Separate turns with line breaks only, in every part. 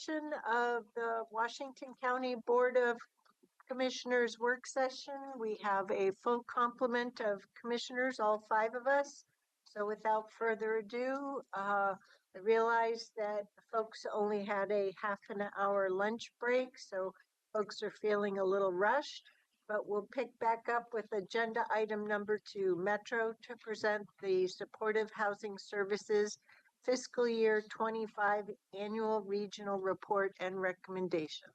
Of the Washington County Board of Commissioners work session. We have a full complement of commissioners, all 5 of us. So without further ado, I realized that folks only had a half an hour lunch break, so folks are feeling a little rushed, but we'll pick back up with agenda item number 2, Metro to present the Supportive Housing Services Fiscal Year 25 Annual Regional Report and Recommendations.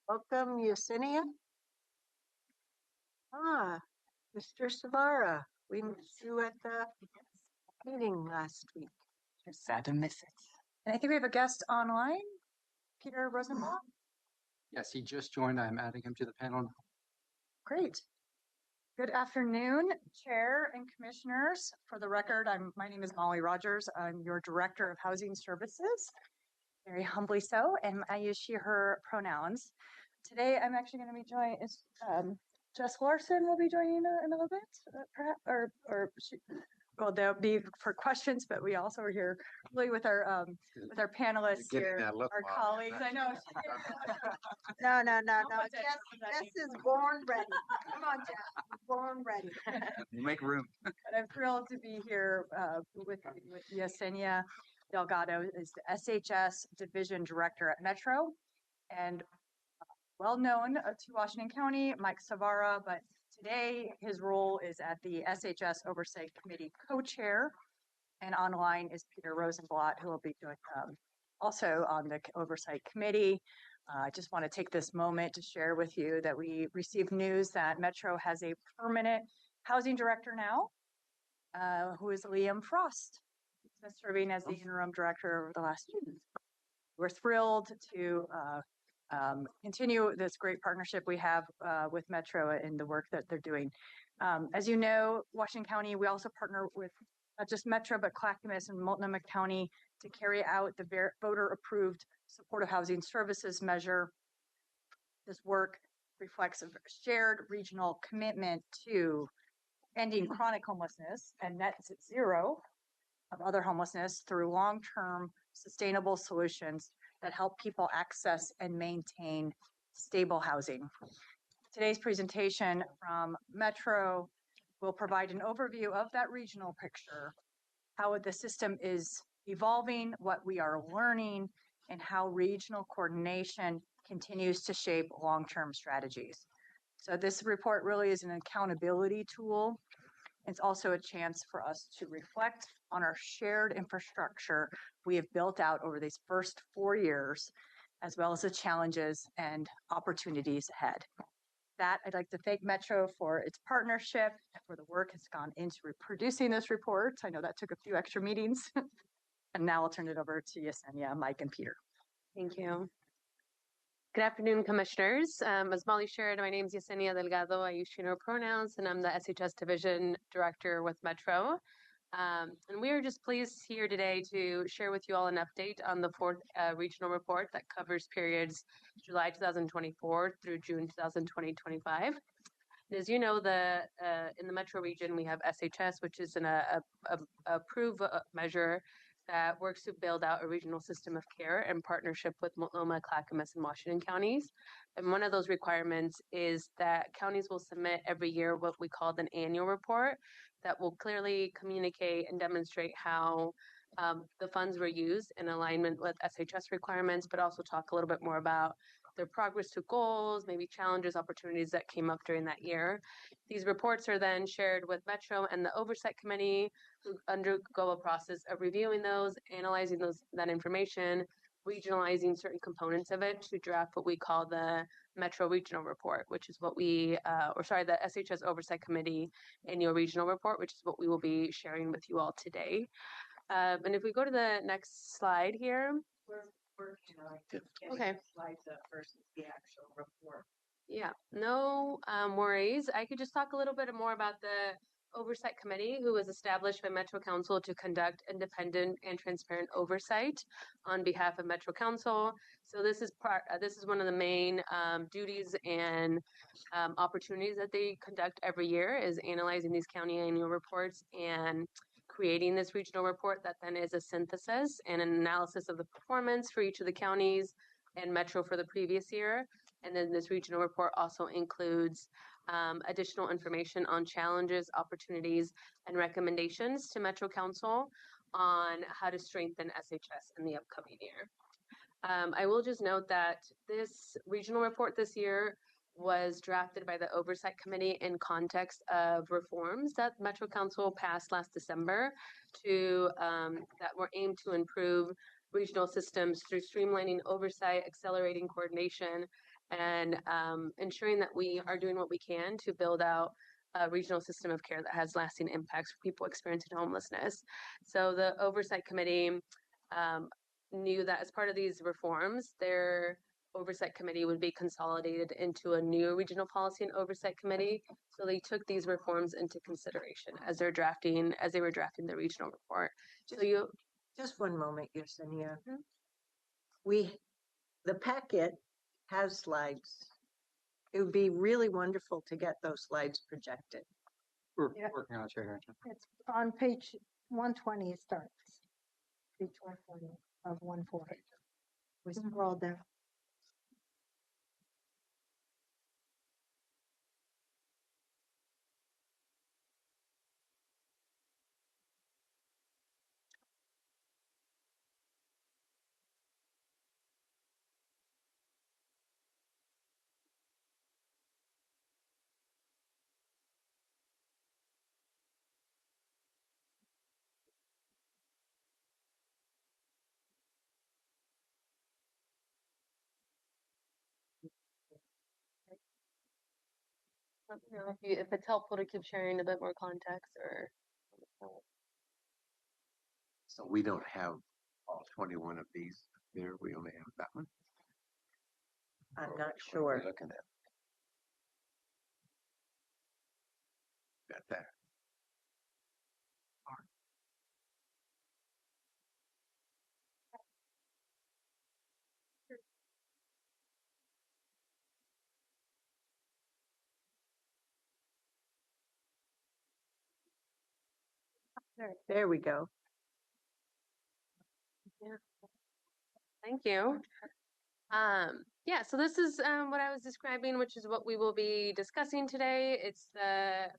Welcome, Yesenia. Mr. Savara, we missed you at the meeting last week.
Just sad to miss it.
And I think we have a guest online, Peter Rosenblatt.
Yes, he just joined. I'm adding him to the panel.
Great. Good afternoon, Chair and Commissioners. For the record, my name is Molly Rogers. I'm your Director of Housing Services, very humbly so, and I use she, her pronouns. Today, I'm actually going to be joined, Jess Larson will be joining in a little bit, perhaps, well, they'll be for questions, but we also are here really with our panelists here, our colleagues. I know.
No. Jess is born ready. Come on, Jess. Born ready.
Make room.
But I'm thrilled to be here with Yesenia Delgado, is the SHS Division Director at Metro, and well known to Washington County, Mike Savara, but today his role is at the SHS Oversight Committee co-chair, and online is Peter Rosenblatt, who will be doing also on the Oversight Committee. I just want to take this moment to share with you that we received news that Metro has a permanent housing director now, who is Liam Frost. He's been serving as the interim director over the last year. We're thrilled to continue this great partnership we have with Metro and the work that they're doing. As you know, Washington County, we also partner with not just Metro, but Clackamas and Multnomah County to carry out the voter-approved supportive housing services measure. This work reflects a shared regional commitment to ending chronic homelessness and net zero of other homelessness through long-term sustainable solutions that help people access and maintain stable housing. Today's presentation from Metro will provide an overview of that regional picture, how the system is evolving, what we are learning, and how regional coordination continues to shape long-term strategies. So this report really is an accountability tool. It's also a chance for us to reflect on our shared infrastructure we have built out over these first 4 years, as well as the challenges and opportunities ahead. That I'd like to thank Metro for its partnership and for the work that's gone into producing this report. I know that took a few extra meetings. And now I'll turn it over to Yesenia, Mike, and Peter.
Thank you. Good afternoon, Commissioners. As Molly shared, my name is Yesenia Delgado. I use she, her pronouns, and I'm the SHS Division Director with Metro. And we are just pleased here today to share with you all an update on the 4th regional report that covers periods July 2024 through June 2025. And as you know, in the Metro region, we have SHS, which is an approved measure that works to build out a regional system of care in partnership with Multnomah, Clackamas, and Washington counties. And one of those requirements is that counties will submit every year what we call an annual report that will clearly communicate and demonstrate how the funds were used in alignment with SHS requirements, but also talk a little bit more about their progress to goals, maybe challenges, opportunities that came up during that year. These reports are then shared with Metro and the Oversight Committee, who undergo a process of reviewing those, analyzing that information, regionalizing certain components of it to draft what we call the Metro Regional Report, which is what the SHS Oversight Committee Annual Regional Report, which is what we will be sharing with you all today. And if we go to the next slide here. Okay.
Slides up versus the actual report.
Yeah, no worries. I could just talk a little bit more about the Oversight Committee, who was established by Metro Council to conduct independent and transparent oversight on behalf of Metro Council. So this is one of the main duties and opportunities that they conduct every year, is analyzing these county annual reports and creating this regional report that then is a synthesis and an analysis of the performance for each of the counties and Metro for the previous year. And then this regional report also includes additional information on challenges, opportunities, and recommendations to Metro Council on how to strengthen SHS in the upcoming year. I will just note that this regional report this year was drafted by the Oversight Committee in context of reforms that Metro Council passed last December that were aimed to improve regional systems through streamlining oversight, accelerating coordination, and ensuring that we are doing what we can to build out a regional system of care that has lasting impacts for people experiencing homelessness. So the Oversight Committee knew that as part of these reforms, their Oversight Committee would be consolidated into a new Regional Policy and Oversight Committee. So they took these reforms into consideration as they were drafting the regional report.
Just one moment, Yesenia. The packet has slides. It would be really wonderful to get those slides projected.
We're
Yeah.
working on it, Chair Harrington.
It's on page 120, it starts. Page 120 of 140. We scroll down.
Let me know if it's helpful to keep sharing a bit more context or.
So we don't have all 21 of these there. We only have that one.
I'm
Or
not
which one are we
sure.
looking at. Got that.
There we go.
Thank you. Yeah, so this is what I was describing, which is what we will be discussing today.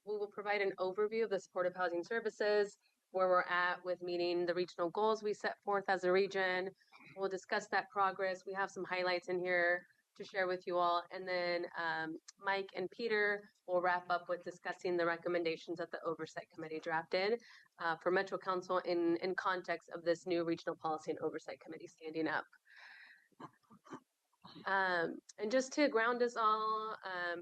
We will provide an overview of the supportive housing services, where we're at with meeting the regional goals we set forth as a region. We'll discuss that progress. We have some highlights in here to share with you all. And then Mike and Peter will wrap up with discussing the recommendations that the Oversight Committee drafted for Metro Council in context of this new Regional Policy and Oversight Committee standing up. And just to ground us all,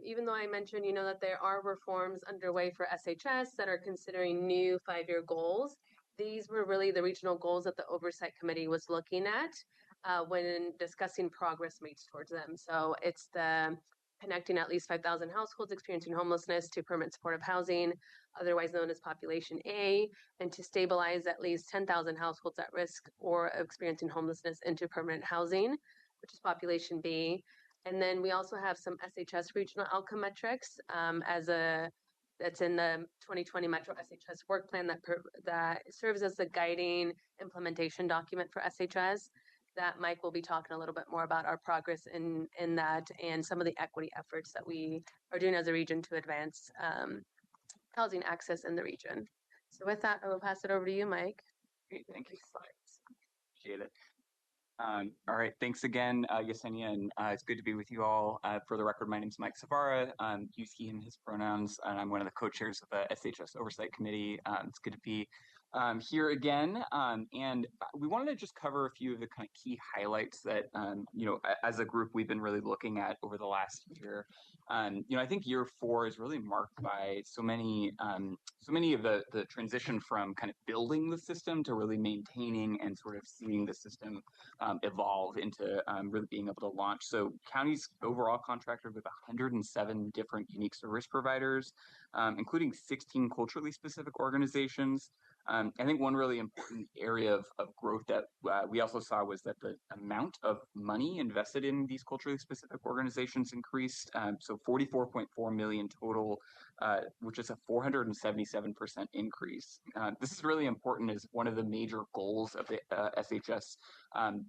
even though I mentioned, that there are reforms underway for SHS that are considering new 5-year goals, these were really the regional goals that the Oversight Committee was looking at when discussing progress made towards them. So it's the connecting at least 5,000 households experiencing homelessness to permanent supportive housing, otherwise known as Population A, and to stabilize at least 10,000 households at risk or experiencing homelessness into permanent housing, which is Population B. And then we also have some SHS regional outcome metrics that's in the 2020 Metro SHS work plan that serves as the guiding implementation document for SHS that Mike will be talking a little bit more about our progress in that and some of the equity efforts that we are doing as a region to advance housing access in the region. So with that, I will pass it over to you, Mike.
Great, thank you. Appreciate it. All right, thanks again, Yesenia, and it's good to be with you all. For the record, my name is Mike Savara. Use he and his pronouns, and I'm one of the co-chairs of the SHS Oversight Committee. It's good to be here again, and we wanted to just cover a few of the kind of key highlights that, as a group, we've been really looking at over the last year. I think year 4 is really marked by so many of the transition from kind of building the system to really maintaining and sort of seeing the system evolve into really being able to launch. So counties overall contracted with 107 different unique service providers, including 16 culturally specific organizations. I think one really important area of growth that we also saw was that the amount of money invested in these culturally specific organizations increased. So 44.4 million total which is a 477% increase. This is really important as one of the major goals of the SHS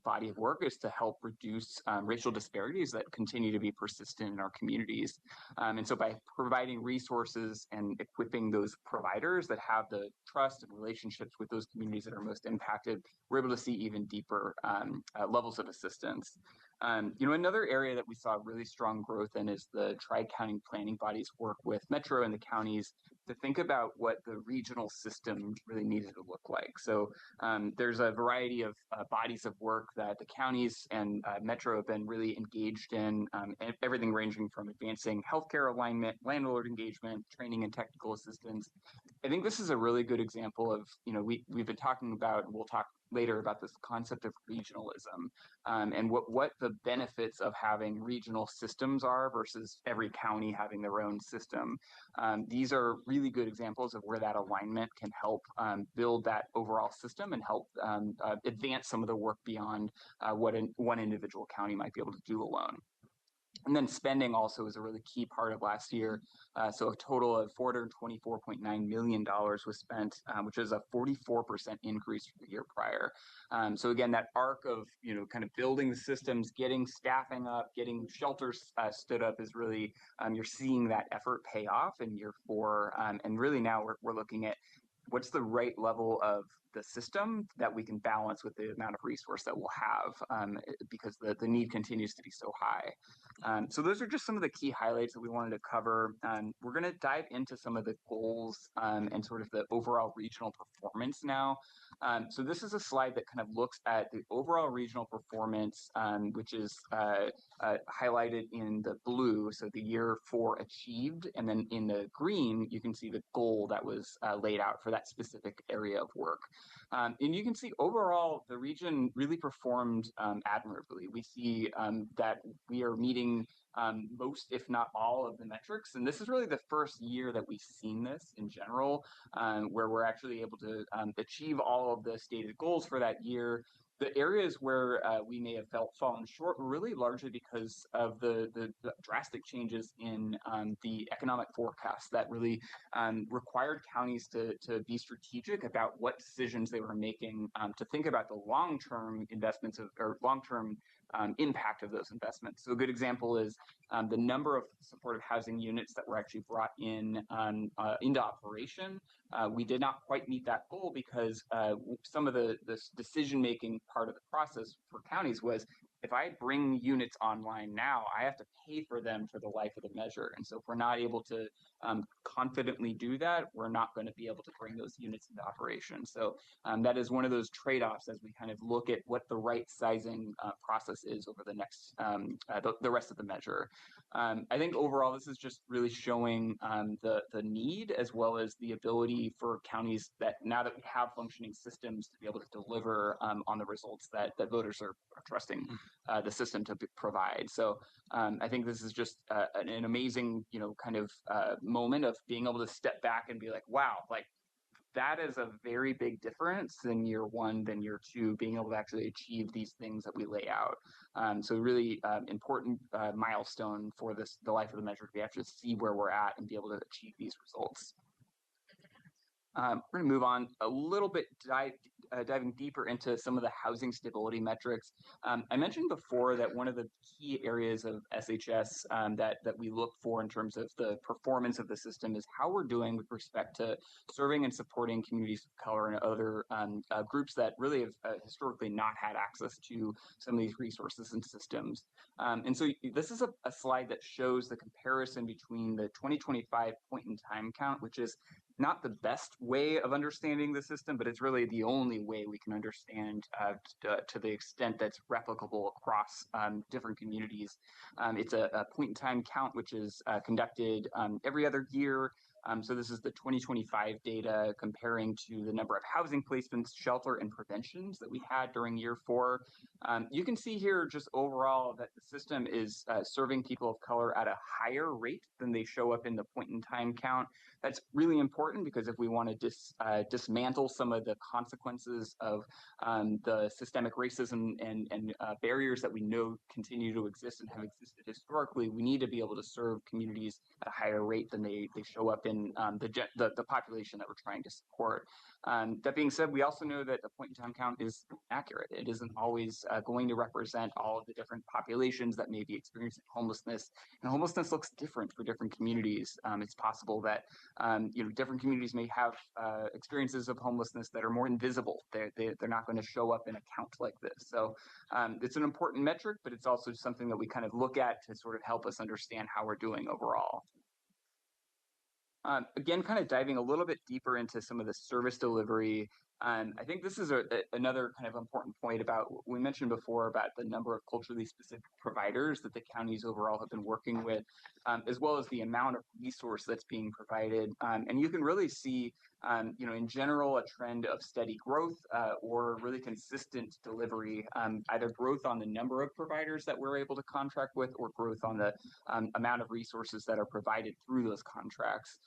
body of work is to help reduce racial disparities that continue to be persistent in our communities. And so by providing resources and equipping those providers that have the trust and relationships with those communities that are most impacted, we're able to see even deeper levels of assistance. Another area that we saw really strong growth in is the tri-county planning bodies work with Metro and the counties to think about what the regional system really needed to look like. So there's a variety of bodies of work that the counties and Metro have been really engaged in, everything ranging from advancing healthcare alignment, landlord engagement, training and technical assistance. I think this is a really good example of, we've been talking about, we'll talk later about this concept of regionalism and what the benefits of having regional systems are versus every county having their own system. These are really good examples of where that alignment can help build that overall system and help advance some of the work beyond what one individual county might be able to do alone. And then spending also was a really key part of last year. So a total of $424.9 million was spent, which is a 44% increase from the year prior. So again, that arc of, kind of building the systems, getting staffing up, getting shelters stood up is really, you're seeing that effort pay off in year 4. And really now we're looking at what's the right level of the system that we can balance with the amount of resource that we'll have because the need continues to be so high. So those are just some of the key highlights that we wanted to cover. We're going to dive into some of the goals and sort of the overall regional performance now. So this is a slide that kind of looks at the overall regional performance, which is highlighted in the blue, so the year 4 achieved, and then in the green, you can see the goal that was laid out for that specific area of work. And you can see overall, the region really performed admirably. We see that we are meeting most, if not all, of the metrics. And this is really the first year that we've seen this in general, where we're actually able to achieve all of the stated goals for that year. The areas where we may have fallen short were really largely because of the drastic changes in the economic forecast that really required counties to be strategic about what decisions they were making to think about the long-term investments or long-term impact of those investments. So a good example is the number of supportive housing units that were actually brought in into operation. We did not quite meet that goal because some of the decision-making part of the process for counties was, if I bring units online now, I have to pay for them for the life of the measure. And so if we're not able to confidently do that, we're not going to be able to bring those units into operation. So that is one of those trade-offs as we kind of look at what the right sizing process is over the next, the rest of the measure. I think overall, this is just really showing the need as well as the ability for counties that now that we have functioning systems to be able to deliver on the results that voters are trusting the system to provide. So I think this is just an amazing, kind of moment of being able to step back and be like, wow, like that is a very big difference than year 1 than year 2, being able to actually achieve these things that we lay out. So really important milestone for the life of the measure to be actually see where we're at and be able to achieve these results. We're going to move on a little bit, diving deeper into some of the housing stability metrics. I mentioned before that one of the key areas of SHS that we look for in terms of the performance of the system is how we're doing with respect to serving and supporting communities of color and other groups that really have historically not had access to some of these resources and systems. And so this is a slide that shows the comparison between the 2025 point in time count, which is not the best way of understanding the system, but it's really the only way we can understand to the extent that's replicable across different communities. It's a point-in-time count, which is conducted every other year. So this is the 2025 data comparing to the number of housing placements, shelter, and preventions that we had during year 4. You can see here just overall that the system is serving people of color at a higher rate than they show up in the point-in-time count. That's really important because if we want to dismantle some of the consequences of the systemic racism and barriers that we know continue to exist and have existed historically, we need to be able to serve communities at a higher rate than they show up in the population that we're trying to support. That being said, we also know that the point-in-time count is accurate. It isn't always going to represent all of the different populations that may be experiencing homelessness, and homelessness looks different for different communities. It's possible that different communities may have experiences of homelessness that are more invisible. They're not going to show up in a count like this. So it's an important metric, but it's also something that we kind of look at to sort of help us understand how we're doing overall. Again, kind of diving a little bit deeper into some of the service delivery. I think this is another kind of important point about what we mentioned before about the number of culturally specific providers that the counties overall have been working with, as well as the amount of resource that's being provided. And you can really see, in general, a trend of steady growth or really consistent delivery, either growth on the number of providers that we're able to contract with or growth on the amount of resources that are provided through those contracts.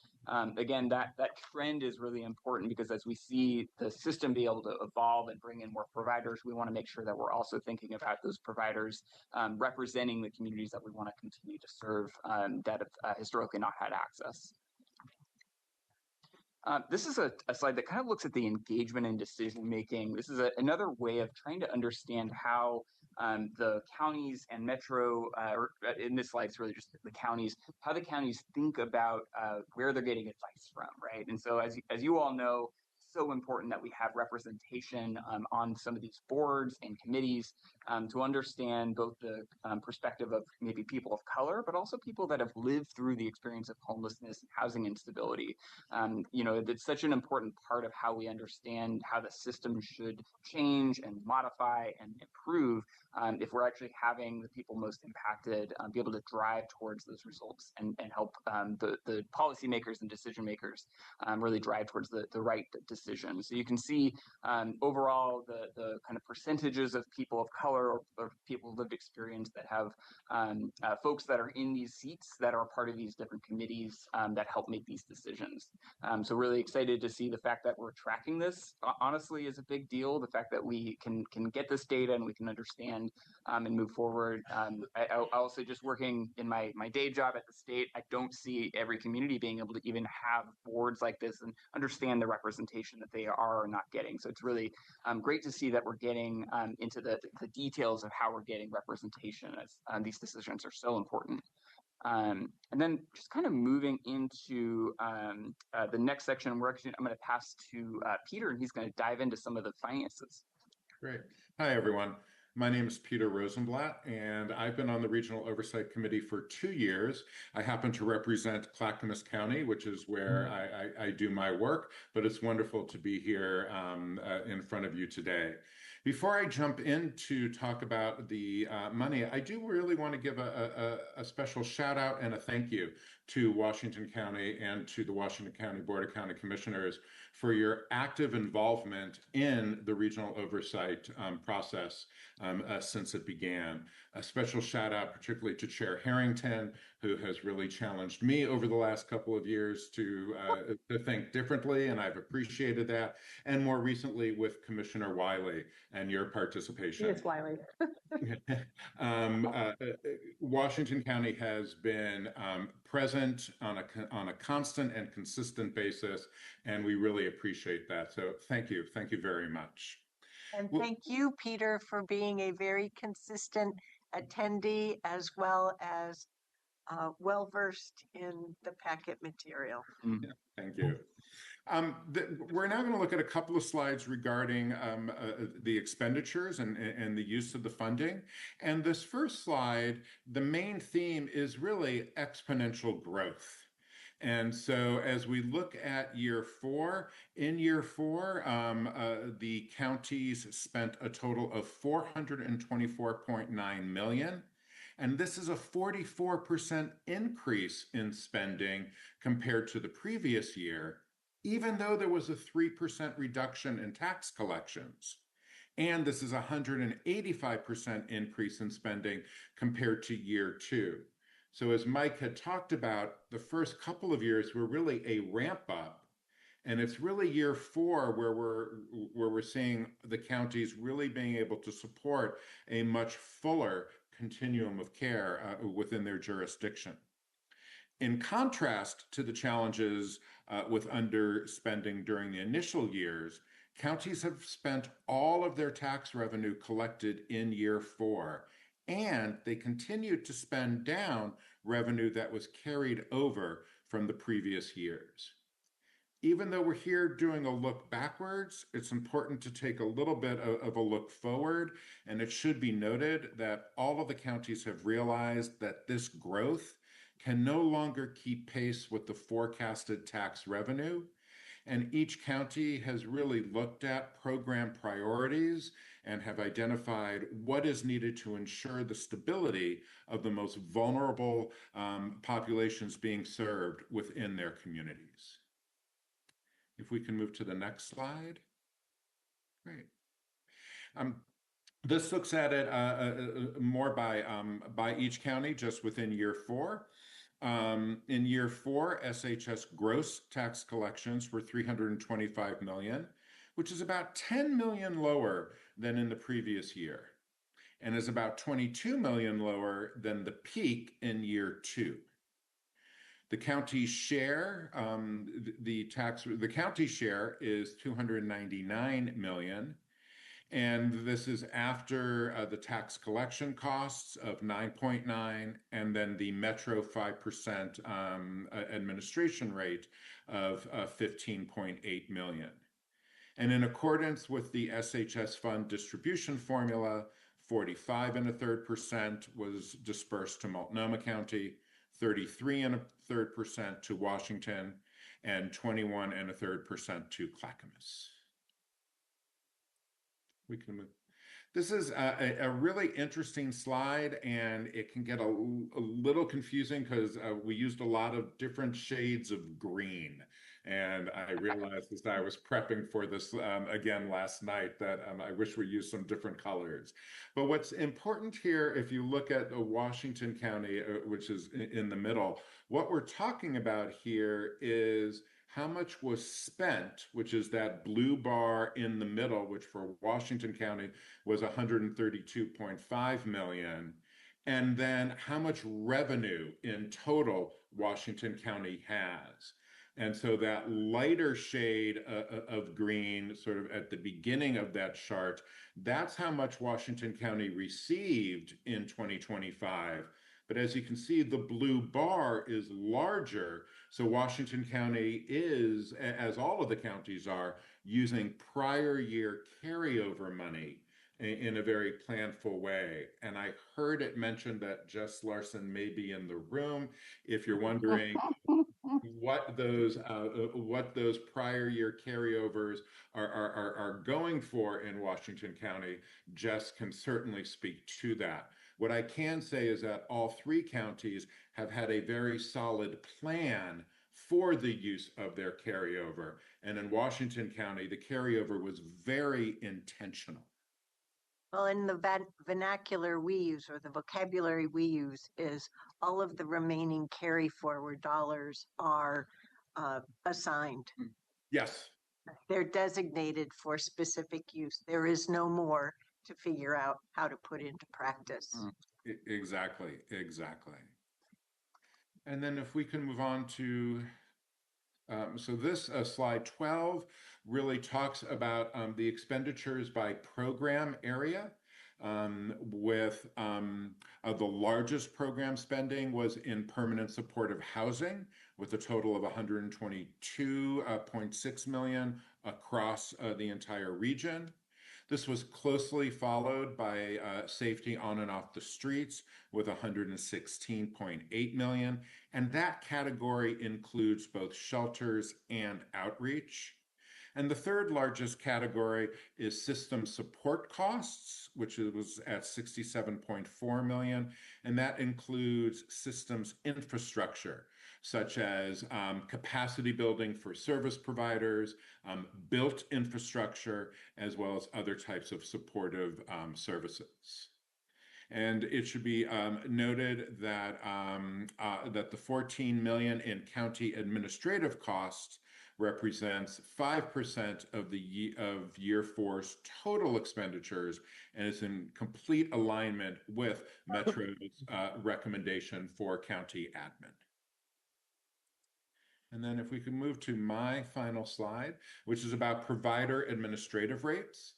Again, that trend is really important because as we see the system be able to evolve and bring in more providers, we want to make sure that we're also thinking about those providers representing the communities that we want to continue to serve that have historically not had access. This is a slide that kind of looks at the engagement and decision making. This is another way of trying to understand how the counties and Metro, or in this slide, it's really just the counties, how the counties think about where they're getting advice from, right? And so as you all know, so important that we have representation on some of these boards and committees to understand both the perspective of maybe people of color, but also people that have lived through the experience of homelessness and housing instability. It's such an important part of how we understand how the system should change and modify and improve if we're actually having the people most impacted be able to drive towards those results and help the policymakers and decision makers really drive towards the right decision. So you can see overall the kind of percentages of people of color or people with lived experience that have folks that are in these seats that are part of these different committees that help make these decisions. So really excited to see the fact that we're tracking this, honestly, is a big deal. The fact that we can get this data and we can understand and move forward. I'll also just working in my day job at the state, I don't see every community being able to even have boards like this and understand the representation that they are or not getting. So it's really great to see that we're getting into the details of how we're getting representation as these decisions are so important. And then just kind of moving into the next section, I'm going to pass to Peter, and he's going to dive into some of the finances.
Great. Hi, everyone. My name is Peter Rosenblatt, and I've been on the Regional Oversight Committee for 2 years. I happen to represent Clackamas County, which is where I do my work, but it's wonderful to be here in front of you today. Before I jump in to talk about the money, I do really want to give a special shout out and a thank you to Washington County and to the Washington County Board of County Commissioners for your active involvement in the regional oversight process since it began. A special shout out particularly to Chair Harrington, who has really challenged me over the last couple of years to think differently, and I've appreciated that. And more recently with Commissioner Wiley and your participation.
Yes, Wiley.
Washington County has been present on a constant and consistent basis, and we really appreciate that. So thank you very much.
And thank you, Peter, for being a very consistent attendee as well as well-versed in the packet material.
Yeah, thank you. We're now going to look at a couple of slides regarding the expenditures and the use of the funding. And this first slide, the main theme is really exponential growth. And so as we look at year 4, in year 4, the counties spent a total of $424.9 million. And this is a 44% increase in spending compared to the previous year, even though there was a 3% reduction in tax collections. And this is a 185% increase in spending compared to year 2. So as Mike had talked about, the first couple of years were really a ramp up. And it's really year 4 where we're seeing the counties really being able to support a much fuller continuum of care within their jurisdiction. In contrast to the challenges with underspending during the initial years, counties have spent all of their tax revenue collected in year 4, and they continued to spend down revenue that was carried over from the previous years. Even though we're here doing a look backwards, it's important to take a little bit of a look forward, and it should be noted that all of the counties have realized that this growth can no longer keep pace with the forecasted tax revenue, and each county has really looked at program priorities and have identified what is needed to ensure the stability of the most vulnerable populations being served within their communities. If we can move to the next slide. Great. This looks at it more by each county just within year 4. In year 4, SHS gross tax collections were $325 million, which is about $10 million lower than in the previous year, and is about $22 million lower than the peak in year 2. The county share, the county share is $299 million, and this is after the tax collection costs of 9.9, and then the Metro 5% administration rate of 15.8 million. And in accordance with the SHS fund distribution formula, 45.33% was dispersed to Multnomah County, 33.33% to Washington, and 21.33% to Clackamas. We can move. This is a really interesting slide, and it can get a little confusing because we used a lot of different shades of green. And I realized as I was prepping for this again last night that I wish we used some different colors. But what's important here, if you look at Washington County, which is in the middle, what we're talking about here is how much was spent, which is that blue bar in the middle, which for Washington County was 132.5 million, and then how much revenue in total Washington County has. And so that lighter shade of green, sort of at the beginning of that chart, that's how much Washington County received in 2025. But as you can see, the blue bar is larger. So Washington County is, as all of the counties are, using prior year carryover money in a very planful way. And I heard it mentioned that Jess Larson may be in the room. If you're wondering what those prior year carryovers are going for in Washington County, Jess can certainly speak to that. What I can say is that all 3 counties have had a very solid plan for the use of their carryover. And in Washington County, the carryover was very intentional.
Well, in the vernacular we use, or the vocabulary we use, is all of the remaining carry forward dollars are assigned.
Yes.
They're designated for specific use. There is no more to figure out how to put into practice.
Exactly. And then if we can move on to, so this slide 12 really talks about the expenditures by program area, with the largest program spending was in permanent supportive housing with a total of 122.6 million across the entire region. This was closely followed by safety on and off the streets with 116.8 million. And that category includes both shelters and outreach. And the third largest category is system support costs, which was at 67.4 million. And that includes systems infrastructure, such as capacity building for service providers, built infrastructure, as well as other types of supportive services. And it should be noted that that the 14 million in county administrative costs represents 5% of the of year four's total expenditures and is in complete alignment with Metro's recommendation for county admin. And then if we could move to my final slide, which is about provider administrative rates.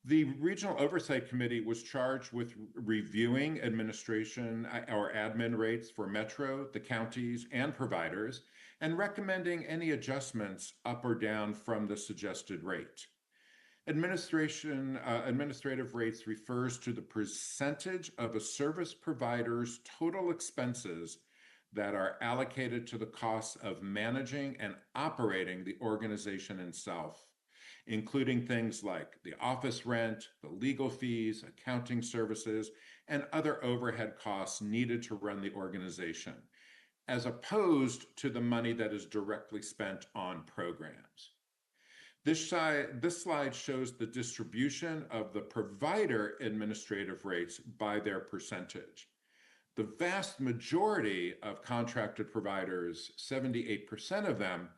The Regional Oversight Committee was charged with reviewing administration or admin rates for Metro, the counties, and providers, and recommending any adjustments up or down from the suggested rate. Administrative rates refers to the percentage of a service provider's total expenses that are allocated to the costs of managing and operating the organization itself, including things like the office rent, the legal fees, accounting services, and other overhead costs needed to run the organization, as opposed to the money that is directly spent on programs. This slide shows the distribution of the provider administrative rates by their percentage. The vast majority of contracted providers, 78% of them,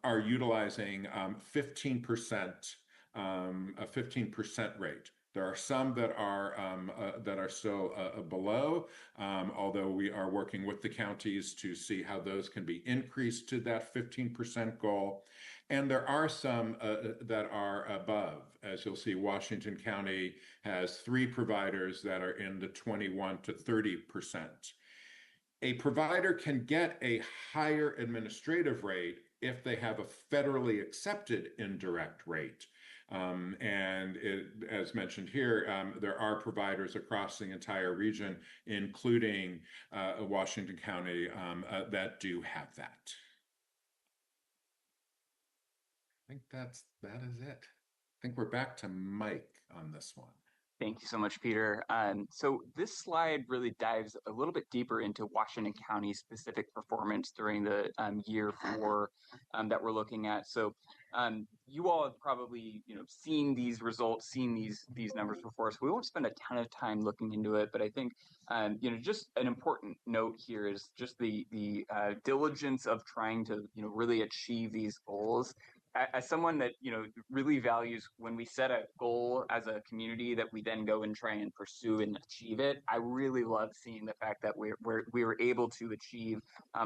are utilizing 15%, a 15% rate. There are some that are still below, although we are working with the counties to see how those can be increased to that 15% goal. And there are some that are above. As you'll see, Washington County has 3 providers that are in the 21 to 30%. A provider can get a higher administrative rate if they have a federally accepted indirect rate. As mentioned here, there are providers across the entire region, including Washington County, that do have that. I think that is it. I think we're back to Mike on this one.
Thank you so much, Peter. So this slide really dives a little bit deeper into Washington County's specific performance during the year 4 that we're looking at. So you all have probably seen these results, seen these numbers before, so we won't spend a ton of time looking into it. But I think just an important note here is just the diligence of trying to really achieve these goals. As someone that really values when we set a goal as a community that we then go and try and pursue and achieve it, I really love seeing the fact that we were able to achieve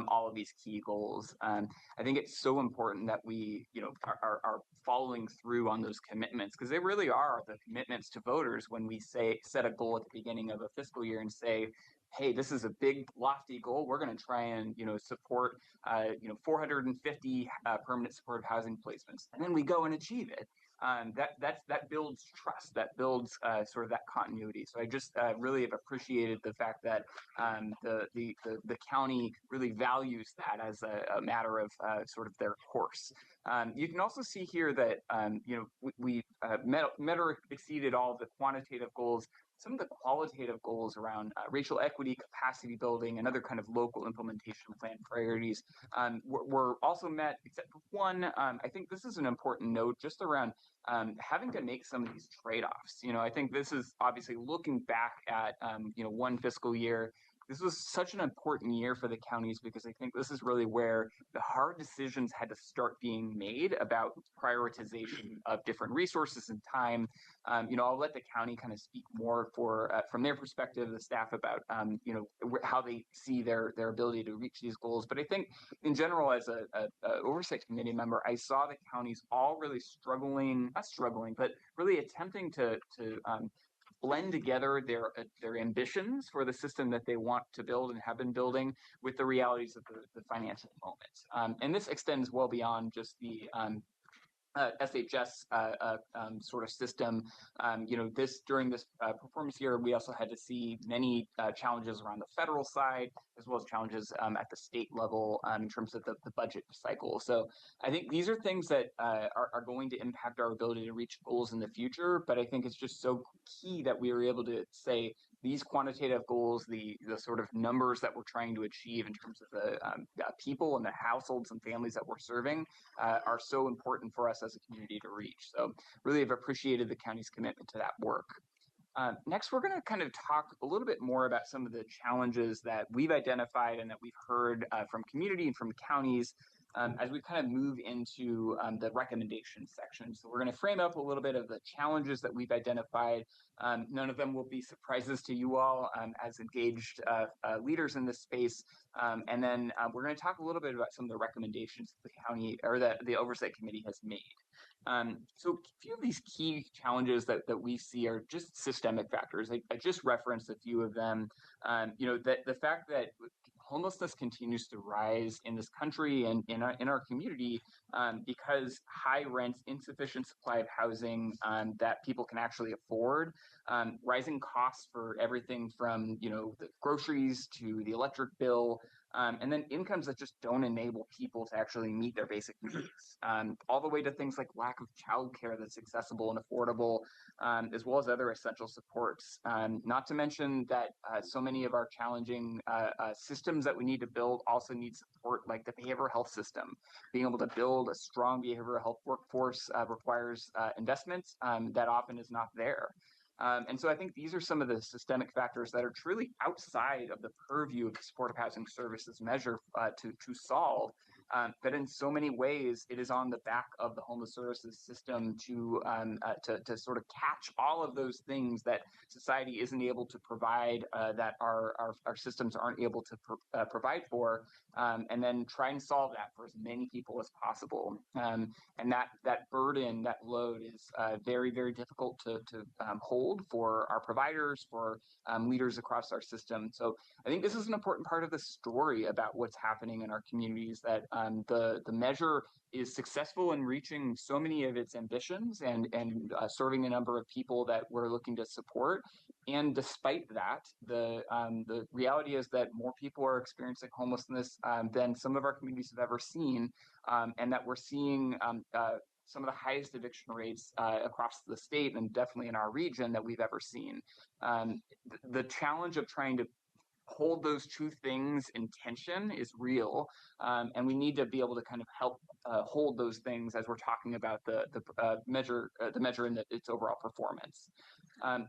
all of these key goals. I think it's so important that we are following through on those commitments, because they really are the commitments to voters when we set a goal at the beginning of a fiscal year and say, hey, this is a big, lofty goal. We're going to try and, support, 450 permanent supportive housing placements, and then we go and achieve it. That builds trust. That builds sort of that continuity. So I just really have appreciated the fact that the county really values that as a matter of sort of their course. You can also see here that we met or exceeded all of the quantitative goals. Some of the qualitative goals around racial equity, capacity building, and other kind of local implementation plan priorities were also met, except for one. I think this is an important note just around having to make some of these trade-offs. I think this is obviously looking back at one fiscal year. This was such an important year for the counties, because I think this is really where the hard decisions had to start being made about prioritization of different resources and time. I'll let the county kind of speak more from their perspective, the staff, about how they see their ability to reach these goals. But I think in general, as a oversight committee member, I saw the counties all really not struggling, but really attempting to blend together their ambitions for the system that they want to build and have been building with the realities of the financial moment. And this extends well beyond just the SHS sort of system. During this performance year, we also had to see many challenges around the federal side, as well as challenges at the state level in terms of the budget cycle. So I think these are things that are going to impact our ability to reach goals in the future. But I think it's just so key that we were able to say these quantitative goals, the sort of numbers that we're trying to achieve in terms of the people and the households and families that we're serving are so important for us as a community to reach. So really have appreciated the county's commitment to that work. Next, we're going to kind of talk a little bit more about some of the challenges that we've identified and that we've heard from community and from counties as we kind of move into the recommendations section. So we're going to frame up a little bit of the challenges that we've identified. None of them will be surprises to you all as engaged leaders in this space. And then we're going to talk a little bit about some of the recommendations the county or the Oversight Committee has made. So a few of these key challenges that we see are just systemic factors. I just referenced a few of them. That the fact that homelessness continues to rise in this country and in our community because high rents, insufficient supply of housing that people can actually afford, rising costs for everything from the groceries to the electric bill. And then incomes that just don't enable people to actually meet their basic needs, all the way to things like lack of childcare that's accessible and affordable, as well as other essential supports. Not to mention that so many of our challenging systems that we need to build also need support, like the behavioral health system. Being able to build a strong behavioral health workforce requires investments that often is not there. And so I think these are some of the systemic factors that are truly outside of the purview of the supportive housing services measure to solve. But in so many ways, it is on the back of the homeless services system to sort of catch all of those things that society isn't able to provide, that our systems aren't able to provide for, and then try and solve that for as many people as possible. And that burden, that load is very, very difficult to hold for our providers, for leaders across our system. So I think this is an important part of the story about what's happening in our communities, that the measure is successful in reaching so many of its ambitions and serving a number of people that we're looking to support. And despite that, the reality is that more people are experiencing homelessness than some of our communities have ever seen, and that we're seeing some of the highest eviction rates across the state and definitely in our region that we've ever seen. The challenge of trying to hold those two things in tension is real, and we need to be able to kind of help hold those things as we're talking about the measure and its overall performance.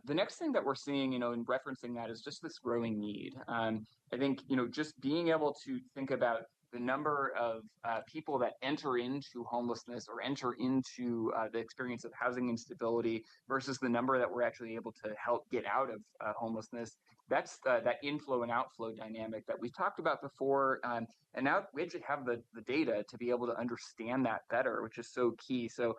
The next thing that we're seeing, in referencing that, is just this growing need. I think, just being able to think about the number of people that enter into homelessness or enter into the experience of housing instability versus the number that we're actually able to help get out of homelessness. That's that inflow and outflow dynamic that we've talked about before. And now we actually have the data to be able to understand that better, which is so key. So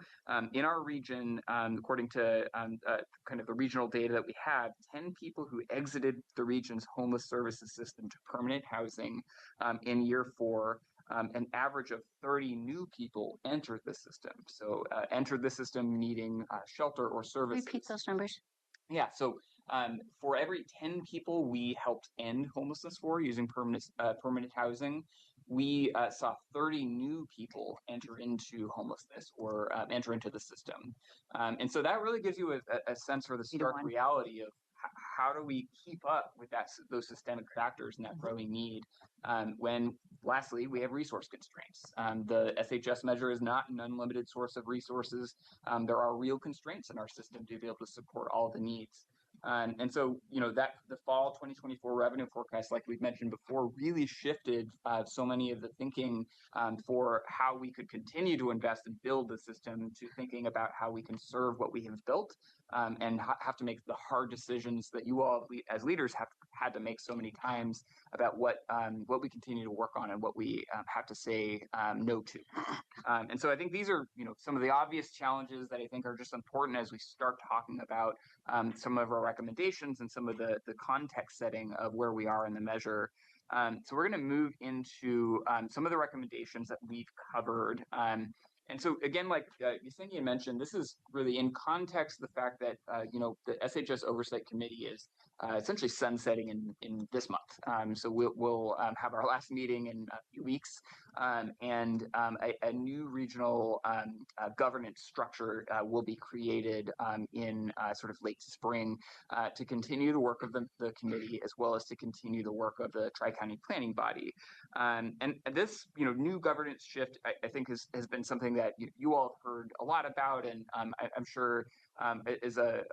in our region, according to kind of the regional data that we have, 10 people who exited the region's homeless services system to permanent housing in year 4, an average of 30 new people entered the system. So entered the system needing shelter or services.
Repeat those numbers.
Yeah, so for every 10 people we helped end homelessness for using permanent housing, we saw 30 new people enter into homelessness or enter into the system. And so that really gives you a sense for the stark reality of how do we keep up with those systemic factors and that growing need when, lastly, we have resource constraints. The SHS measure is not an unlimited source of resources. There are real constraints in our system to be able to support all the needs. And so, that the fall 2024 revenue forecast, like we've mentioned before, really shifted so many of the thinking for how we could continue to invest and build the system to thinking about how we can serve what we have built and have to make the hard decisions that you all as leaders have had to make so many times about what we continue to work on and what we have to say no to. And so I think these are, some of the obvious challenges that I think are just important as we start talking about some of our recommendations and some of the context setting of where we are in the measure. So we're going to move into some of the recommendations that we've covered. And so again, like Yesenia mentioned, this is really in context the fact that the SHS Oversight Committee is essentially sunsetting in this month. So we'll have our last meeting in a few weeks, and a new regional governance structure will be created in sort of late spring to continue the work of the committee as well as to continue the work of the Tri-County Planning Body. And this new governance shift, I think, has been something that you all have heard a lot about, and I'm sure is a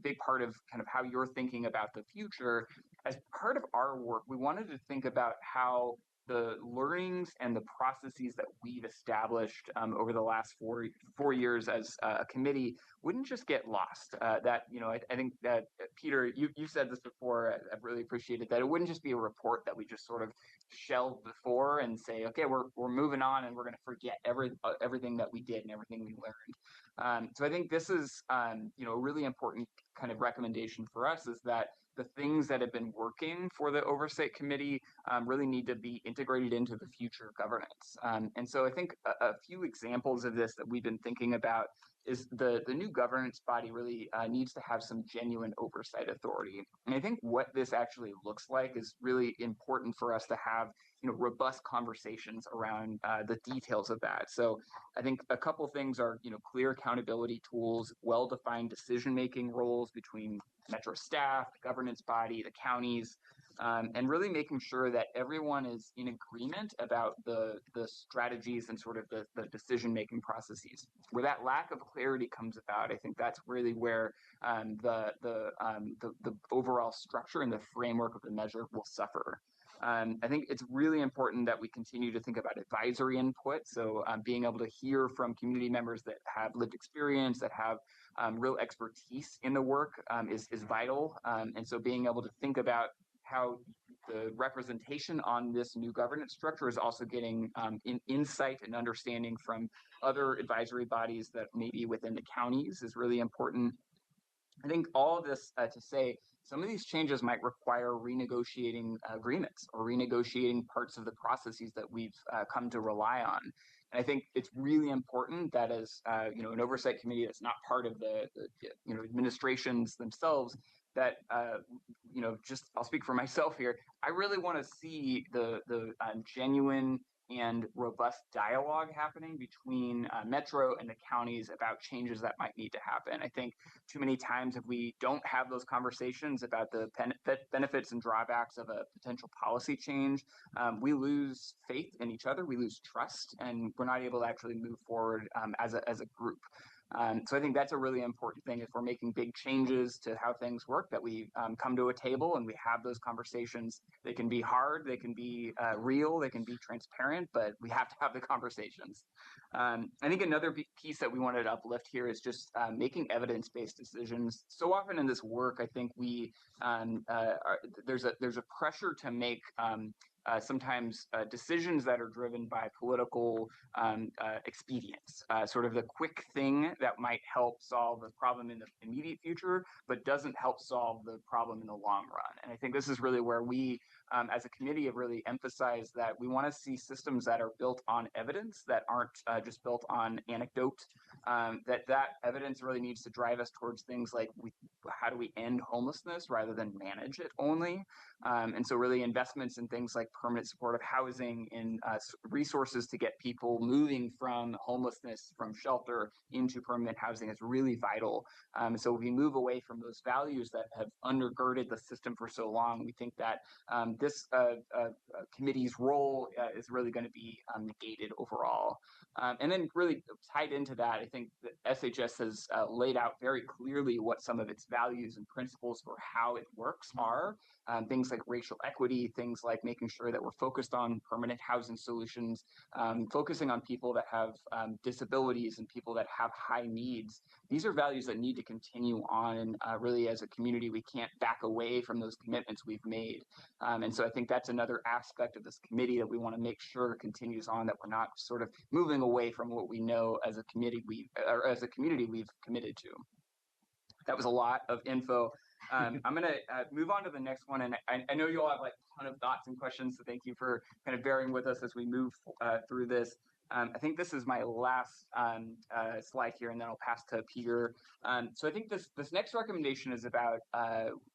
big part of kind of how you're thinking about the future. As part of our work, we wanted to think about how the learnings and the processes that we've established over the last four years as a committee wouldn't just get lost. I think that Peter, you said this before. I've really appreciated that it wouldn't just be a report that we just sort of shelved before and say, okay, we're moving on and we're going to forget everything that we did and everything we learned. So I think this is a really important kind of recommendation for us, is that the things that have been working for the Oversight Committee really need to be integrated into the future governance. And so I think a few examples of this that we've been thinking about is the new governance body really needs to have some genuine oversight authority. And I think what this actually looks like is really important for us to have robust conversations around the details of that. So I think a couple things are clear accountability tools, well-defined decision-making roles between Metro staff, the governance body, the counties, and really making sure that everyone is in agreement about the strategies and sort of the decision-making processes. Where that lack of clarity comes about, I think that's really where the overall structure and the framework of the measure will suffer. I think it's really important that we continue to think about advisory input. So being able to hear from community members that have lived experience, that have real expertise in the work is vital. And so being able to think about how the representation on this new governance structure is also getting insight and understanding from other advisory bodies that may be within the counties is really important. I think all of this to say some of these changes might require renegotiating agreements or renegotiating parts of the processes that we've come to rely on. And I think it's really important that as an oversight committee that's not part of the administrations themselves, that just I'll speak for myself here. I really want to see the genuine and robust dialogue happening between Metro and the counties about changes that might need to happen. I think too many times if we don't have those conversations about the benefits and drawbacks of a potential policy change, we lose faith in each other, we lose trust, and we're not able to actually move forward as a group. So I think that's a really important thing if we're making big changes to how things work, that we come to a table and we have those conversations. They can be hard, they can be real, they can be transparent, but we have to have the conversations. I think another piece that we wanted to uplift here is just making evidence-based decisions. So often in this work, I think there's a pressure to make sometimes decisions that are driven by political expedience, sort of the quick thing that might help solve the problem in the immediate future, but doesn't help solve the problem in the long run. And I think this is really where we, as a committee, have really emphasized that we want to see systems that are built on evidence, that aren't just built on anecdote, that evidence really needs to drive us towards things like how do we end homelessness rather than manage it only. And so really investments in things like permanent supportive housing and resources to get people moving from homelessness, from shelter into permanent housing is really vital. So if we move away from those values that have undergirded the system for so long, we think that this committee's role is really going to be negated overall. And then really tied into that, I think that SHS has laid out very clearly what some of its values and principles for how it works are. Things like racial equity, things like making sure that we're focused on permanent housing solutions, focusing on people that have disabilities and people that have high needs. These are values that need to continue on, and really as a community, we can't back away from those commitments we've made. And so I think that's another aspect of this committee that we want to make sure continues on, that we're not sort of moving away from what we know as a committee as a community we've committed to. That was a lot of info. I'm going to move on to the next one. And I know you all have like a ton of thoughts and questions, so thank you for kind of bearing with us as we move through this. I think this is my last slide here, and then I'll pass to Peter. So I think this next recommendation is about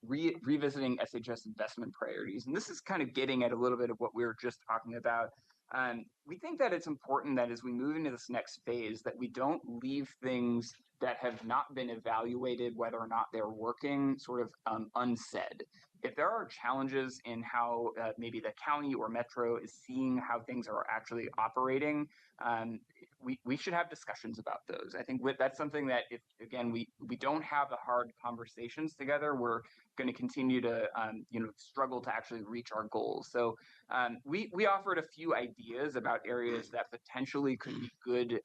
revisiting SHS investment priorities. And this is kind of getting at a little bit of what we were just talking about. We think that it's important that as we move into this next phase, that we don't leave things that have not been evaluated, whether or not they're working, sort of unsaid. If there are challenges in how maybe the county or Metro is seeing how things are actually operating, we should have discussions about those. I think that's something that if again we don't have the hard conversations together, we're going to continue to struggle to actually reach our goals. So we offered a few ideas about areas that potentially could be good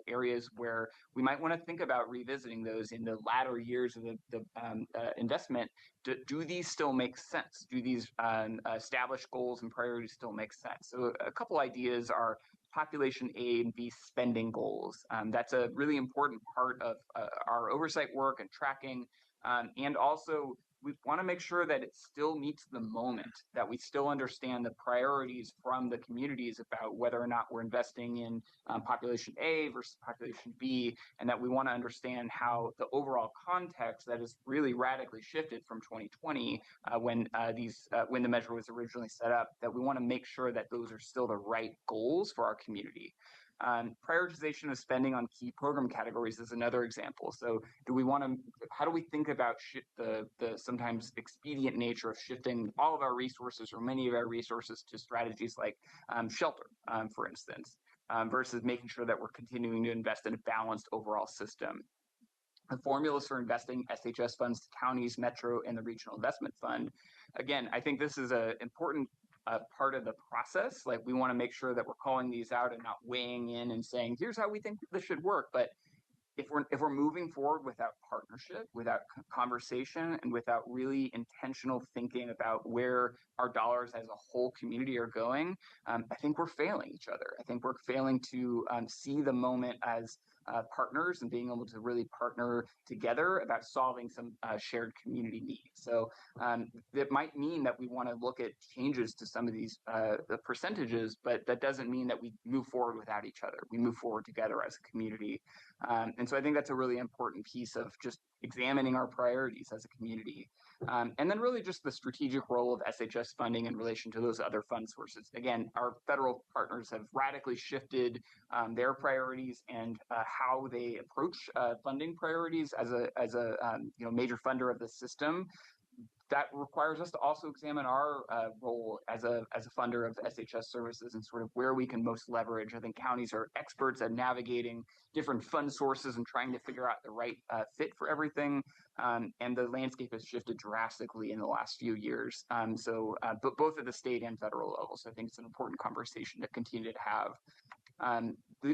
areas where we might want to think about revisiting those in the latter years of the investment. Do these still make sense? Do these established goals and priorities still make sense? So a couple ideas are population A and B spending goals. That's a really important part of our oversight work and tracking. And also, we want to make sure that it still meets the moment, that we still understand the priorities from the communities about whether or not we're investing in population A versus population B, and that we want to understand how the overall context that has really radically shifted from 2020 when the measure was originally set up, that we want to make sure that those are still the right goals for our community. Prioritization of spending on key program categories is another example. So how do we think about the sometimes expedient nature of shifting all of our resources or many of our resources to strategies like shelter, for instance, versus making sure that we're continuing to invest in a balanced overall system. The formulas for investing SHS funds to counties, Metro, and the Regional Investment Fund. Again, I think this is an important part of the process. Like, we want to make sure that we're calling these out and not weighing in and saying, here's how we think this should work. But if we're moving forward without partnership, without conversation, and without really intentional thinking about where our dollars as a whole community are going, I think we're failing each other. I think we're failing to see the moment as partners and being able to really partner together about solving some shared community needs. So that might mean that we want to look at changes to some of these the percentages, but that doesn't mean that we move forward without each other. We move forward together as a community. And so I think that's a really important piece of just examining our priorities as a community. And then really just the strategic role of SHS funding in relation to those other fund sources. Again, our federal partners have radically shifted their priorities and how they approach funding priorities as a major funder of the system. That requires us to also examine our role as a funder of SHS services and sort of where we can most leverage. I think counties are experts at navigating different fund sources and trying to figure out the right fit for everything. And the landscape has shifted drastically in the last few years. But both at the state and federal level. So I think it's an important conversation to continue to have.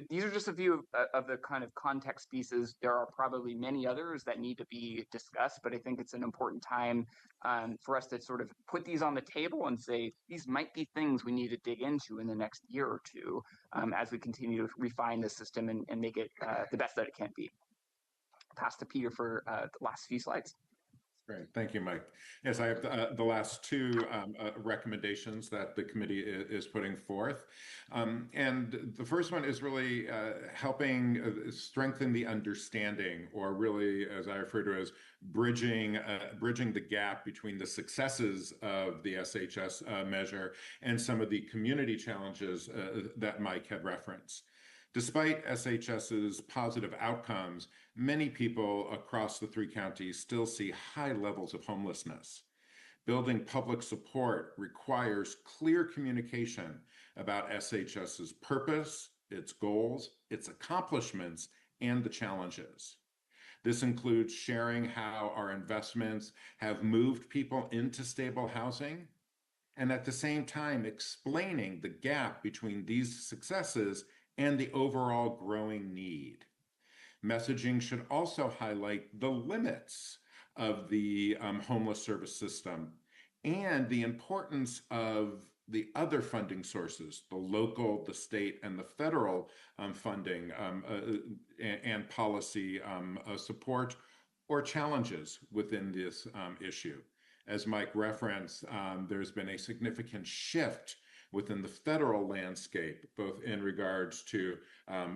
These are just a few of the kind of context pieces. There are probably many others that need to be discussed, but I think it's an important time for us to sort of put these on the table and say, these might be things we need to dig into in the next year or two as we continue to refine the system and make it the best that it can be. Pass to Peter for the last few slides.
Great. Thank you, Mike. Yes, I have the last two recommendations that the committee is putting forth. And the first one is really helping strengthen the understanding, or really, as I refer to as bridging the gap between the successes of the SHS measure and some of the community challenges that Mike had referenced. Despite SHS's positive outcomes, many people across the three counties still see high levels of homelessness. Building public support requires clear communication about SHS's purpose, its goals, its accomplishments, and the challenges. This includes sharing how our investments have moved people into stable housing, and at the same time explaining the gap between these successes and the overall growing need. Messaging should also highlight the limits of the homeless service system and the importance of the other funding sources, the local, the state, and the federal funding and policy support or challenges within this issue. As Mike referenced, there's been a significant shift within the federal landscape, both in regards to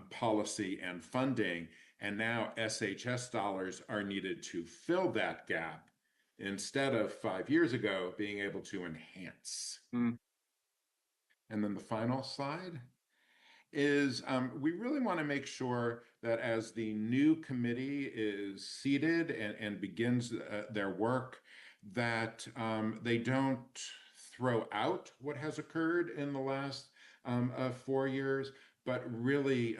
policy and funding. And now SHS dollars are needed to fill that gap instead of 5 years ago being able to enhance. And then the final slide is we really want to make sure that as the new committee is seated and begins their work, that they don't throw out what has occurred in the last 4 years, but really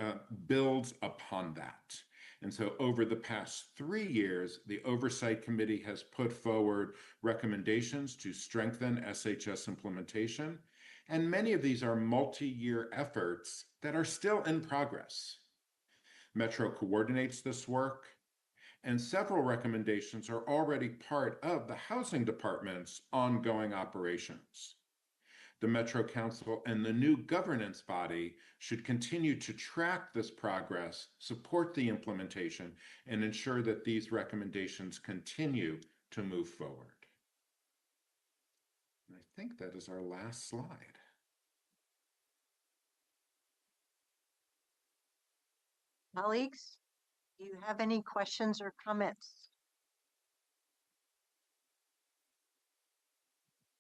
builds upon that. And so over the past 3 years, the Oversight Committee has put forward recommendations to strengthen SHS implementation. And many of these are multi-year efforts that are still in progress. Metro coordinates this work, and several recommendations are already part of the Housing Department's ongoing operations. The Metro Council and the new governance body should continue to track this progress, support the implementation, and ensure that these recommendations continue to move forward. And I think that is our last slide.
Colleagues, do you have any questions or comments?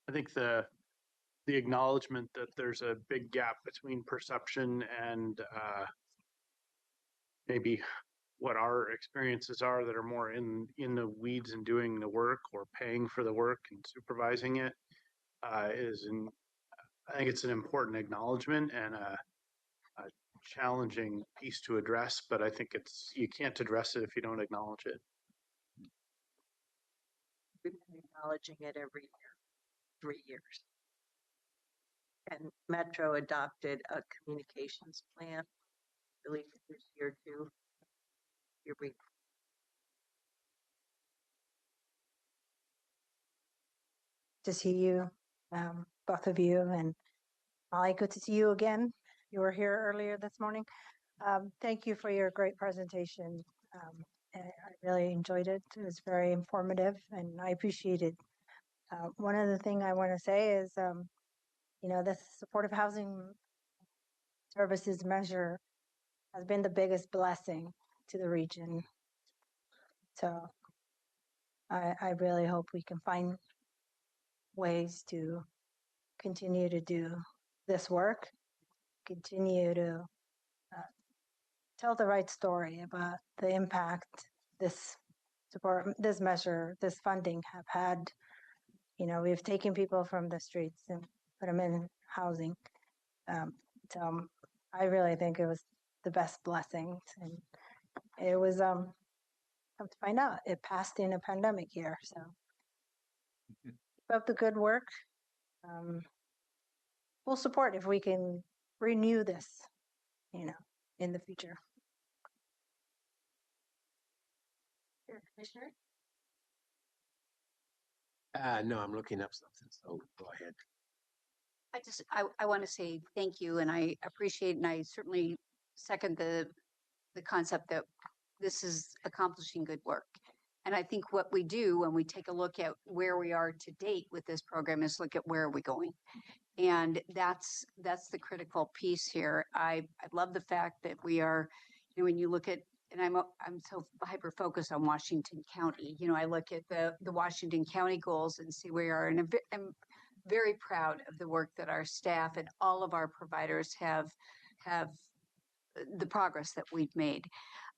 I think the acknowledgement that there's a big gap between perception and maybe what our experiences are that are more in the weeds and doing the work or paying for the work and supervising it I think it's an important acknowledgement and a challenging piece to address, but I think you can't address it if you don't acknowledge it.
We've been acknowledging it every year, 3 years. And Metro adopted a communications plan, I believe this year too. Here we
To see you, both of you, and Molly, good to see you again. You were here earlier this morning. Thank you for your great presentation. I really enjoyed it. It was very informative, and I appreciate it. One of the things I want to say is, this supportive housing services measure has been the biggest blessing to the region. So I really hope we can find ways to continue to do this work, continue to tell the right story about the impact this support, this measure, this funding have had. We've taken people from the streets and put them in housing. So I really think it was the best blessings, and it was come to find out it passed in a pandemic year. So keep up the good work. We'll support if we can renew this, in the future.
Commissioner.
No, I'm looking up something, so go ahead.
I want to say thank you, and I appreciate, and I certainly second the concept that this is accomplishing good work. And I think what we do when we take a look at where we are to date with this program is look at where are we going. And that's the critical piece here. I love the fact that we are, when you look at, and I'm so hyper focused on Washington County. I look at the Washington County goals and see where we are, and I'm very proud of the work that our staff and all of our providers have the progress that we've made.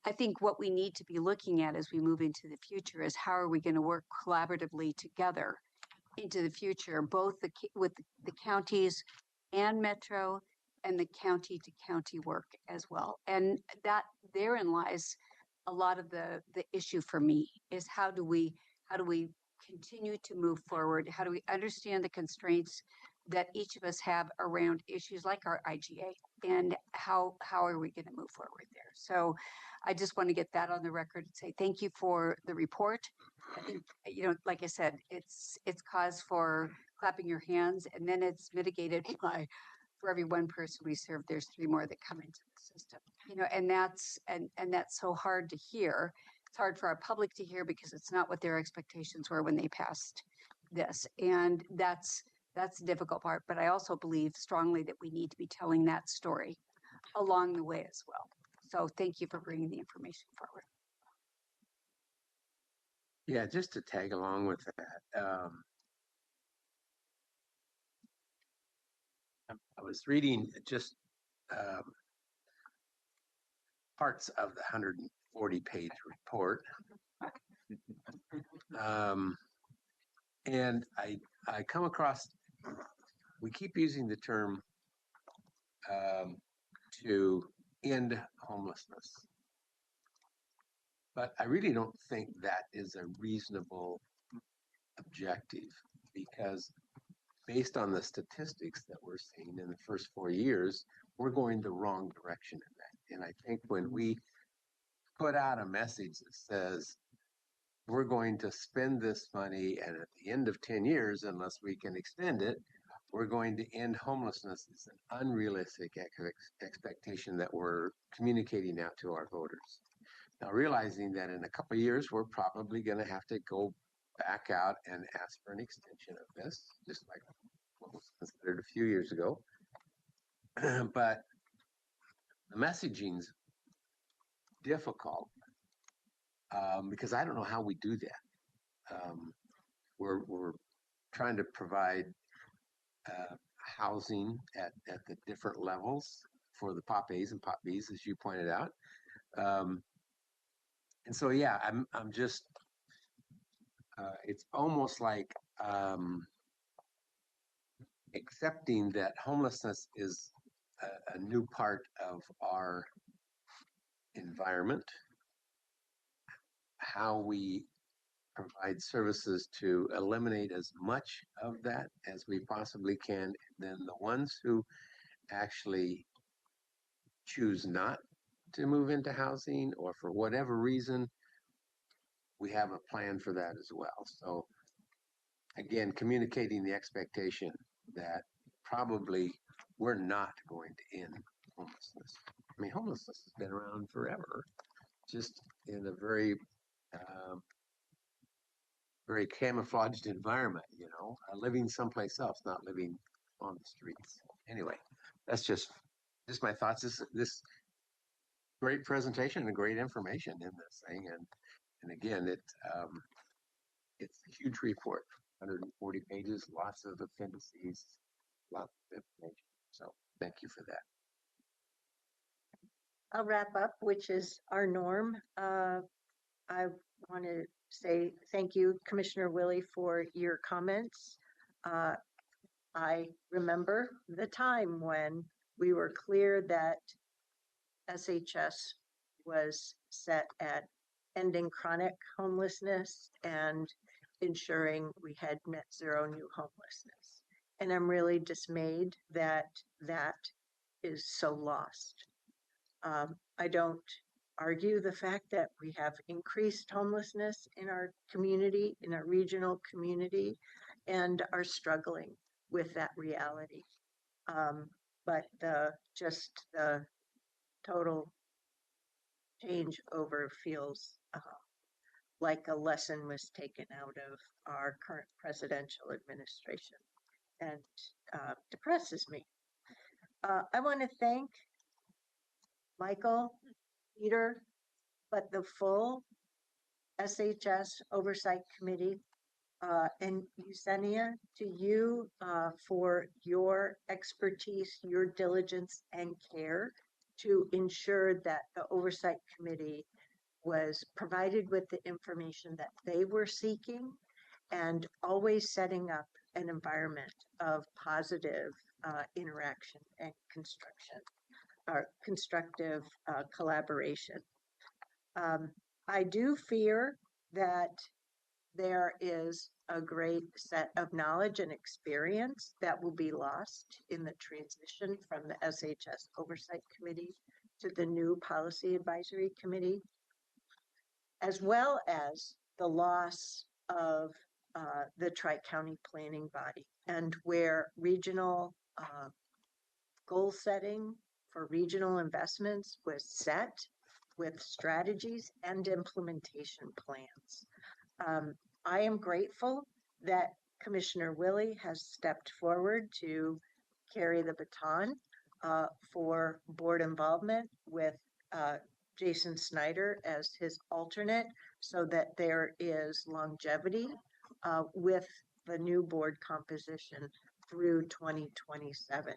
I think what we need to be looking at as we move into the future is how are we going to work collaboratively together into the future, both with the counties and Metro, and the county to county work as well. And that therein lies a lot of the issue for me is how do we continue to move forward? How do we understand the constraints that each of us have around issues like our IGA, and how are we going to move forward there? So I just want to get that on the record and say thank you for the report. I think, like I said, it's cause for clapping your hands, and then it's mitigated by for every one person we serve, there's 3 more that come into the system. And that's so hard to hear. It's hard for our public to hear because it's not what their expectations were when they passed this. And that's the difficult part. But I also believe strongly that we need to be telling that story along the way as well. So thank you for bringing the information forward.
Yeah, just to tag along with that. I was reading just parts of the 140-page report. And I come across, we keep using the term to end homelessness. But I really don't think that is a reasonable objective, because based on the statistics that we're seeing in the first 4 years, we're going the wrong direction in that. And I think when we put out a message that says we're going to spend this money, and at the end of 10 years, unless we can extend it, we're going to end homelessness, is an unrealistic expectation that we're communicating out to our voters. Now, realizing that in a couple of years, we're probably going to have to go back out and ask for an extension of this, just like what was considered a few years ago. But the messaging's difficult because I don't know how we do that. We're trying to provide housing at the different levels for the Pop A's and Pop B's, as you pointed out. And so, yeah, I'm just, it's almost like accepting that homelessness is a new part of our environment, how we provide services to eliminate as much of that as we possibly can. Then the ones who actually choose not to move into housing, or for whatever reason, we have a plan for that as well. So again, communicating the expectation that probably we're not going to end homelessness. I mean, homelessness has been around forever, just in a very very camouflaged environment, living someplace else, not living on the streets. Anyway, that's just my thoughts. This great presentation and great information in this thing, and again, it's a huge report, 140 pages, lots of appendices, lots of information. So thank you for that.
I'll wrap up, which is our norm. I want to say thank you, Commissioner Willie, for your comments. I remember the time when we were clear that SHS was set at ending chronic homelessness and ensuring we had net zero new homelessness. And I'm really dismayed that that is so lost. I don't argue the fact that we have increased homelessness in our community, in our regional community, and are struggling with that reality. But the total changeover feels like a lesson was taken out of our current presidential administration, and depresses me. I want to thank Michael, Peter, but the full SHS Oversight Committee, and Yesenia, to you for your expertise, your diligence and care to ensure that the Oversight Committee was provided with the information that they were seeking, and always setting up an environment of positive interaction and constructive collaboration. I do fear that there is a great set of knowledge and experience that will be lost in the transition from the SHS Oversight Committee to the new Policy Advisory Committee, as well as the loss of the Tri-County Planning Body, and where regional goal setting for regional investments was set with strategies and implementation plans. I am grateful that Commissioner Willie has stepped forward to carry the baton for board involvement with Jason Snyder as his alternate, so that there is longevity with the new board composition through 2027.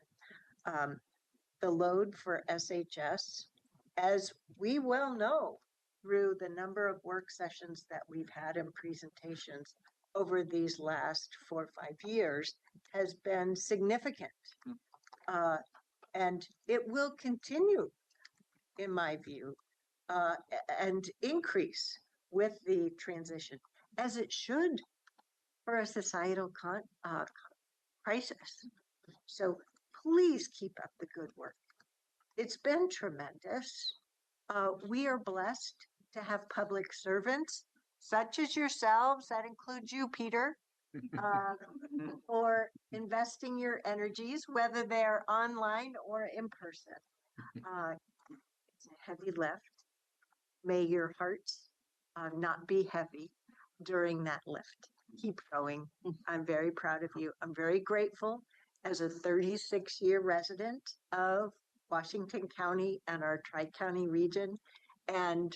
The load for SHS, as we well know through the number of work sessions that we've had and presentations over these last 4 or 5 years, has been significant. And it will continue, in my view, and increase with the transition, as it should for a societal crisis. So please keep up the good work. It's been tremendous. We are blessed to have public servants such as yourselves, that includes you, Peter, for investing your energies, whether they're online or in person. It's a heavy lift. May your hearts not be heavy during that lift. Keep going. I'm very proud of you. I'm very grateful as a 36-year resident of Washington County and our Tri-County region, and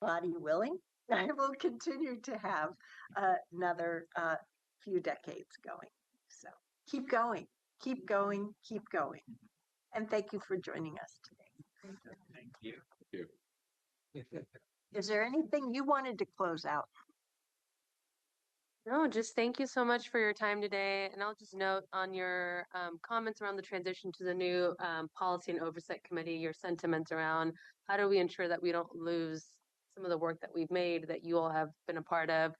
body willing, I will continue to have another few decades going. So keep going, keep going, keep going. And thank you for joining us today.
Thank you.
Is there anything you wanted to close out?
No, just thank you so much for your time today. And I'll just note on your comments around the transition to the new Policy and Oversight Committee, your sentiments around how do we ensure that we don't lose some of the work that we've made that you all have been a part of.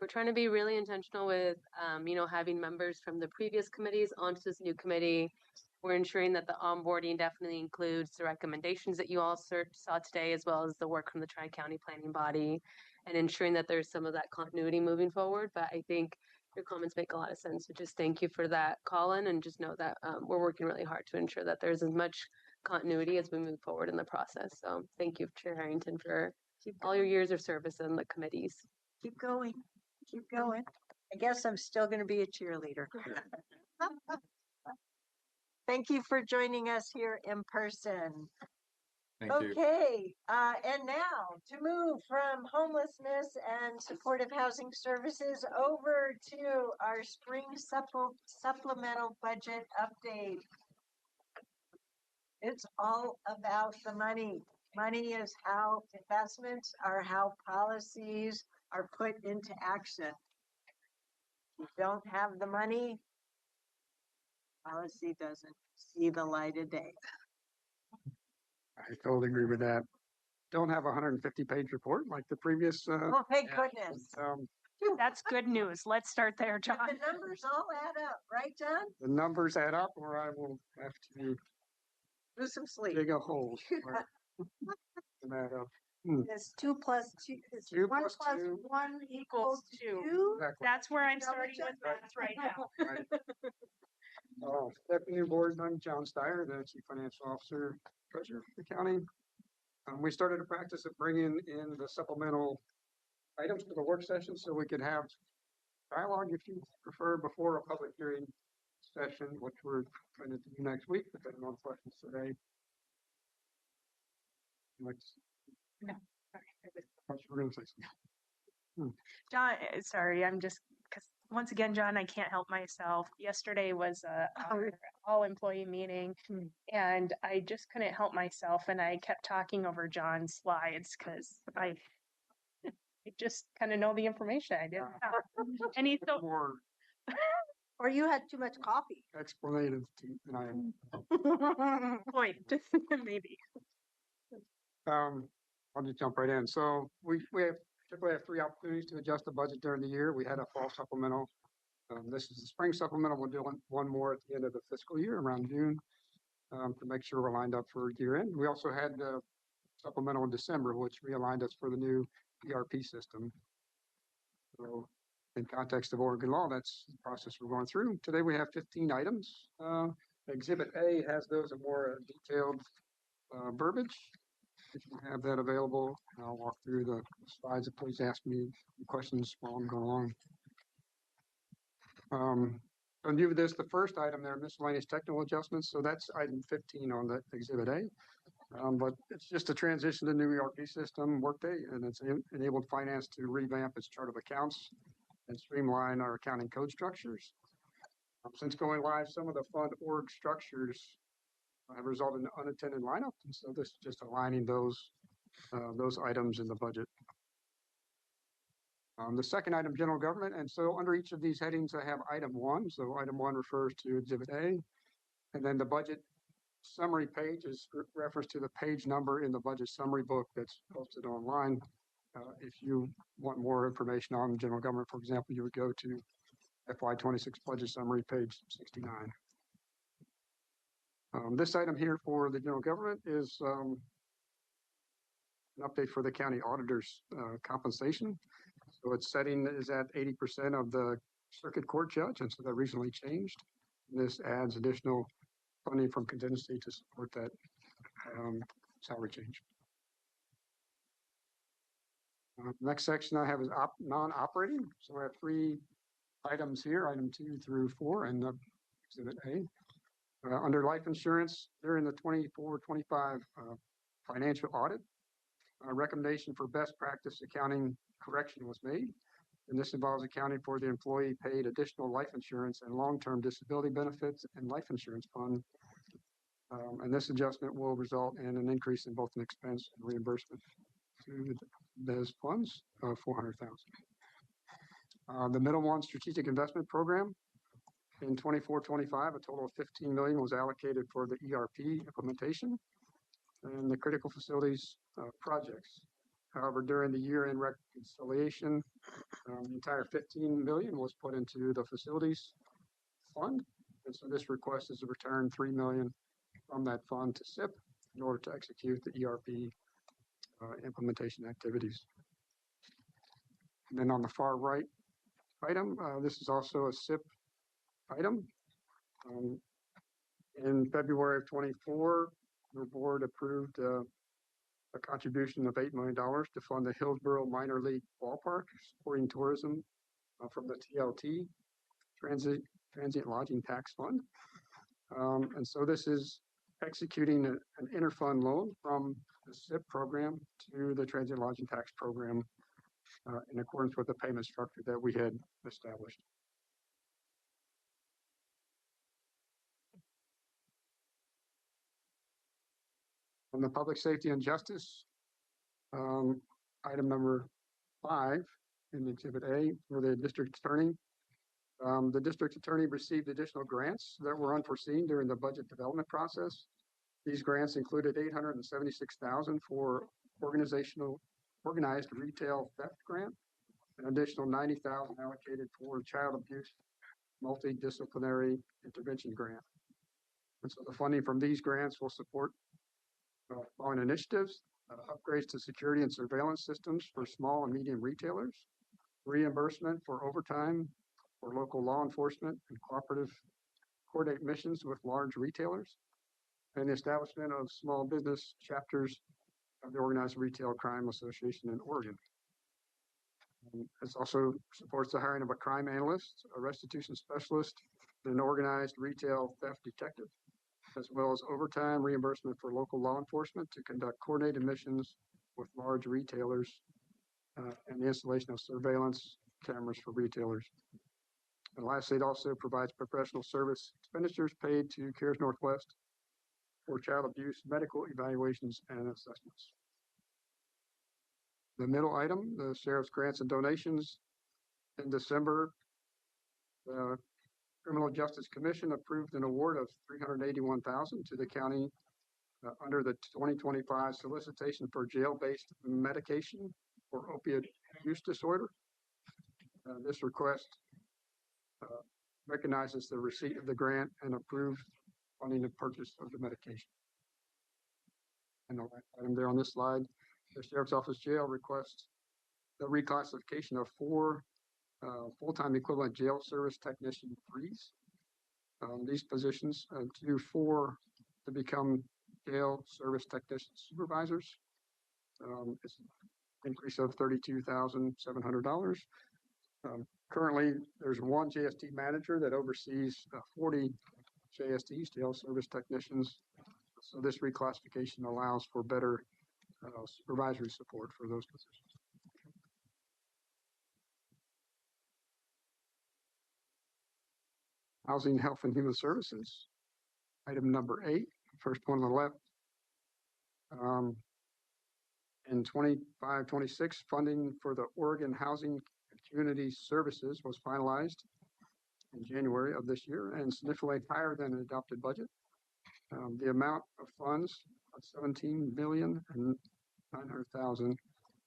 We're trying to be really intentional with, having members from the previous committees onto this new committee. We're ensuring that the onboarding definitely includes the recommendations that you all saw today, as well as the work from the Tri-County Planning Body, and ensuring that there's some of that continuity moving forward. But I think your comments make a lot of sense. So just thank you for that, Colin, and just know that we're working really hard to ensure that there's as much continuity as we move forward in the process. So thank you, Chair Harrington, for all your years of service in the committees.
Keep going, keep going. I guess I'm still going to be a cheerleader. Thank you for joining us here in person.
Thank you.
Okay, and now to move from homelessness and supportive housing services over to our spring supplemental budget update. It's all about the money. Money is how investments are, how policies are put into action. If you don't have the money, policy doesn't see the light of day.
I totally agree with that. Don't have a 150-page report like the previous.
Oh, thank goodness.
That's good news. Let's start there, John.
The numbers all add up, right, John?
The numbers add up, or I will have to
Do some sleep.
dig a hole. Add up.
It's 2 plus 2. It's
2
1
plus
plus
2
1 equals 2.
Exactly.
That's where I'm
Double
starting
check
with
that.
math right now.
Right. Deputy Board, I'm John Steyer, the Chief Financial Officer, Treasurer of the county. We started a practice of bringing in the supplemental items to the work session so we could have dialogue, if you prefer, before a public hearing session, which we're going to do next week, depending on questions today.
No,
We're going to say something.
John, sorry, I'm just, because once again, John, I can't help myself. Yesterday was our all-employee meeting, and I just couldn't help myself, and I kept talking over John's slides because I just kind of know the information. I didn't have. And he's so
More
Or you had too much coffee.
explanative than I am.
point, maybe.
I'll just jump right in. So we typically have 3 opportunities to adjust the budget during the year. We had a fall supplemental. This is the spring supplemental. We'll do one more at the end of the fiscal year around June to make sure we're lined up for year end. We also had the supplemental in December, which realigned us for the new ERP system. So in context of Oregon law, that's the process we're going through. Today we have 15 items. Exhibit A has those in more detailed verbiage. If you have that available, I'll walk through the slides. Please ask me questions while I'm going along. In view of this, the first item there, miscellaneous technical adjustments. So that's item 15 on the Exhibit A. But it's just a transition to new ERP system, Workday, and it's enabled finance to revamp its chart of accounts and streamline our accounting code structures. Since going live, some of the fund org structures have resulted in unattended lineups, and so this is just aligning those items in the budget. The second item, general government, and so under each of these headings, I have item 1. So item 1 refers to Exhibit A. And then the budget summary page is reference to the page number in the budget summary book that's posted online. If you want more information on general government, for example, you would go to FY26 budget summary, page 69. This item here for the general government is an update for the county auditor's compensation. So its setting is at 80% of the circuit court judge, and so that recently changed. This adds additional funding from contingency to support that salary change. Next section I have is non-operating. So I have 3 items here, item 2 through 4, and Exhibit A. Under life insurance, during the 24-25 financial audit, a recommendation for best practice accounting correction was made. And this involves accounting for the employee paid additional life insurance and long-term disability benefits and life insurance fund. And this adjustment will result in an increase in both an expense and reimbursement to those funds of $400,000. The middle one, strategic investment program. In 24-25, a total of $15 million was allocated for the ERP implementation and the critical facilities projects. However, during the year-end reconciliation, the entire $15 million was put into the facilities fund. And so this request is to return $3 million from that fund to SIP in order to execute the ERP implementation activities. And then on the far right item, this is also a SIP item. In February of 24, the board approved a contribution of $8 million to fund the Hillsborough Minor League Ballpark, supporting tourism from the TLT, Transient Lodging Tax Fund. And so this is executing an interfund loan from the SIP program to the Transient Lodging Tax Program in accordance with the payment structure that we had established. On the public safety and justice, item number 5 in Exhibit A for the district attorney. The district attorney received additional grants that were unforeseen during the budget development process. These grants included $876,000 for organized retail theft grant, an additional $90,000 allocated for child abuse multidisciplinary intervention grant. And so the funding from these grants will support following initiatives, upgrades to security and surveillance systems for small and medium retailers, reimbursement for overtime for local law enforcement and coordinate missions with large retailers, and the establishment of small business chapters of the Organized Retail Crime Association in Oregon. This also supports the hiring of a crime analyst, a restitution specialist, and an organized retail theft detective, as well as overtime reimbursement for local law enforcement to conduct coordinated missions with large retailers and the installation of surveillance cameras for retailers. And lastly, it also provides professional service expenditures paid to CARES Northwest for child abuse medical evaluations and assessments. The middle item, the sheriff's grants and donations. In December, the Criminal Justice Commission approved an award of $381,000 to the county under the 2025 solicitation for jail-based medication for opioid use disorder. This request recognizes the receipt of the grant and approves funding the purchase of the medication. And the item there on this slide, the Sheriff's Office Jail requests the reclassification of 4 full-time equivalent jail service technician 3s. These positions to 4 to become jail service technician supervisors. It's an increase of $32,700. Currently, there's 1 JST manager that oversees 40 JSTs, jail service technicians. So this reclassification allows for better supervisory support for those positions. Housing, Health, and Human Services. Item number 8, first one on the left. In 25-26, funding for the Oregon Housing and Community Services was finalized in January of this year and significantly higher than an adopted budget. The amount of funds of 17,900,000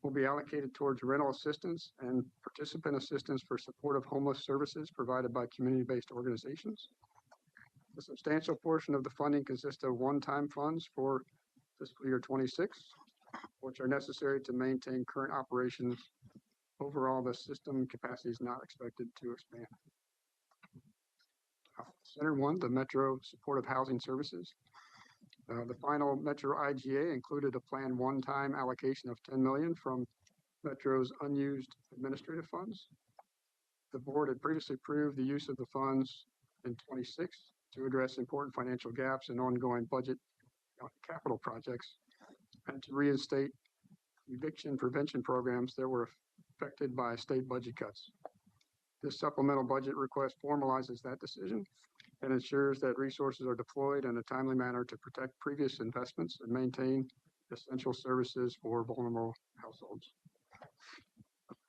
will be allocated towards rental assistance and participant assistance for support of homeless services provided by community-based organizations. A substantial portion of the funding consists of one-time funds for fiscal year 26, which are necessary to maintain current operations. Overall, the system capacity is not expected to expand. Center 1, the Metro Supportive Housing Services. The final Metro IGA included a planned one-time allocation of $10 million from Metro's unused administrative funds. The board had previously approved the use of the funds in 26 to address important financial gaps and ongoing budget capital projects, and to reinstate eviction prevention programs that were affected by state budget cuts. This supplemental budget request formalizes that decision and ensures that resources are deployed in a timely manner to protect previous investments and maintain essential services for vulnerable households.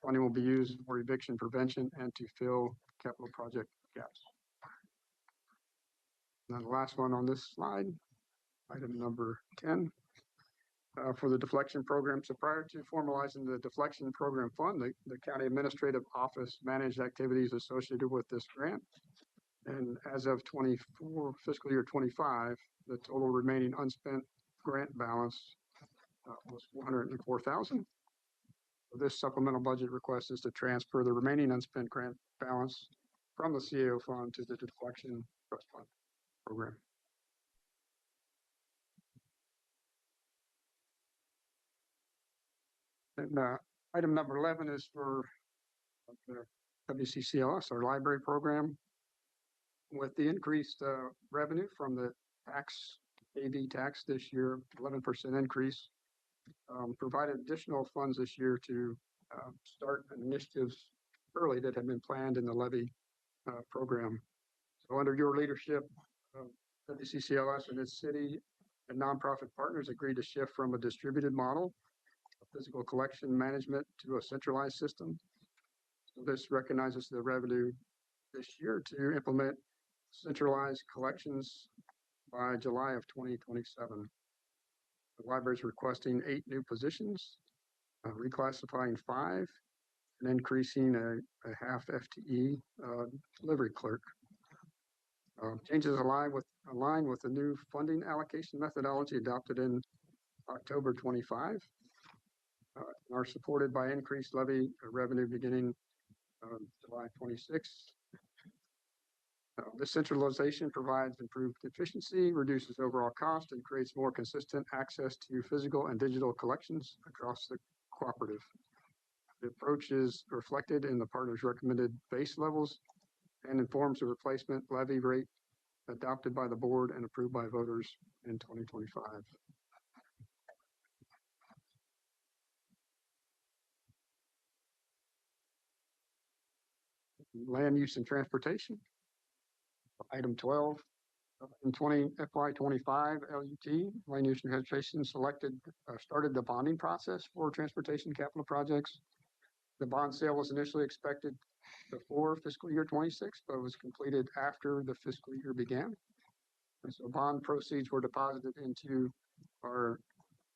Funding will be used for eviction prevention and to fill capital project gaps. Now the last one on this slide, item number 10. For the deflection program. So prior to formalizing the deflection program fund, the county administrative office managed activities associated with this grant. And as of fiscal year 25, the total remaining unspent grant balance was $404,000. This supplemental budget request is to transfer the remaining unspent grant balance from the CAO fund to the deflection trust fund program. And item number 11 is for the WCCLS, our library program. With the increased revenue from the AV tax this year, 11% increase, provided additional funds this year to start initiatives early that had been planned in the levy program. So under your leadership, WCCLS and its city and nonprofit partners agreed to shift from a distributed model physical collection management to a centralized system. So this recognizes the revenue this year to implement centralized collections by July of 2027. The library is requesting 8 new positions, reclassifying 5, and increasing a half FTE delivery clerk. Changes align with the new funding allocation methodology adopted in October 25. Are supported by increased levy revenue beginning July 26. This centralization provides improved efficiency, reduces overall cost, and creates more consistent access to physical and digital collections across the cooperative. The approach is reflected in the partner's recommended base levels and informs the replacement levy rate adopted by the board and approved by voters in 2025. Land use and transportation. Item 12. In FY25 LUT, land use and transportation started the bonding process for transportation capital projects. The bond sale was initially expected before fiscal year 26, but was completed after the fiscal year began. And so bond proceeds were deposited into our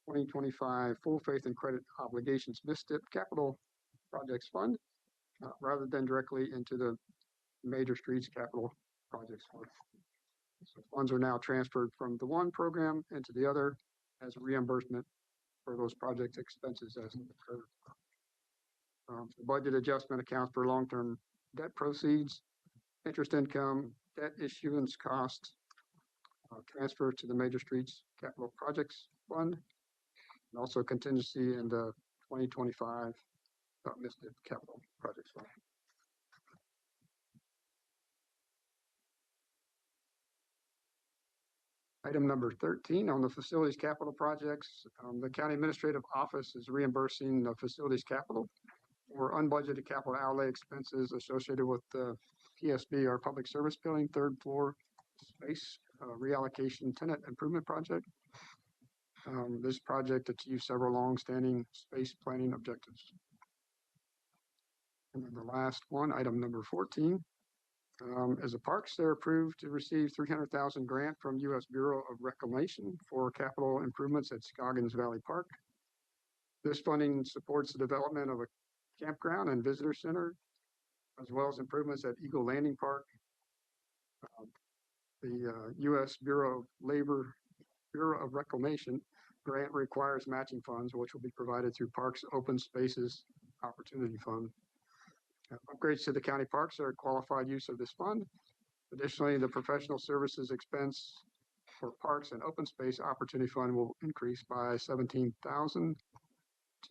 2025 full faith and credit obligations misstep capital projects fund, rather than directly into the major streets capital projects fund. So funds are now transferred from the one program into the other as a reimbursement for those project expenses as occurred. The budget adjustment accounts for long-term debt proceeds, interest income, debt issuance costs, transfer to the major streets capital projects fund, and also contingency in the 2025 misstep capital projects fund. Item number 13 on the facilities capital projects. The county administrative office is reimbursing the facilities capital for unbudgeted capital outlay expenses associated with the PSB, our public service building, 3rd floor space reallocation tenant improvement project. This project achieves several long-standing space planning objectives. And then the last one, item number 14. As a parks, they're approved to receive 300,000 grant from U.S. Bureau of Reclamation for capital improvements at Scoggins Valley Park. This funding supports the development of a campground and visitor center, as well as improvements at Eagle Landing Park. The U.S. Bureau of Reclamation grant requires matching funds, which will be provided through Parks Open Spaces Opportunity Fund. Upgrades to the county parks are qualified use of this fund. Additionally, the professional services expense for Parks and Open Space Opportunity Fund will increase by $17,000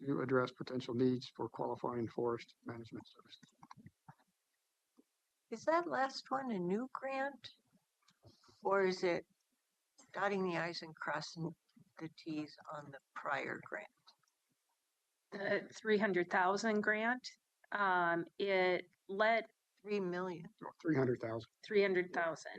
to address potential needs for qualifying forest management services.
Is that last one a new grant? Or is it dotting the i's and crossing the t's on the prior grant?
The 300,000 grant, it led
3 million.
300,000.
300,000.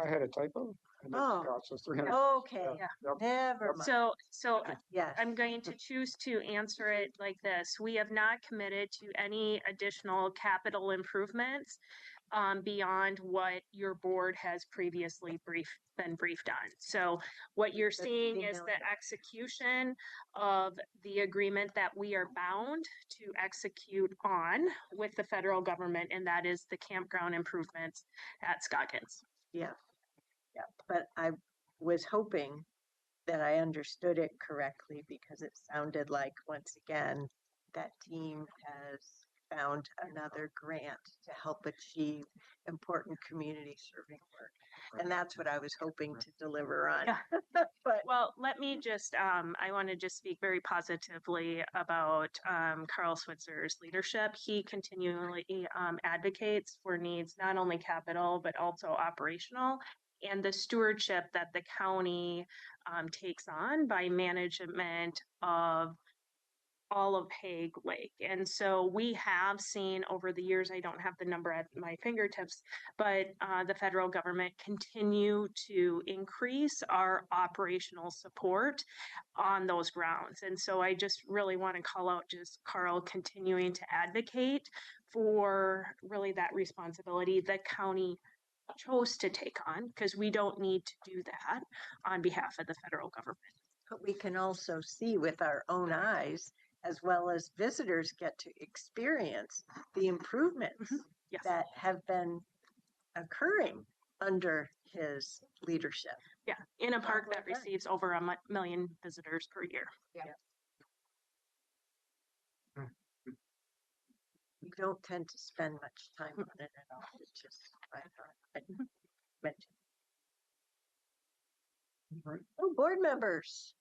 I had a typo. And it's
Oh.
got- so it's 300.
Okay,
Yep.
never mind.
So
Yes.
I'm going to choose to answer it like this. We have not committed to any additional capital improvements beyond what your board has previously been briefed on. So what you're
The
seeing
3
is the
million.
execution of the agreement that we are bound to execute on with the federal government, and that is the campground improvements at Scoggins.
Yeah, yeah, but I was hoping that I understood it correctly because it sounded like, once again, that team has found another grant to help achieve important community serving work. And that's what I was hoping to deliver on.
Yeah.
But
Well, let me just, I want to just speak very positively about Carl Switzer's leadership. He continually advocates for needs, not only capital, but also operational, and the stewardship that the county takes on by management of all of Hague Lake. And so we have seen over the years, I don't have the number at my fingertips, but the federal government continue to increase our operational support on those grounds. And so I just really want to call out just Carl continuing to advocate for really that responsibility the county chose to take on, because we don't need to do that on behalf of the federal government.
but we can also see with our own eyes, as well as visitors get to experience the improvements
Yes.
that have been occurring under his leadership.
Yeah, in a park that
well done.
receives over a million visitors per year.
We don't tend to spend much time on it at all. It's just, I thought I'd mention.
Right.
Oh, board members.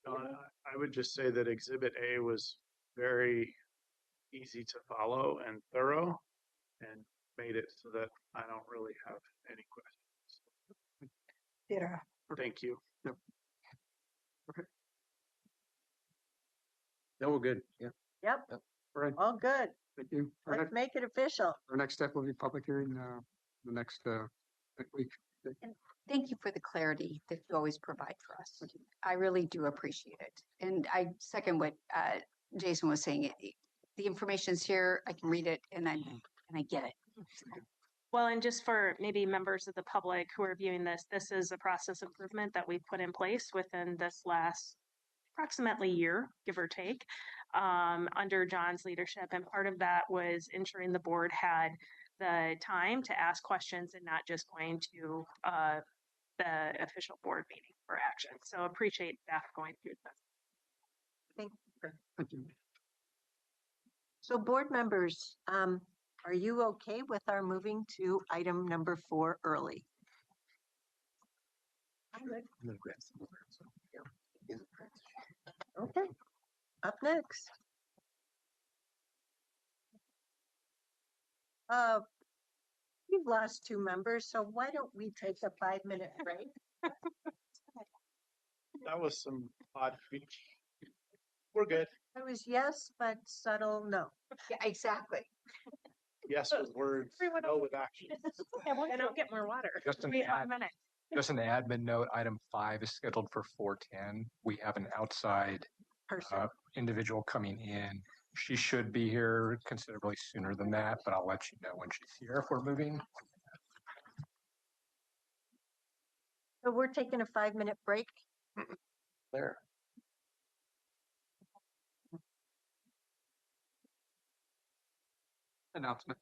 I would just say that Exhibit A was very easy to follow and thorough and made it so that I don't really have any questions.
Yeah.
Thank you.
No, we're good. Yeah.
Yep,
All right.
all good.
Thank you.
Let's make it official.
Our next step will be public hearing the next week.
Thank you for the clarity that you always provide for us. I really do appreciate it. And I second what Jason was saying. The information's here, I can read it and I get it.
Well, and just for maybe members of the public who are viewing this, this is a process improvement that we've put in place within this last approximately year, give or take, under John's leadership. And part of that was ensuring the board had the time to ask questions and not just going to the official board meeting for action. So appreciate staff going through this.
Thank you.
So board members, are you okay with our moving to item number 4 early? I'm good.
I'm gonna grab some more, so, yeah.
Okay, up next. We've lost 2 members, so why don't we take a 5-minute break?
That was some odd speech. We're good.
It was yes, but subtle no.
Yeah, exactly.
Yes with words, no with action.
And I'll get more water.
Just an
We have a
ad-
minute.
Just an admin note, item 5 is scheduled for 4:10. We have an outside
Person.
individual coming in She should be here considerably sooner than that, but I'll let you know when she's here if we're moving.
So we're taking a 5-minute break.
There.
Announcement.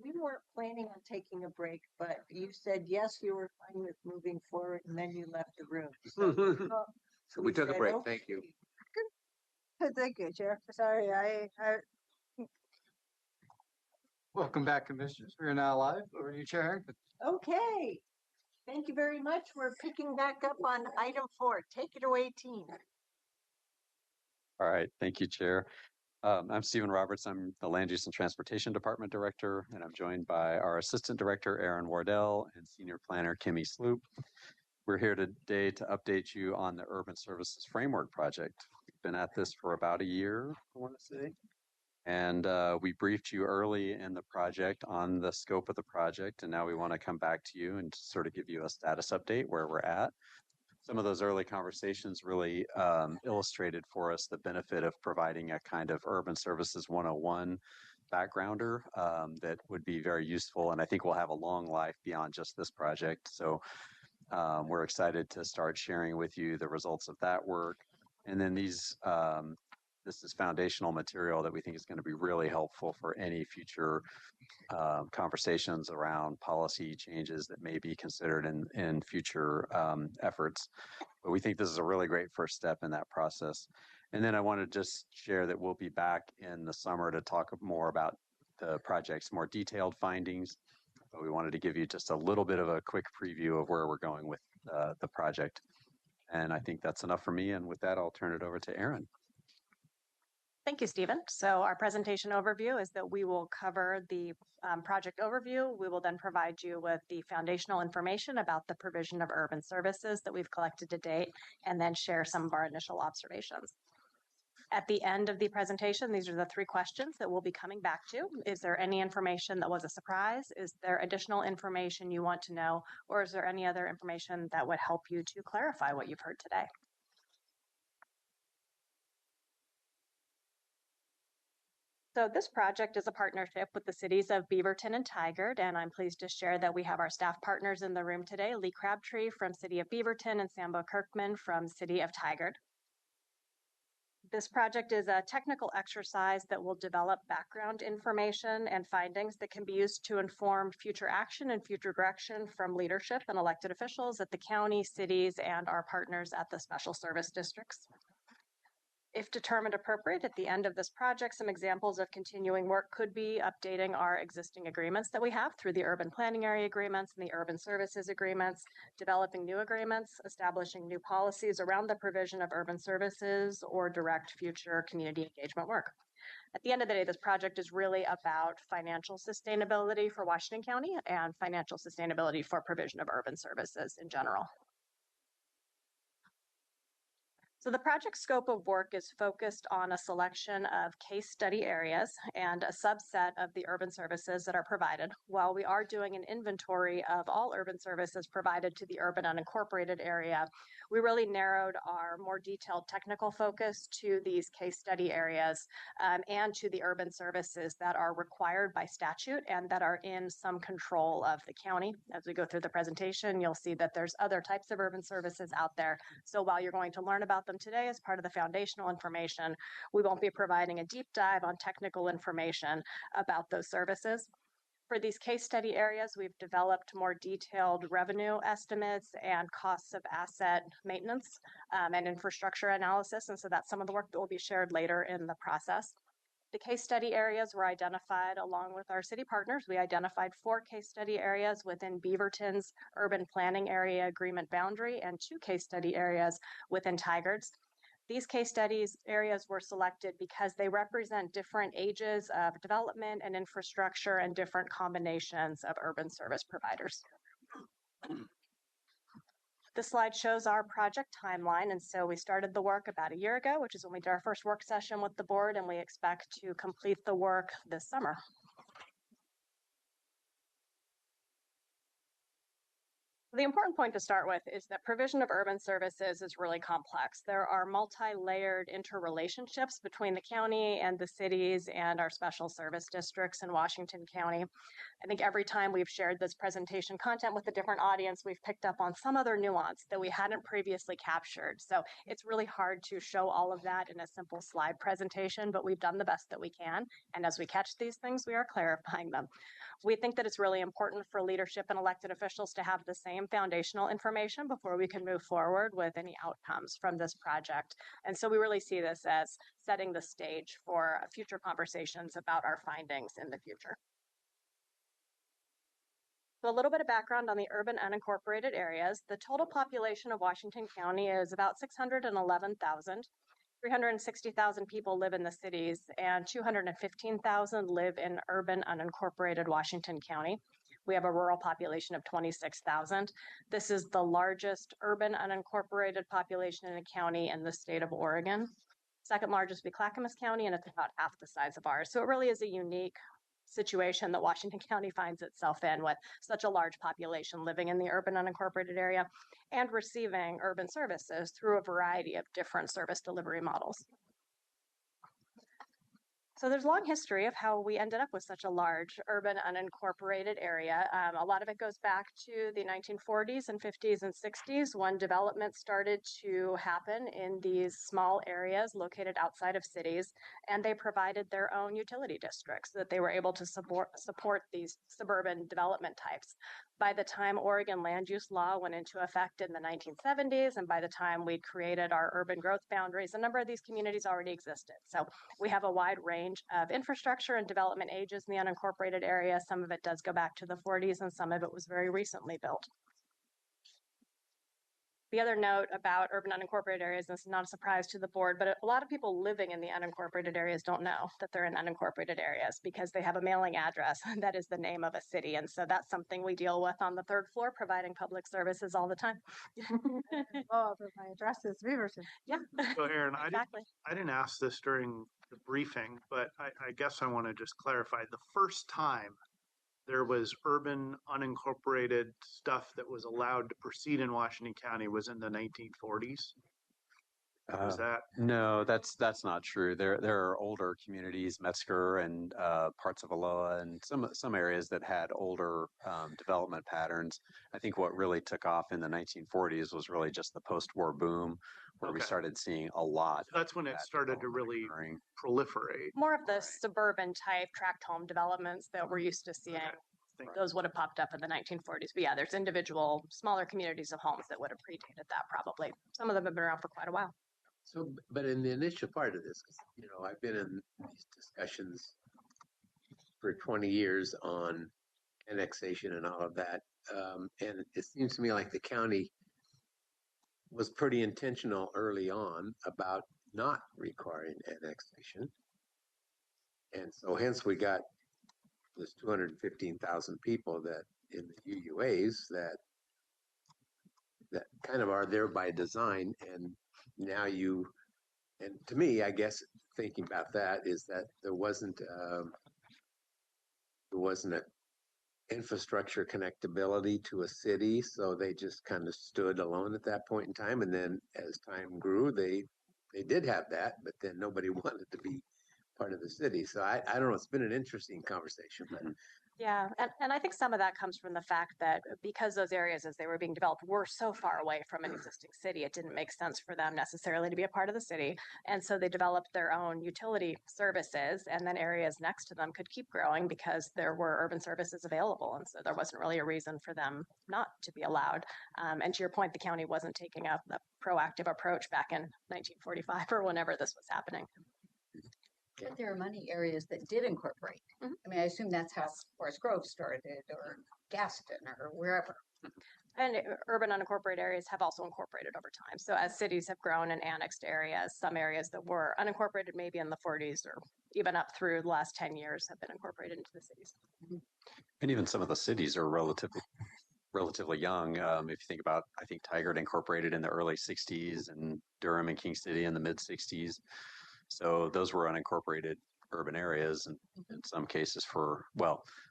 We weren't planning on taking a break, but you said, yes, you were fine with moving forward and then you left the room. So,
So we took a
said,
break.
"Okay."
Thank you.
Thank you, Chair. Sorry,
Welcome back, Commissioners. We are now live. Over to you, Chair.
Okay. Thank you very much. We're picking back up on item 4. Take it away, team.
All right, thank you, Chair. I'm Stephen Roberts. I'm the Land Use and Transportation Department Director, and I'm joined by our Assistant Director, Aaron Wardell, and Senior Planner, Kimmy Sloop. We're here today to update you on the Urban Services Framework Project. We've been at this for about a year, I want to say. And we briefed you early in the project on the scope of the project, and now we want to come back to you and sort of give you a status update where we're at. Some of those early conversations really illustrated for us the benefit of providing a kind of Urban Services 101 backgrounder that would be very useful, and I think will have a long life beyond just this project. So we're excited to start sharing with you the results of that work. And then this is foundational material that we think is going to be really helpful for any future conversations around policy changes that may be considered in future efforts. But we think this is a really great first step in that process. And then I want to just share that we'll be back in the summer to talk more about the project's more detailed findings. But we wanted to give you just a little bit of a quick preview of where we're going with the project. And I think that's enough for me. And with that, I'll turn it over to Aaron.
Thank you, Stephen. So our presentation overview is that we will cover the project overview. We will then provide you with the foundational information about the provision of urban services that we've collected to date, and then share some of our initial observations. At the end of the presentation, these are the 3 questions that we'll be coming back to. Is there any information that was a surprise? Is there additional information you want to know? Or is there any other information that would help you to clarify what you've heard today? So this project is a partnership with the cities of Beaverton and Tigard, and I'm pleased to share that we have our staff partners in the room today, Lee Crabtree from City of Beaverton and Sambo Kirkman from City of Tigard. This project is a technical exercise that will develop background information and findings that can be used to inform future action and future direction from leadership and elected officials at the county, cities, and our partners at the special service districts. If determined appropriate, at the end of this project, some examples of continuing work could be updating our existing agreements that we have through the urban planning area agreements and the urban services agreements, developing new agreements, establishing new policies around the provision of urban services, or direct future community engagement work. At the end of the day, this project is really about financial sustainability for Washington County and financial sustainability for provision of urban services in general. So the project scope of work is focused on a selection of case study areas and a subset of the urban services that are provided. While we are doing an inventory of all urban services provided to the urban unincorporated area, we really narrowed our more detailed technical focus to these case study areas and to the urban services that are required by statute and that are in some control of the county. As we go through the presentation, you'll see that there's other types of urban services out there. So while you're going to learn about them today as part of the foundational information, we won't be providing a deep dive on technical information about those services. For these case study areas, we've developed more detailed revenue estimates and costs of asset maintenance and infrastructure analysis. And so that's some of the work that will be shared later in the process. The case study areas were identified along with our city partners. We identified 4 case study areas within Beaverton's urban planning area agreement boundary and 2 case study areas within Tigard's. These case studies areas were selected because they represent different ages of development and infrastructure and different combinations of urban service providers. This slide shows our project timeline, and so we started the work about a year ago, which is when we did our first work session with the board, and we expect to complete the work this summer.
The important point to start with is that provision of urban services is really complex. There are multi-layered interrelationships between the county and the cities and our special service districts in Washington County. I think every time we've shared this presentation content with a different audience, we've picked up on some other nuance that we hadn't previously captured. So it's really hard to show all of that in a simple slide presentation, but we've done the best that we can. And as we catch these things, we are clarifying them. We think that it's really important for leadership and elected officials to have the same foundational information before we can move forward with any outcomes from this project. And so we really see this as setting the stage for future conversations about our findings in the future. So a little bit of background on the urban unincorporated areas. The total population of Washington County is about 611,000. 360,000 people live in the cities and 215,000 live in urban unincorporated Washington County. We have a rural population of 26,000. This is the largest urban unincorporated population in a county in the state of Oregon. Second largest would be Clackamas County, and it's about half the size of ours. So it really is a unique situation that Washington County finds itself in, with such a large population living in the urban unincorporated area and receiving urban services through a variety of different service delivery models. So there's a long history of how we ended up with such a large urban unincorporated area. A lot of it goes back to the 1940s and 50s and 60s when development started to happen in these small areas located outside of cities, and they provided their own utility districts so that they were able to support these suburban development types. By the time Oregon land use law went into effect in the 1970s, and by the time we created our urban growth boundaries, a number of these communities already existed. So we have a wide range of infrastructure and development ages in the unincorporated area. Some of it does go back to the 40s, and some of it was very recently built. The other note about urban unincorporated areas, this is not a surprise to the board, but a lot of people living in the unincorporated areas don't know that they're in unincorporated areas because they have a mailing address that is the name of a city. And so that's something we deal with on the third floor, providing public services all the time.
Oh, but my address is Beaverton.
Yeah.
So Aaron,
exactly.
I didn't ask this during the briefing, but I guess I want to just clarify. The first time there was urban unincorporated stuff that was allowed to proceed in Washington County was in the 1940s. Is that?
No, that's not true. There are older communities, Metzger and parts of Aloha, and some areas that had older development patterns. I think what really took off in the 1940s was really just the post-war boom, where we started seeing a lot.
So that's when it started to really proliferate.
More of the suburban type tract home developments that we're used to seeing. Those would have popped up in the 1940s. But yeah, there's individual smaller communities of homes that would have predated that probably. Some of them have been around for quite a while.
So, but in the initial part of this, you know, I've been in these discussions for 20 years on annexation and all of that. And it seems to me like the county was pretty intentional early on about not requiring annexation. And so hence we got this 215,000 people that in the UUAs that kind of are there by design. And now and to me, I guess thinking about that is that there wasn't an infrastructure connectability to a city, so they just kind of stood alone at that point in time. And then as time grew, they did have that, but then nobody wanted to be part of the city. So I don't know. It's been an interesting conversation, but.
Yeah, and I think some of that comes from the fact that because those areas as they were being developed were so far away from an existing city, it didn't make sense for them necessarily to be a part of the city. And so they developed their own utility services, and then areas next to them could keep growing because there were urban services available. And so there wasn't really a reason for them not to be allowed. And to your point, the county wasn't taking a proactive approach back in 1945 or whenever this was happening.
But there are many areas that did incorporate. I mean, I assume that's how Forest Grove started, or Gaston, or wherever.
And urban unincorporated areas have also incorporated over time. So as cities have grown and annexed areas, some areas that were unincorporated maybe in the 40s or even up through the last 10 years have been incorporated into the cities.
And even some of the cities are relatively young. If you think about, I think Tigard incorporated in the early 60s and Durham and King City in the mid 60s. So those were unincorporated urban areas, and in some cases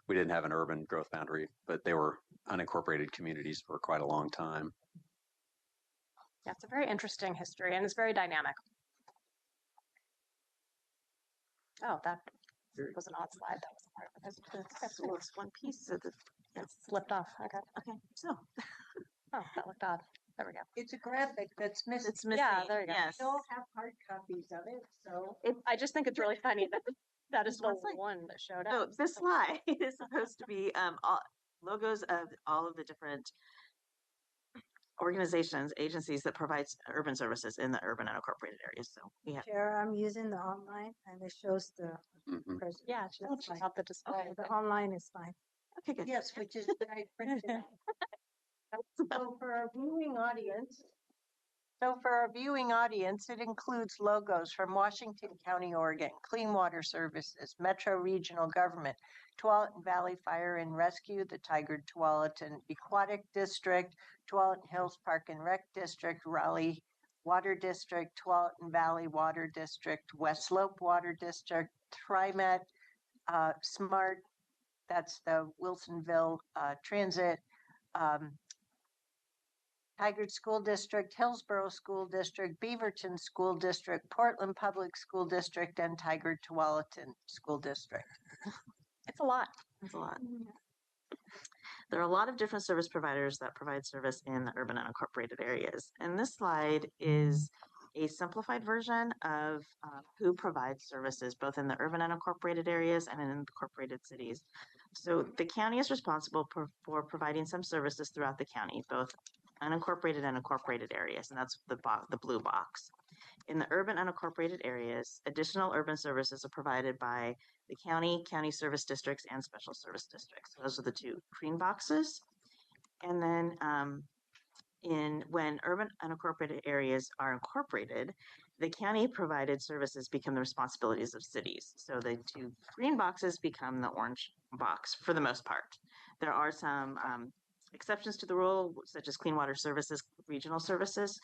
we didn't have an urban growth boundary, but they were unincorporated communities for quite a long time.
Yeah, it's a very interesting history and it's very dynamic. Oh, that was an odd slide. That was a part of it. That's cool. It's one piece of it slipped off. Okay.
Okay, so
Oh, that looked odd. There we go.
It's a graphic that's missing.
it's missing.
Yeah, there you go.
Yes.
We don't have hard copies of it, so.
I just think it's really funny that that is the
One slide.
one that showed
So
up.
this slide is supposed to be all logos of all of the different organizations, agencies that provides urban services in the urban unincorporated areas. So we have
Chair, I'm using the online and it shows the
Mhm.
president.
Yeah,
That's
just
fine.
about the display.
The online is fine.
okay, good.
Yes, which is what I printed out. So for our viewing audience, it includes logos from Washington County, Oregon, Clean Water Services, Metro Regional Government, Tualatin Valley Fire and Rescue, the Tigard Tualatin Aquatic District, Tualatin Hills Park and Rec District, Raleigh Water District, Tualatin Valley Water District, West Slope Water District, TriMet, SMART, that's the Wilsonville Transit, Tigard School District, Hillsborough School District, Beaverton School District, Portland Public School District, and Tigard Tualatin School District.
It's a lot.
That's a lot. There are a lot of different service providers that provide service in the urban unincorporated areas. And this slide is a simplified version of who provides services both in the urban unincorporated areas and in incorporated cities. So the county is responsible for providing some services throughout the county, both unincorporated and incorporated areas, and that's the blue box. In the urban unincorporated areas, additional urban services are provided by the county service districts, and special service districts. So those are the two green boxes. And then when urban unincorporated areas are incorporated, the county provided services become the responsibilities of cities. So the two green boxes become the orange box for the most part. There are some exceptions to the rule, such as Clean Water Services, regional services,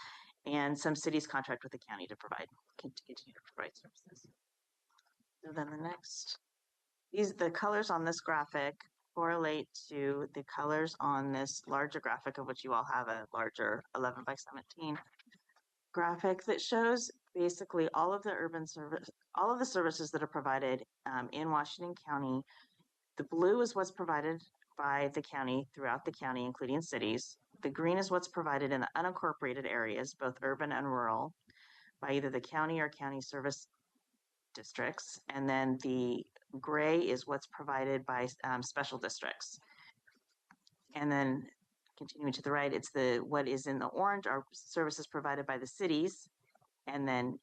and some cities contract with the county to continue to provide services. So then the next, the colors on this graphic correlate to the colors on this larger graphic, of which you all have a larger 11 by 17 graphic that shows basically all of the all of the services that are provided in Washington County. The blue is what's provided by the county throughout the county, including cities. The green is what's provided in the unincorporated areas, both urban and rural, by either the county or county service districts. And then the gray is what's provided by special districts. And then continuing to the right, it's what is in the orange are services provided by the cities. And then,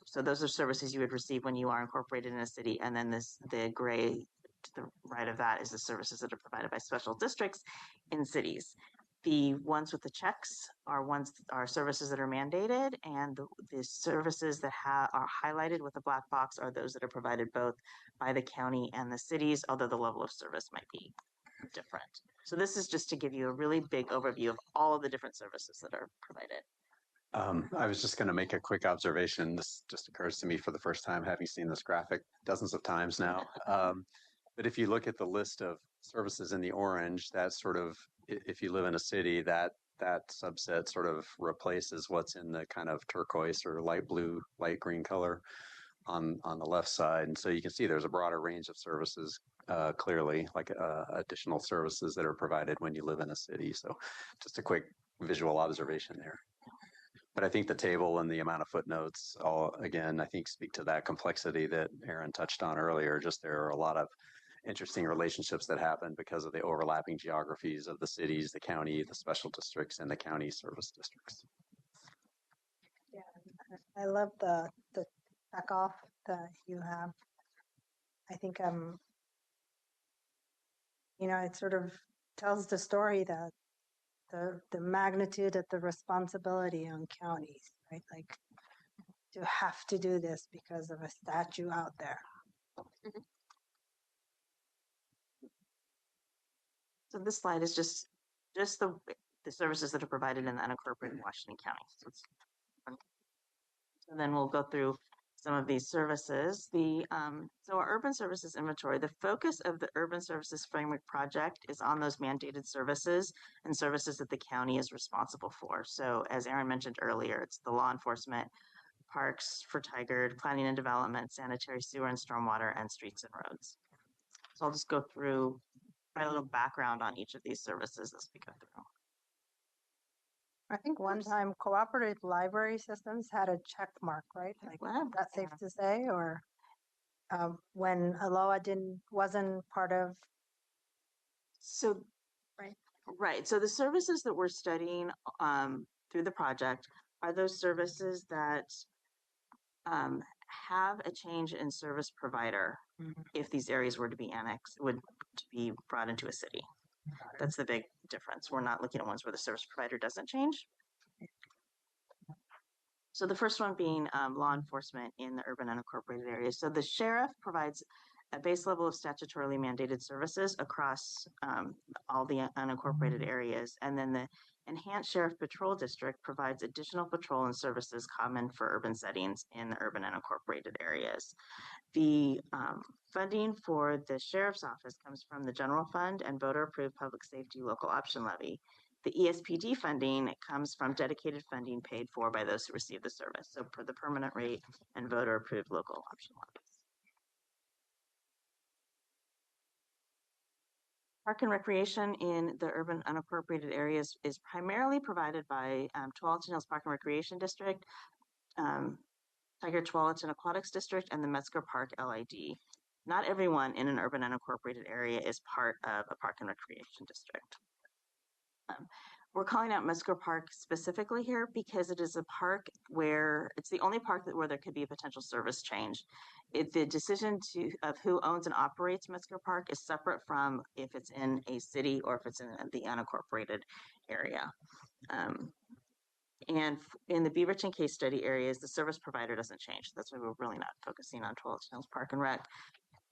so those are services you would receive when you are incorporated in a city. And then the gray to the right of that is the services that are provided by special districts in cities. The ones with the checks are services that are mandated, and the services that are highlighted with the black box are those that are provided both by the county and the cities, although the level of service might be different. So this is just to give you a really big overview of all of the different services that are provided.
I was just going to make a quick observation. This just occurs to me for the first time, having seen this graphic dozens of times now. But if you look at the list of services in the orange, that sort of, if you live in a city, that subset sort of replaces what's in the kind of turquoise or light blue, light green color on the left side. And so you can see there's a broader range of services, clearly, like additional services that are provided when you live in a city. So just a quick visual observation there. But I think the table and the amount of footnotes all, again, I think speak to that complexity that Aaron touched on earlier. Just there are a lot of interesting relationships that happen because of the overlapping geographies of the cities, the county, the special districts, and the county service districts.
Yeah, I love the check off that you have. I think it sort of tells the story that the magnitude of the responsibility on counties, right? Like to have to do this because of a statute out there.
Mm-hmm. So this slide is just the services that are provided in the unincorporated Washington County. So then we'll go through some of these services. So our urban services inventory, the focus of the urban services framework project is on those mandated services and services that the county is responsible for. So as Aaron mentioned earlier, it's the law enforcement, parks for Tigard, planning and development, sanitary sewer and stormwater, and streets and roads. So I'll just go through a little background on each of these services as we go through.
I think one time cooperative library systems had a check mark, right? Like,
Wow.
that's safe to say, or when Aloha wasn't part of.
So, right. So the services that we're studying through the project are those services that have a change in service provider if these areas were to be annexed, would to be brought into a city. That's the big difference. We're not looking at ones where the service provider doesn't change. So the first one being law enforcement in the urban unincorporated areas. So the sheriff provides a base level of statutorily mandated services across all the unincorporated areas. And then the Enhanced Sheriff Patrol District provides additional patrol and services common for urban settings in the urban unincorporated areas. The funding for the sheriff's office comes from the general fund and voter approved public safety local option levy. The ESPD funding comes from dedicated funding paid for by those who receive the service. So for the permanent rate and voter approved local option levies. Park and recreation in the urban unincorporated areas is primarily provided by Tualatin Hills Park and Recreation District, Tiger Tualatin Aquatics District, and the Metzger Park LID. Not everyone in an urban unincorporated area is part of a park and recreation district. We're calling out Metzger Park specifically here because it is a park where it's the only park where there could be a potential service change. The decision of who owns and operates Metzger Park is separate from if it's in a city or if it's in the unincorporated area. And in the Beaverton case study areas, the service provider doesn't change. That's why we're really not focusing on Tualatin Hills Park and Rec.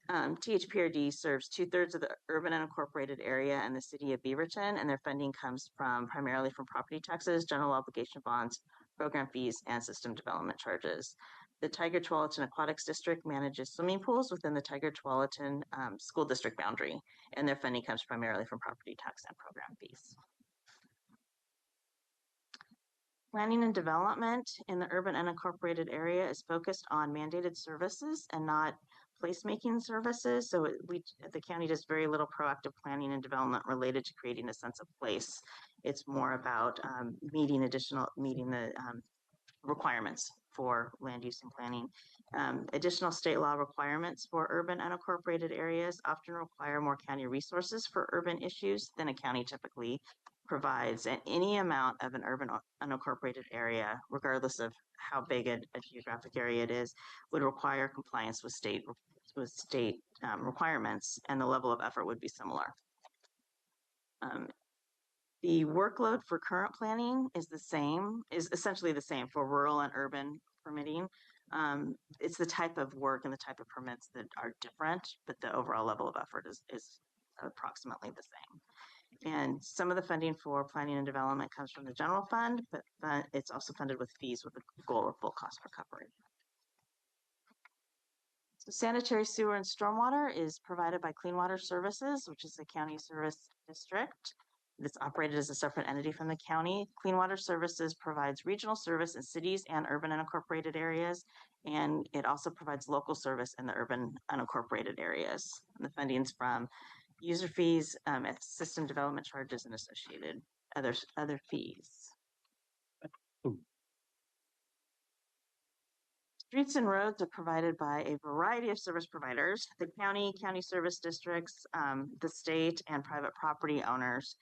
THPRD serves 2/3 of the urban unincorporated area and the city of Beaverton, and their funding comes primarily from property taxes, general obligation bonds, program fees, and system development charges. The Tiger Tualatin Aquatics District manages swimming pools within the Tiger Tualatin school district boundary, and their funding comes primarily from property tax and program fees. Planning and development in the urban unincorporated area is focused on mandated services and not placemaking services. So the county does very little proactive planning and development related to creating a sense of place. It's more about meeting the requirements for land use and planning. Additional state law requirements for urban unincorporated areas often require more county resources for urban issues than a county typically provides. And any amount of an urban unincorporated area, regardless of how big a geographic area it is, would require compliance with state requirements, and the level of effort would be similar. The workload for current planning is essentially the same for rural and urban permitting. It's the type of work and the type of permits that are different, but the overall level of effort is approximately the same. And some of the funding for planning and development comes from the general fund, but it's also funded with fees with the goal of full cost recovery. So sanitary sewer and stormwater is provided by Clean Water Services, which is a county service district. It's operated as a separate entity from the county. Clean Water Services provides regional service in cities and urban unincorporated areas, and it also provides local service in the urban unincorporated areas. And the funding's from user fees, system development charges, and associated other fees. Streets and roads are provided by a variety of service providers: the county service districts, the state, and private property owners.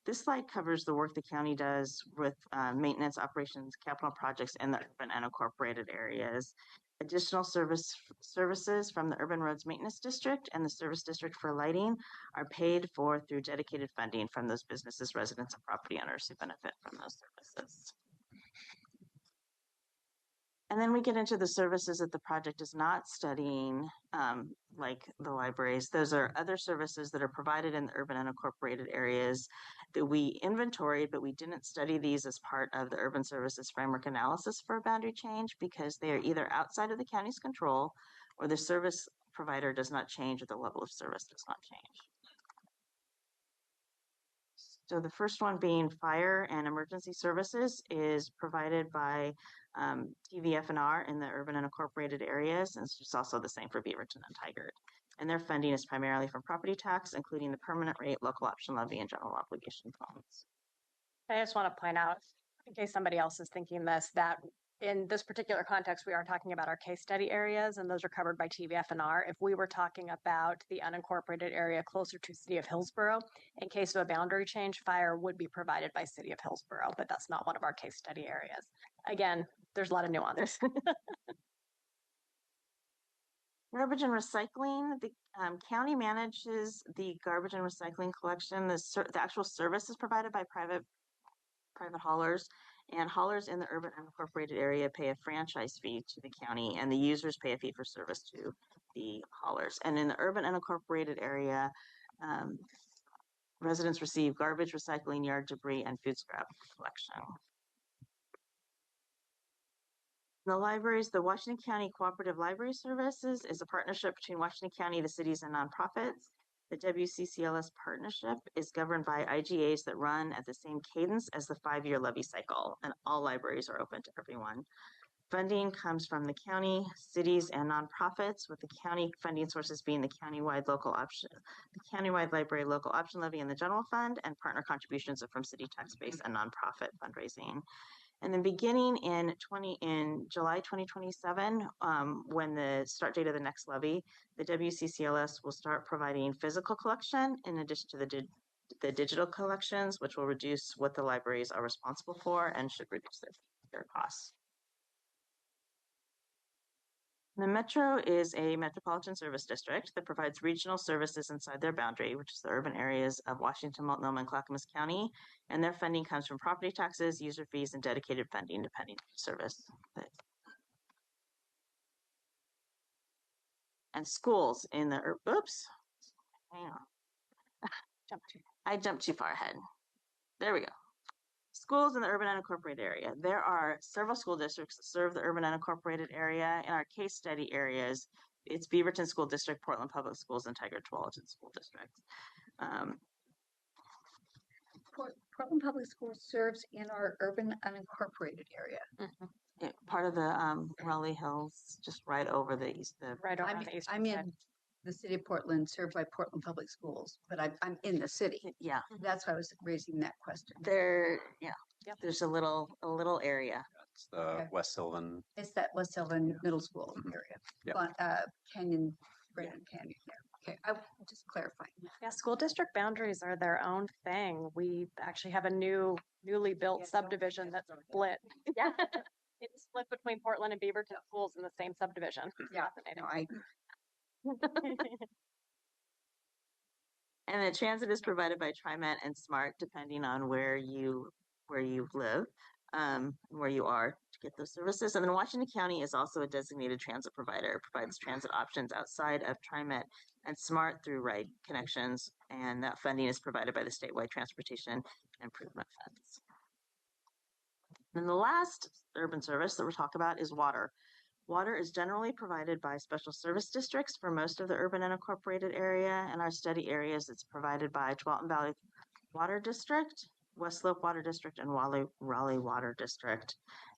This slide covers the work the county does with maintenance, operations, capital projects in the urban unincorporated areas. Additional services from the Urban Roads Maintenance District and the Service District for Lighting are paid for through dedicated funding from those businesses, residents, and property owners who benefit from those services. And then we get into the services that the project is not studying, like the libraries. Those are other services that are provided in the urban unincorporated areas that we inventoried, but we didn't study these as part of the urban services framework analysis for a boundary change because they are either outside of the county's control or the service provider does not change or the level of service does not change. So the first one being fire and emergency services is provided by TVF&R in the urban and incorporated areas, and it's also the same for Beaverton and Tigard. And their funding is primarily from property tax, including the permanent rate, local option levy, and general obligation bonds.
I just want to point out, in case somebody else is thinking this, that in this particular context, we are talking about our case study areas, and those are covered by TVF&R. If we were talking about the unincorporated area closer to City of Hillsborough, in case of a boundary change, fire would be provided by City of Hillsborough, but that's not one of our case study areas. Again, there's a lot of nuance.
Garbage and recycling, the county manages the garbage and recycling collection. The actual service is provided by private haulers, and haulers in the urban unincorporated area pay a franchise fee to the county, and the users pay a fee for service to the haulers. And in the urban unincorporated area, residents receive garbage, recycling, yard debris, and food scrap collection. The libraries, the Washington County Cooperative Library Services is a partnership between Washington County, the cities, and nonprofits. The WCCLS partnership is governed by IGAs that run at the same cadence as the 5-year levy cycle, and all libraries are open to everyone. Funding comes from the county, cities, and nonprofits, with the county funding sources being the countywide library local option levy and the general fund, and partner contributions are from city tax base and nonprofit fundraising. And then beginning in July 2027, when the start date of the next levy, the WCCLS will start providing physical collection in addition to the digital collections, which will reduce what the libraries are responsible for and should reduce their costs. The Metro is a metropolitan service district that provides regional services inside their boundary, which is the urban areas of Washington, Multnomah, and Clackamas County. And their funding comes from property taxes, user fees, and dedicated funding depending on the service. And schools in the, oops, hang on. I jumped too far ahead. There we go. Schools in the urban unincorporated area. There are several school districts that serve the urban unincorporated area. In our case study areas, it's Beaverton School District, Portland Public Schools, and Tigard-Tualatin School District.
Portland Public Schools serves in our urban unincorporated area.
Mm-hmm. Part of the Raleigh Hills, just right over the east.
I'm in the city of Portland, served by Portland Public Schools, but I'm in the city.
Yeah,
that's why I was raising that question.
There's a little area.
It's the West Sylvan.
It's that West Sylvan Middle School area.
Yep.
Brandon Canyon there. Okay, I'm just clarifying.
Yeah, school district boundaries are their own thing. We actually have a newly built subdivision that's split. Yeah, it's split between Portland and Beaverton schools in the same subdivision.
Yeah,
And the transit is provided by TriMet and SMART, depending on where you live, where you are to get those services. And then Washington County is also a designated transit provider. It provides transit options outside of TriMet and SMART through ride connections, and that funding is provided by the statewide transportation improvement funds. And the last urban service that we'll talk about is water. Water is generally provided by special service districts for most of the urban unincorporated area. In our study areas, it's provided by Tualatin Valley Water District, West Slope Water District, and Raleigh Water District.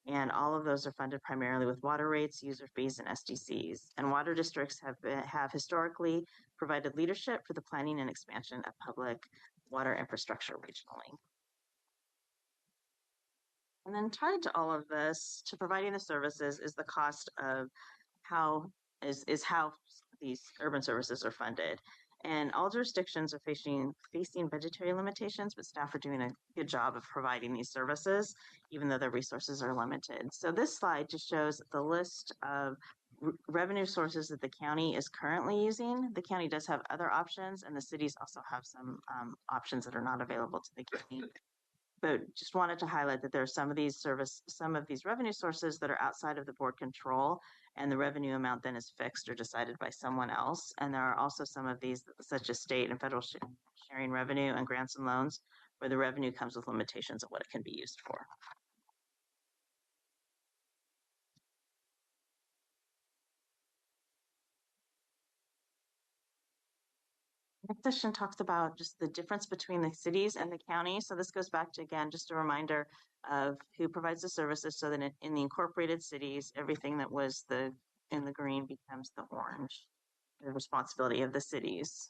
And all of those are funded primarily with water rates, user fees, and SDCs. And water districts have historically provided leadership for the planning and expansion of public water infrastructure regionally. And then tied to all of this, to providing the services, is the cost of how these urban services are funded. And all jurisdictions are facing budgetary limitations, but staff are doing a good job of providing these services, even though their resources are limited. So this slide just shows the list of revenue sources that the county is currently using. The county does have other options, and the cities also have some options that are not available to the county. but just wanted to highlight that there are some of these revenue sources that are outside of the board control, and the revenue amount then is fixed or decided by someone else. And there are also some of these, such as state and federal sharing revenue and grants and loans, where the revenue comes with limitations of what it can be used for. Next session talks about just the difference between the cities and the county. So this goes back to, again, just a reminder of who provides the services, so that in the incorporated cities, everything that was in the green becomes the orange, the responsibility of the cities.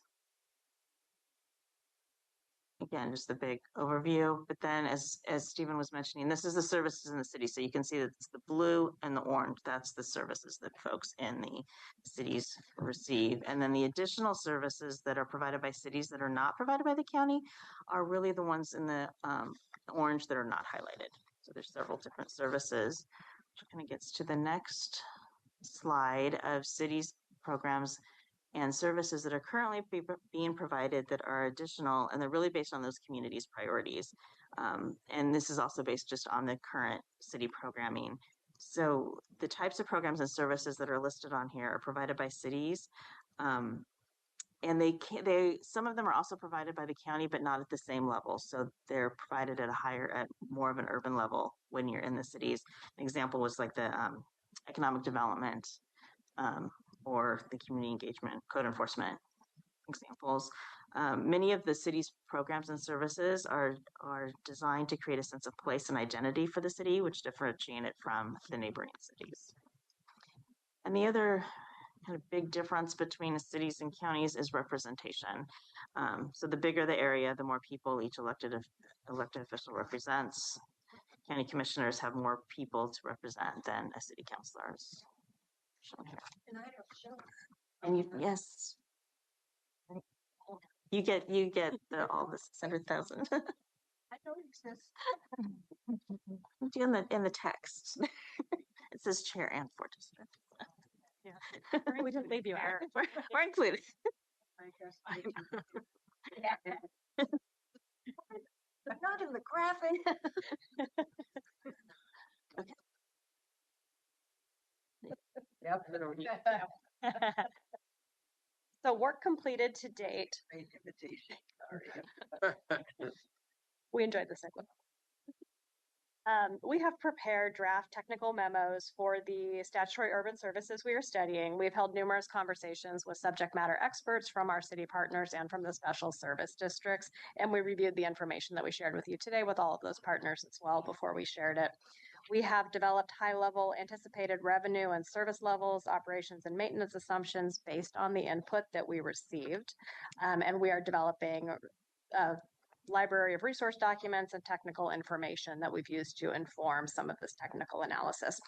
Again, just the big overview, but then as Stephen was mentioning, this is the services in the city. So you can see that it's the blue and the orange. That's the services that folks in the cities receive. And then the additional services that are provided by cities that are not provided by the county are really the ones in the orange that are not highlighted. So there's several different services, which kind of gets to the next slide of cities, programs, and services that are currently being provided that are additional, and they're really based on those communities' priorities. And this is also based just on the current city programming. So the types of programs and services that are listed on here are provided by cities. And some of them are also provided by the county, but not at the same level. So they're provided at more of an urban level when you're in the cities. An example was like the economic development, or the community engagement, code enforcement examples. Many of the city's programs and services are designed to create a sense of place and identity for the city, which differentiate it from the neighboring cities. And the other kind of big difference between cities and counties is representation. So the bigger the area, the more people each elected official represents. County commissioners have more people to represent than a city councilors. Shown here.
And I have shown.
And yes, you get all the 600,000.
I don't exist.
In the text, it says chair and 4 districts.
Yeah, we didn't leave you out.
We're included.
But not in the graphic.
Okay.
Yep.
So work completed to date.
Great invitation. Sorry.
We enjoyed this segment. We have prepared draft technical memos for the statutory urban services we are studying. We've held numerous conversations with subject matter experts from our city partners and from the special service districts, and we reviewed the information that we shared with you today with all of those partners as well before we shared it. We have developed high-level anticipated revenue and service levels, operations and maintenance assumptions based on the input that we received, and we are developing library of resource documents and technical information that we've used to inform some of this technical analysis.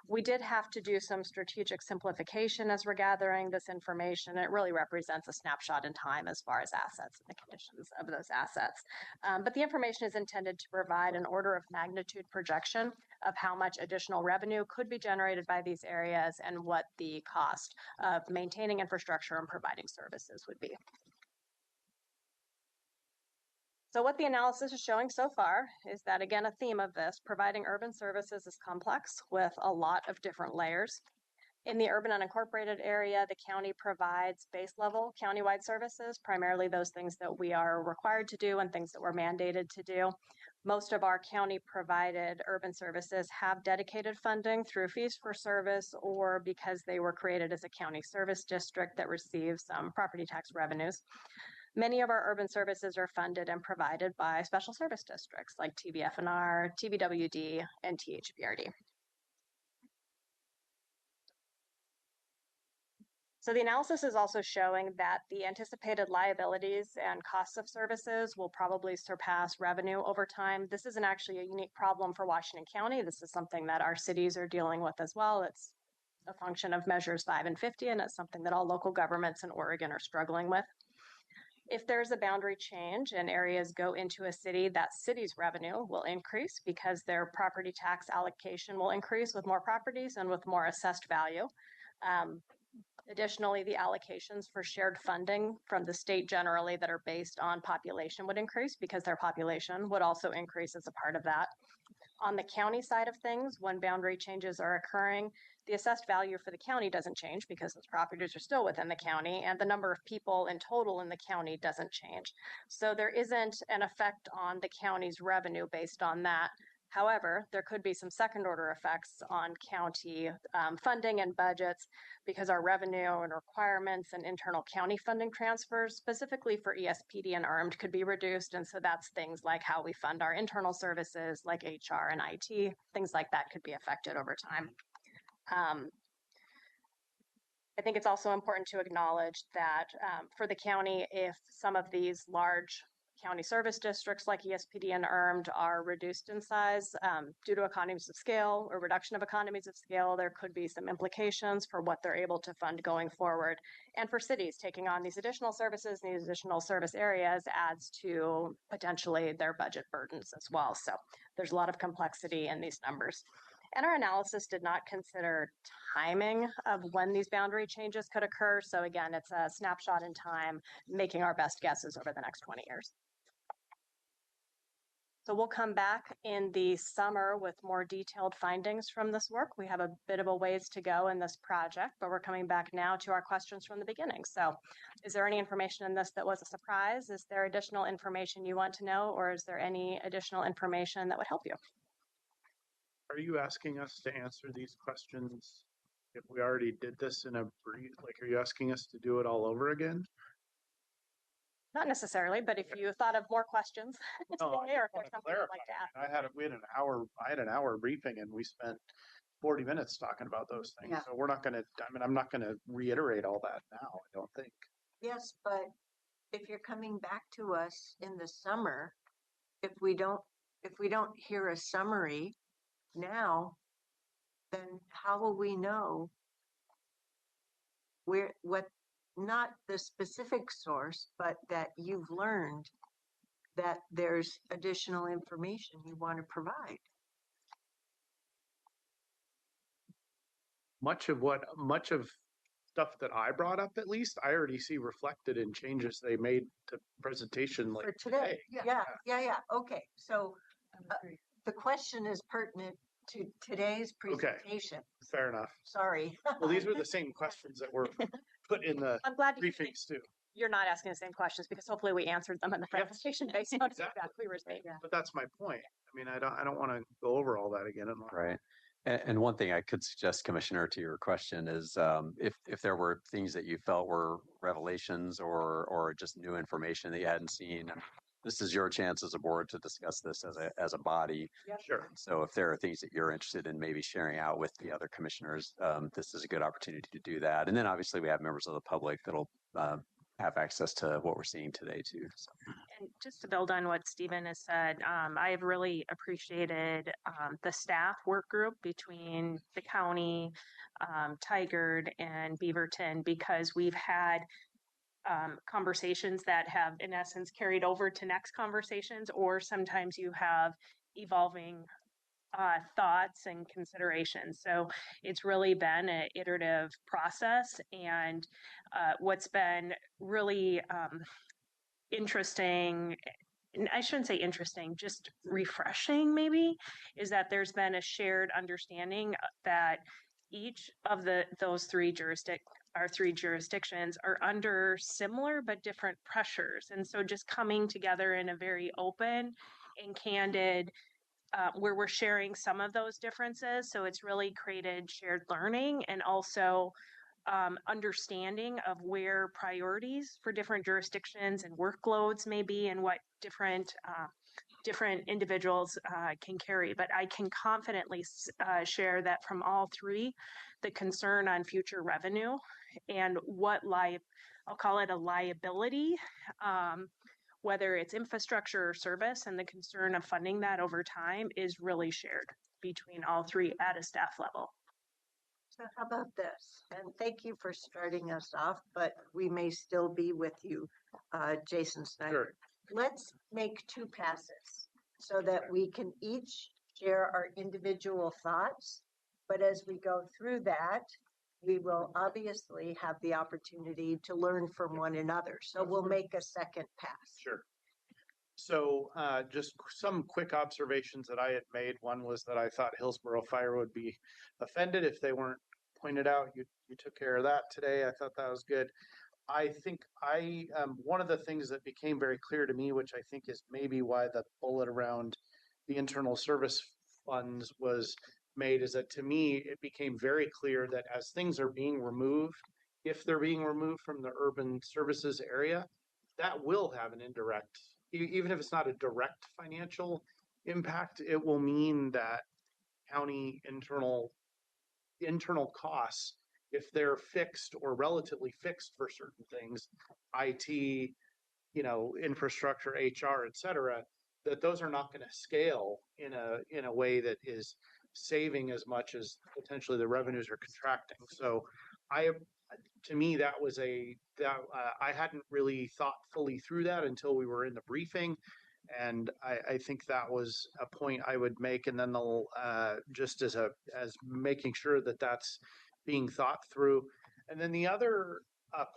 We did have to do some strategic simplification as we're gathering this information. It really represents a snapshot in time as far as assets and the conditions of those assets. But the information is intended to provide an order of magnitude projection of how much additional revenue could be generated by these areas and what the cost of maintaining infrastructure and providing services would be. So what the analysis is showing so far is that, again, a theme of this, providing urban services is complex with a lot of different layers. In the urban unincorporated area, the county provides base level countywide services, primarily those things that we are required to do and things that we're mandated to do. Most of our county provided urban services have dedicated funding through fees for service or because they were created as a county service district that receives some property tax revenues. Many of our urban services are funded and provided by special service districts like TBFNR, TBWD, and THBRD. So the analysis is also showing that the anticipated liabilities and costs of services will probably surpass revenue over time. This isn't actually a unique problem for Washington County. This is something that our cities are dealing with as well. It's a function of measures 5 and 50, and it's something that all local governments in Oregon are struggling with. If there's a boundary change and areas go into a city, that city's revenue will increase because their property tax allocation will increase with more properties and with more assessed value. Additionally, the allocations for shared funding from the state generally that are based on population would increase because their population would also increase as a part of that. On the county side of things, when boundary changes are occurring, the assessed value for the county doesn't change because those properties are still within the county, and the number of people in total in the county doesn't change. So there isn't an effect on the county's revenue based on that. However, there could be some second order effects on county funding and budgets because our revenue and requirements and internal county funding transfers, specifically for ESPD and ARMED, could be reduced. And so that's things like how we fund our internal services like HR and IT, things like that could be affected over time. I think it's also important to acknowledge that for the county, if some of these large county service districts like ESPD and ARMED are reduced in size due to economies of scale or reduction of economies of scale, there could be some implications for what they're able to fund going forward. And for cities, taking on these additional services, these additional service areas adds to potentially their budget burdens as well. So there's a lot of complexity in these numbers. And our analysis did not consider timing of when these boundary changes could occur. So again, it's a snapshot in time, making our best guesses over the next 20 years. So we'll come back in the summer with more detailed findings from this work. We have a bit of a ways to go in this project, but we're coming back now to our questions from the beginning. So is there any information in this that was a surprise? Is there additional information you want to know, or is there any additional information that would help you?
Are you asking us to answer these questions if we already did this in a brief, like, are you asking us to do it all over again?
Not necessarily, but if you thought of more questions today, or if there's something you'd like to ask.
I had an hour briefing and we spent 40 minutes talking about those things.
Yeah.
So we're not going to, I'm not going to reiterate all that now, I don't think.
Yes, but if you're coming back to us in the summer, if we don't hear a summary now, then how will we know not the specific source, but that you've learned that there's additional information you want to provide?
Much of stuff that I brought up, at least, I already see reflected in changes they made to presentation like
For today. Yeah. Okay. So the question is pertinent to today's presentation.
Okay. Fair enough.
Sorry.
Well, these were the same questions that were put in the briefings too.
You're not asking the same questions because hopefully we answered them in the presentation based on feedback we received.
But that's my point. I mean, I don't want to go over all that again.
Right. And one thing I could suggest, Commissioner, to your question is if there were things that you felt were revelations or just new information that you hadn't seen, this is your chance as a board to discuss this as a body.
Yeah. Sure.
So if there are things that you're interested in maybe sharing out with the other commissioners, this is a good opportunity to do that. And then obviously we have members of the public that'll have access to what we're seeing today too. So.
And just to build on what Stephen has said, I have really appreciated the staff work group between the county, Tigard, and Beaverton, because we've had conversations that have, in essence, carried over to next conversations, or sometimes you have evolving thoughts and considerations. So it's really been an iterative process. And what's been really interesting, and I shouldn't say interesting, just refreshing maybe, is that there's been a shared understanding that each of those three jurisdictions are under similar but different pressures. And so just coming together in a very open and candid where we're sharing some of those differences. So it's really created shared learning and also understanding of where priorities for different jurisdictions and workloads may be and what different individuals can carry. But I can confidently share that from all three, the concern on future revenue and I'll call it a liability, whether it's infrastructure or service, and the concern of funding that over time is really shared between all three at a staff level.
So how about this? And thank you for starting us off, but we may still be with you, Jason Snyder.
Sure.
Let's make two passes so that we can each share our individual thoughts. But as we go through that, we will obviously have the opportunity to learn from one another. So we'll make a second pass.
Sure. So just some quick observations that I had made. One was that I thought Hillsborough Fire would be offended if they weren't pointed out. You took care of that today. I thought that was good. I think one of the things that became very clear to me, which I think is maybe why the bullet around the internal service funds was made, is that to me, it became very clear that as things are being removed, if they're being removed from the urban services area, that will have an indirect, even if it's not a direct financial impact, it will mean that county internal costs, if they're fixed or relatively fixed for certain things, IT, infrastructure, HR, et cetera, that those are not going to scale in a way that is saving as much as potentially the revenues are contracting. So to me, that was I hadn't really thought fully through that until we were in the briefing. And I think that was a point I would make. And then they'll just as making sure that that's being thought through. And then the other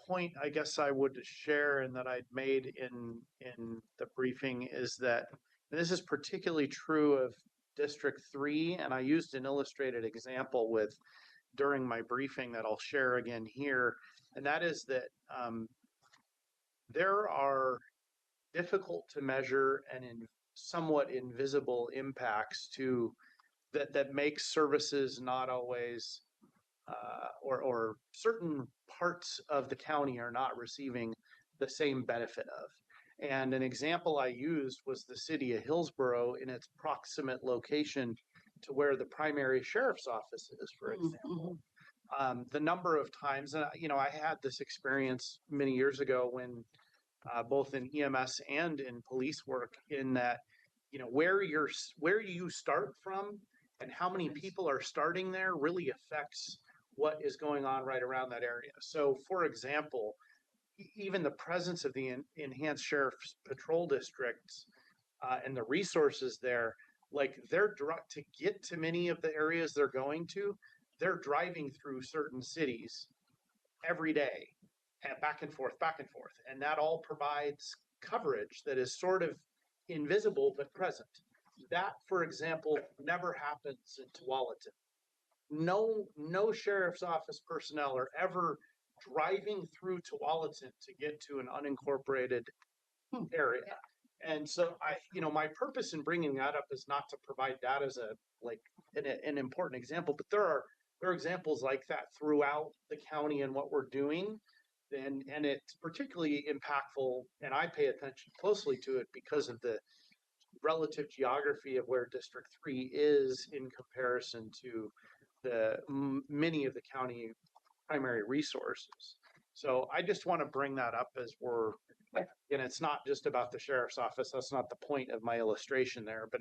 point I guess I would share and that I'd made in the briefing is that this is particularly true of District 3. And I used an illustrated example during my briefing that I'll share again here. And that is that there are difficult to measure and somewhat invisible impacts that makes services not always or certain parts of the county are not receiving the same benefit of. And an example I used was the city of Hillsborough in its proximate location to where the primary sheriff's office is, for example. The number of times, and I had this experience many years ago when both in EMS and in police work, in that where you start from and how many people are starting there really affects what is going on right around that area. So, for example, even the presence of the enhanced sheriff's patrol districts and the resources there, like to get to many of the areas they're going to, they're driving through certain cities every day and back and forth. And that all provides coverage that is sort of invisible but present. That, for example, never happens in Tualatin. No sheriff's office personnel are ever driving through Tualatin to get to an unincorporated area. And so my purpose in bringing that up is not to provide that as an important example, but there are examples like that throughout the county and what we're doing. And it's particularly impactful, and I pay attention closely to it because of the relative geography of where District 3 is in comparison to many of the county primary resources. So I just want to bring that up as and it's not just about the sheriff's office. That's not the point of my illustration there, but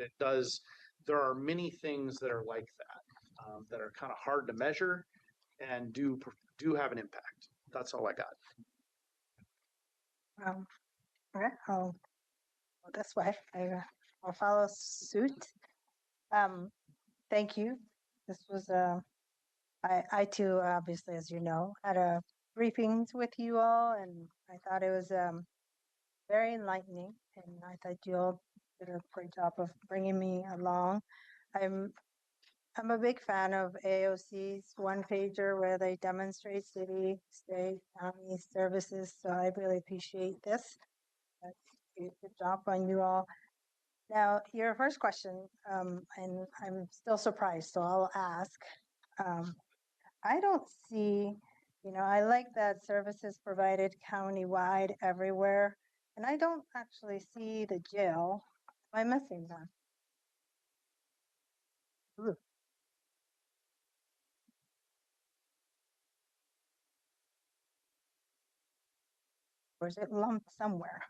there are many things that are like that, that are kind of hard to measure and do have an impact. That's all I got.
Okay, I'll go this way. I'll follow suit. Thank you. This was I too, obviously, as you know, had a briefings with you all, and I thought it was very enlightening, and I thought you all did a great job of bringing me along. I'm a big fan of AOC's one pager where they demonstrate city, state, county services. So I really appreciate this. Good job on you all. Now, your first question, and I'm still surprised, so I'll ask. I don't see, I like that services provided countywide everywhere, and I don't actually see the jail. Am I missing that? Ooh. Or is it lumped somewhere?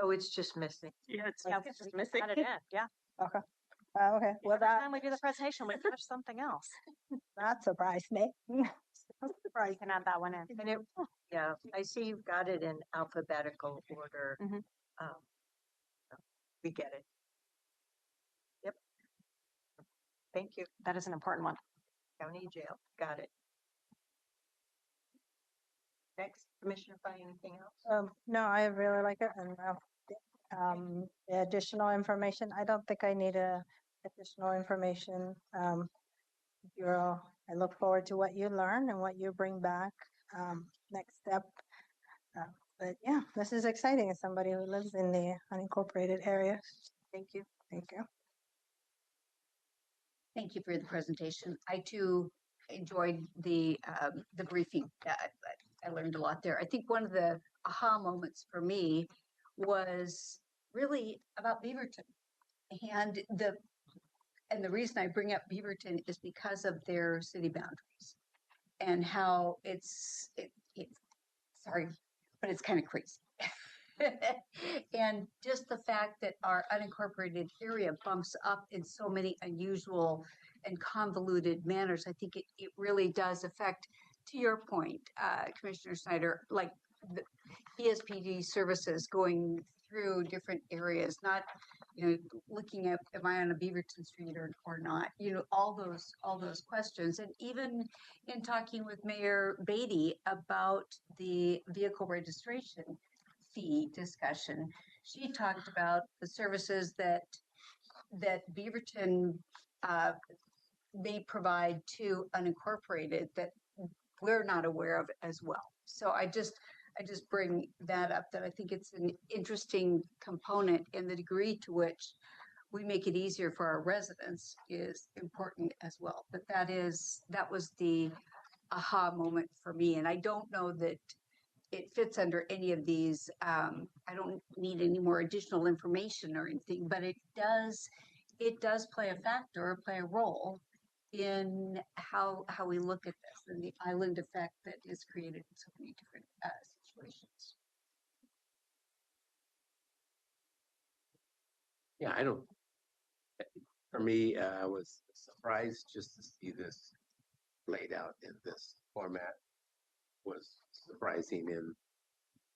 Oh, it's just missing.
Yeah, it's
just missing. Cut it in. Yeah.
Okay. Okay. Well,
Every time we do the presentation, we touch something else.
that surprised me.
You can add that one in.
And yeah, I see you've got it in alphabetical order. We get it. Yep. thank you.
That is an important one.
County jail, got it. Next, Commissioner Fye, anything else?
No, I really like it, and the additional information, I don't think I need additional information. I look forward to what you learn and what you bring back. Next step. But yeah, this is exciting as somebody who lives in the unincorporated area.
Thank you.
Thank you.
Thank you for the presentation. I too enjoyed the briefing. I learned a lot there. I think one of the aha moments for me was really about Beaverton, and the reason I bring up Beaverton is because of their city boundaries and how it's sorry, but it's kind of crazy. And just the fact that our unincorporated area bumps up in so many unusual and convoluted manners, I think it really does affect, to your point, Commissioner Snyder, like the ESPD services going through different areas, not, looking at, am I on a Beaverton Street or not? All those questions. And even in talking with Mayor Beatty about the vehicle registration fee discussion, she talked about the services that Beaverton may provide to unincorporated that we're not aware of as well. So I just bring that up, that I think it's an interesting component, and the degree to which we make it easier for our residents is important as well. But that was the aha moment for me. And I don't know that it fits under any of these. I don't need any more additional information or anything, but it does play a factor or play a role in how we look at this and the island effect that is created in so many different situations.
Yeah, for me, I was surprised just to see this laid out in this format. Was surprising in,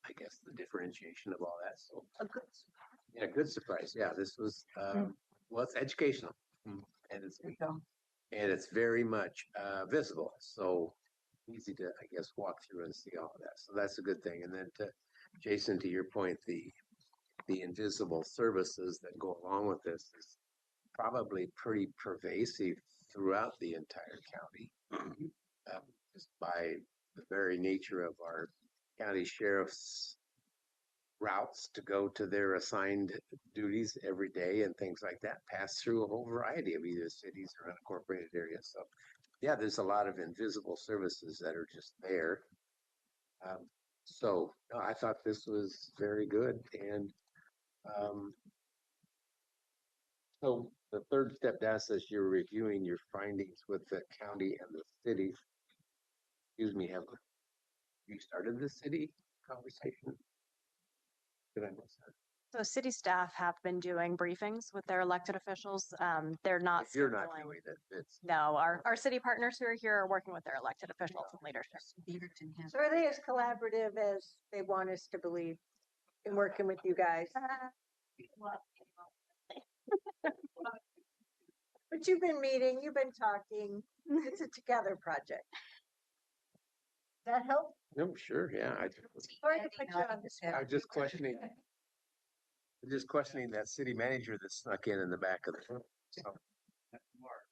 I guess, the differentiation of all that. So a good surprise. Yeah, this was well, it's educational, and it's very much visible. So easy to, I guess, walk through and see all of that. So that's a good thing. And then Jason, to your point, the invisible services that go along with this is probably pretty pervasive throughout the entire county, just by the very nature of our county sheriff's routes to go to their assigned duties every day and things like that pass through a whole variety of either cities or unincorporated areas. So yeah, there's a lot of invisible services that are just there. So no, I thought this was very good. And so the third step down says you're reviewing your findings with the county and the city. Excuse me, have you started the city conversation? Did I miss that?
So city staff have been doing briefings with their elected officials. They're not.
If you're not doing it.
No, our city partners who are here are working with their elected officials and leadership.
So are they as collaborative as they want us to believe in working with you guys? But you've been meeting, you've been talking. It's a together project. Does that help?
No, sure, yeah.
Sorry to put you on the spot.
I was just questioning that city manager that snuck in the back of the room. So,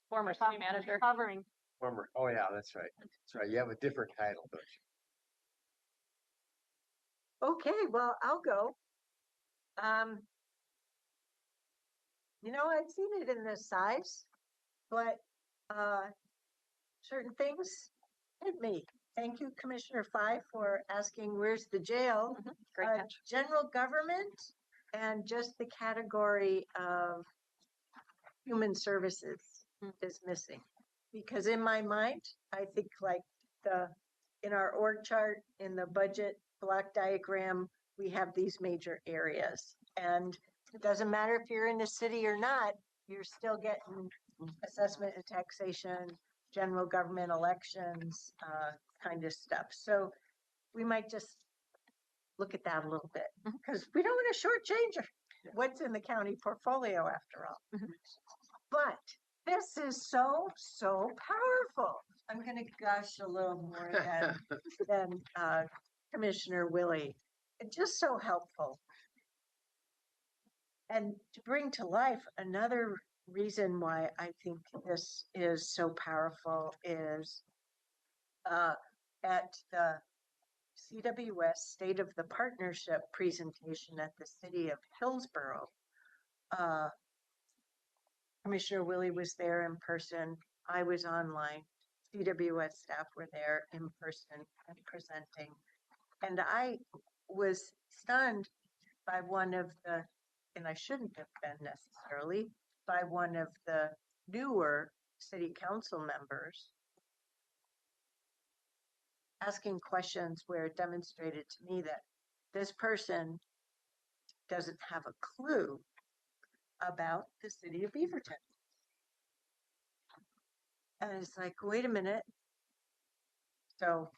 Former city manager. Covering.
Oh yeah, that's right. That's right. You have a different title, don't you?
Okay, well, I'll go. I've seen it in this size, but certain things hit me. Thank you, Commissioner Fye, for asking where's the jail.
Great catch.
General government and just the category of human services is missing. Because in my mind, I think like in our org chart, in the budget block diagram, we have these major areas. And it doesn't matter if you're in the city or not, you're still getting assessment and taxation, general government elections, kind of stuff. So we might just look at that a little bit because we don't want to shortchange what's in the county portfolio after all. But this This is so, so powerful. I'm going to gush a little more than Commissioner Willie. It's just so helpful. And to bring to life another reason why I think this is so powerful is at the CWS State of the Partnership presentation at the City of Hillsborough. Commissioner Willie was there in person. I was online. CWS staff were there in person and presenting. And I was stunned by one of the, and I shouldn't have been necessarily, by one of the newer city council members asking questions where it demonstrated to me that this person doesn't have a clue about the city of Beaverton. And it's like, wait a minute. So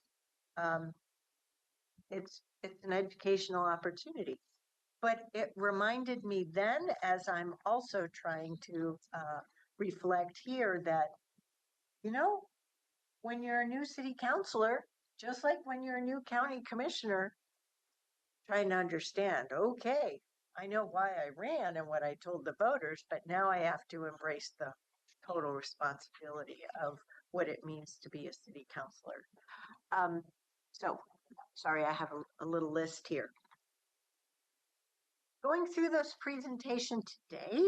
it's an educational opportunity. But it reminded me then, as I'm also trying to reflect here, that, you know, when you're a new city councilor, just like when you're a new county commissioner, trying to understand, okay, I know why I ran and what I told the voters, but now I have to embrace the total responsibility of what it means to be a city councilor. So, sorry, I have a little list here. Going through this presentation today,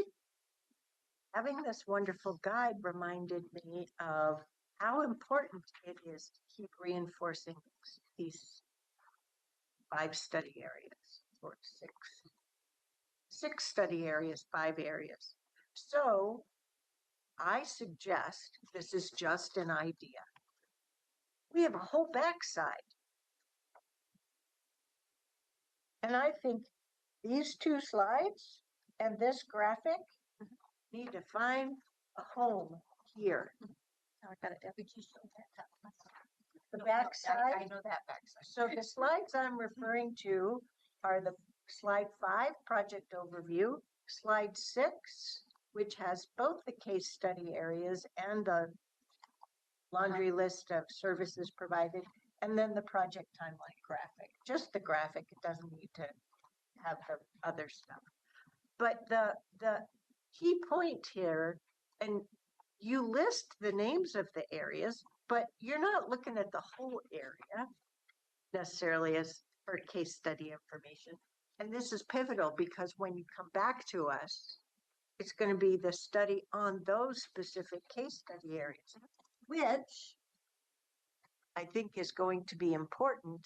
having this wonderful guide reminded me of how important it is to keep reinforcing these 5 study areas, or 6 study areas, 5 areas. So I suggest, this is just an idea, we have a whole backside. And I think these 2 slides and this graphic need to find a home here.
I got it. We can show that.
The backside.
I know that backside.
So the slides I'm referring to are the slide 5, project overview, slide 6, which has both the case study areas and the laundry list of services provided, and then the project timeline graphic. Just the graphic, it doesn't need to have the other stuff. But the key point here, and you list the names of the areas, but you're not looking at the whole area necessarily as for case study information. And this is pivotal because when you come back to us, it's going to be the study on those specific case study areas, which I think is going to be important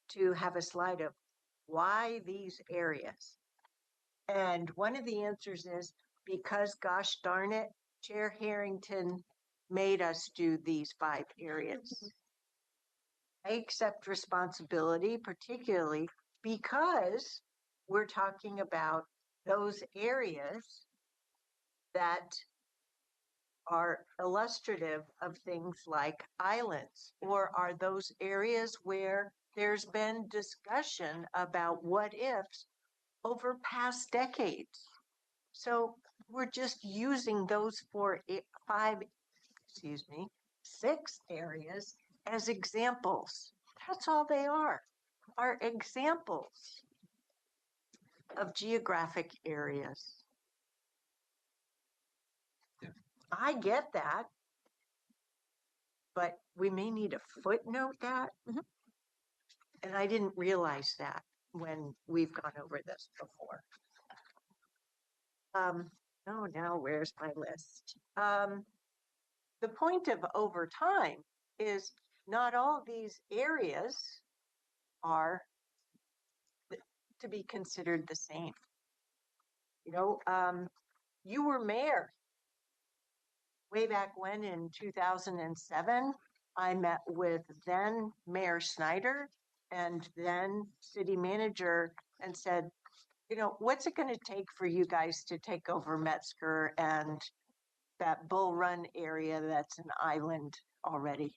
to have a slide of why these areas. And one of the answers is because, gosh darn it, Chair Harrington made us do these 5 areas. I accept responsibility, particularly because we're talking about those areas that are illustrative of things like islands, or are those areas where there's been discussion about what ifs over past decades. So we're just using those 6 areas as examples. That's all they are examples of geographic areas. I get that, but we may need a footnote that. And I didn't realize that when we've gone over this before. Oh, now where's my list? The point of over time is not all these areas are to be considered the same. You know, you were mayor way back when in 2007. I met with then Mayor Snyder and then city manager and said, you know, what's it going to take for you guys to take over Metzger and that Bull Run area that's an island already?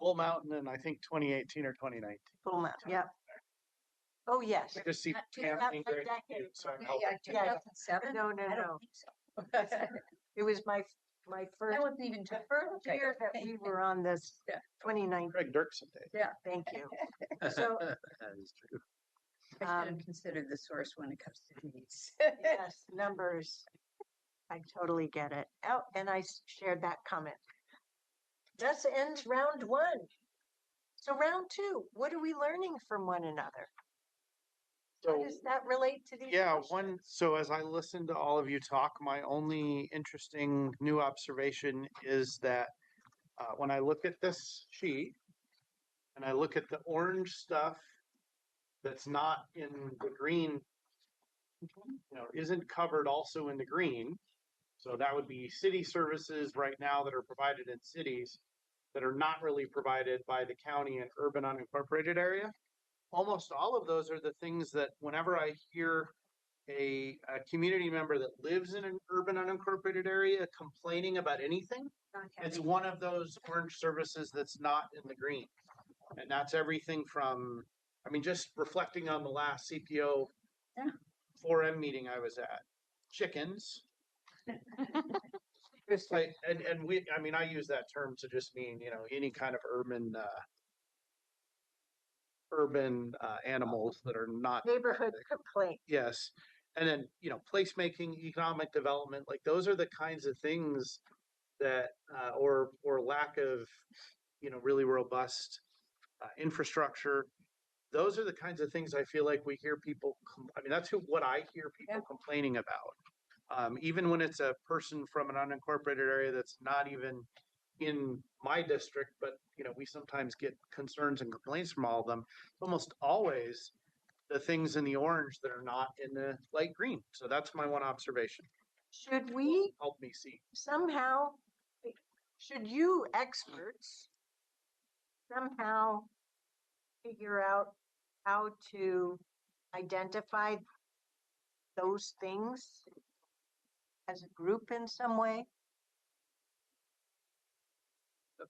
Bull Mountain in, I think, 2018 or 2019.
Bull Mountain, yep. Oh, yes.
I just see
Yeah,
camping.
a decade.
So I'm
Yeah,
helping.
yeah, 2007? No. It was my first,
That wasn't even.
the first year that we were on this 2019.
Greg Dirksen Day.
Yeah, thank you. So,
That is true.
I should have considered the source when it comes to these.
yes, numbers. I totally get it. Oh, and I shared that comment. Thus ends round one. So round two, what are we learning from one another? How
So
does that relate to these?
yeah,
questions?
so as I listen to all of you talk, my only interesting new observation is that when I look at this sheet and I look at the orange stuff that's not in the green, isn't covered also in the green. So that would be city services right now that are provided in cities that are not really provided by the county and urban unincorporated area. Almost all of those are the things that whenever I hear a community member that lives in an urban unincorporated area complaining about anything, it's one of those orange services that's not in the green. And that's everything from, I mean, just reflecting on the last CPO 4M meeting I was at, chickens. Like, and we, I mean, I use that term to just mean, any kind of urban animals that are not
Neighborhood complaint.
Yes. And then, placemaking, economic development, like those are the kinds of things that, or lack of, really robust infrastructure. Those are the kinds of things I feel like we hear people, I mean, that's what I hear people complaining about. Even when it's a person from an unincorporated area that's not even in my district, but, we sometimes get concerns and complaints from all of them. It's almost always the things in the orange that are not in the light green. So that's my one observation.
Should we
Help me see.
somehow, should you experts somehow figure out how to identify those things as a group in some way?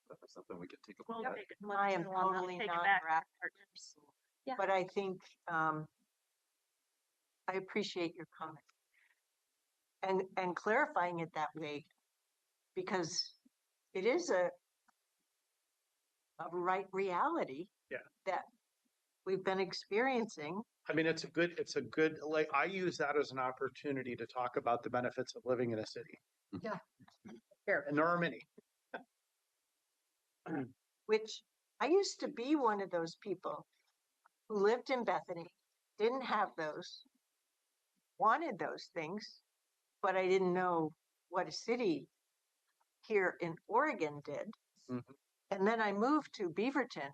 That's something we could take a
We'll
look at.
take it-
I am
we'll
totally
take it
not
back to
graphic.
partners. Yeah.
But I think I appreciate your comment and clarifying it that way, because it is a right reality that we've been experiencing.
I mean, it's a good, like, I use that as an opportunity to talk about the benefits of living in a city.
Yeah.
And there are many.
Which I used to be one of those people who lived in Bethany, didn't have those, wanted those things, but I didn't know what a city here in Oregon did.
Mhm.
And then I moved to Beaverton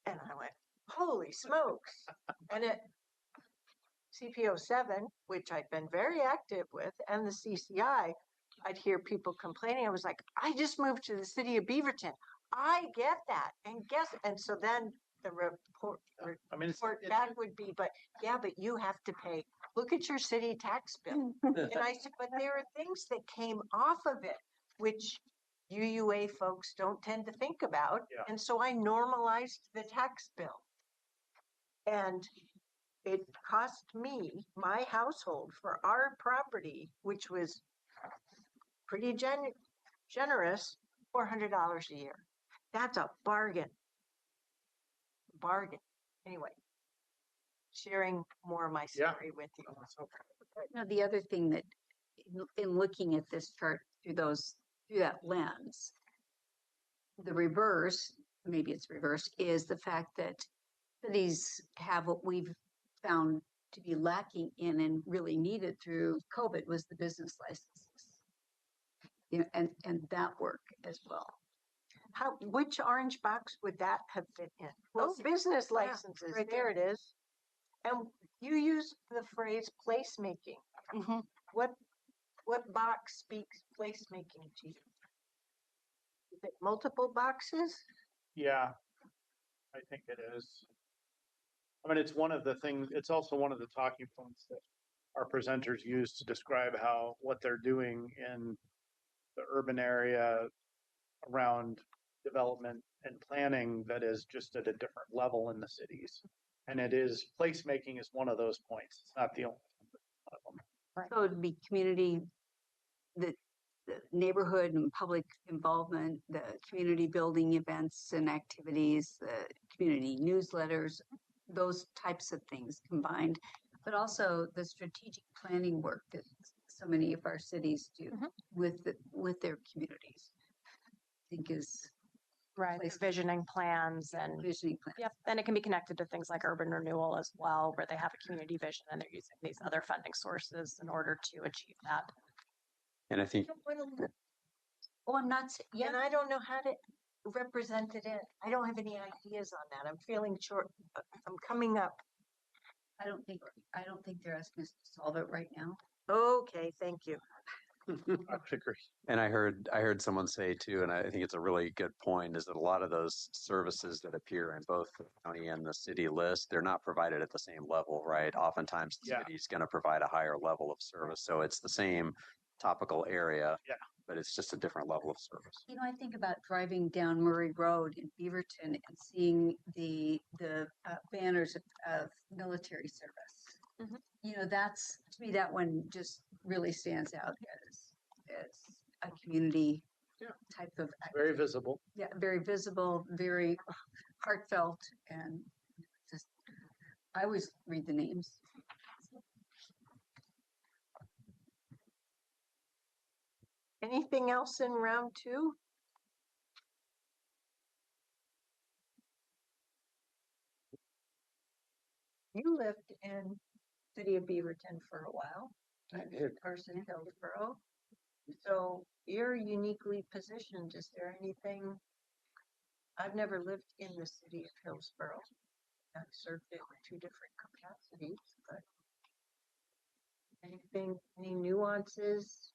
and I went, holy smokes. And at CPO 7, which I'd been very active with, and the CCI, I'd hear people complaining. I was like, I just moved to the city of Beaverton. I get that. And so then the report back would be, but you have to pay. Look at your city tax bill. And I said, but there are things that came off of it, which UUA folks don't tend to think about.
Yeah.
And so I normalized the tax bill. And it cost me, my household, for our property, which was pretty generous, $400 a year. That's a bargain. Bargain. Anyway, sharing more of my story with you.
Now, the other thing that in looking at this chart through that lens, the reverse, maybe it's reverse, is the fact that cities have what we've found to be lacking in and really needed through COVID was the business licenses. And that work as well.
Which orange box would that have fit in? Well, business licenses,
right
there it is. And you use the phrase placemaking.
Mm-hmm.
What box speaks placemaking to you? Is it multiple boxes?
Yeah, I think it is. I mean, it's one of the things, it's also one of the talking points that our presenters use to describe what they're doing in the urban area around development and planning that is just at a different level in the cities. And placemaking is one of those points. It's not the only one, but one of them.
So it'd be community the neighborhood and public involvement, the community building events and activities, the community newsletters, those types of things combined, but also the strategic planning work that so many of our cities do with their communities. I think is
Right,
place-
visioning plans and
visioning plans.
yep. Then it can be connected to things like urban renewal as well, where they have a community vision and they're using these other funding sources in order to achieve that.
And I think
Oh, I'm not, yeah,
And I don't know how to represent it in. I don't have any ideas on that. I'm feeling short. I'm coming up.
I don't think they're asking us to solve it right now.
Okay, thank you.
I agree.
And I heard someone say too, and I think it's a really good point, is that a lot of those services that appear in both the county and the city list, they're not provided at the same level, right? Oftentimes the city's going to provide a higher level of service. So it's the same topical area, but it's just a different level of service.
You know, I think about driving down Murray Road in Beaverton and seeing the banners of military service. You know, that's, to me, that one just really stands out as a community type of
Very visible.
Yeah, very visible, very heartfelt, and just I always read the names.
Anything else in round two? You lived in city of Beaverton for a while.
I did.
Carson Hillsborough. So you're uniquely positioned. Is there anything? I've never lived in the city of Hillsborough. I've served it in two different capacities, but anything, any nuances?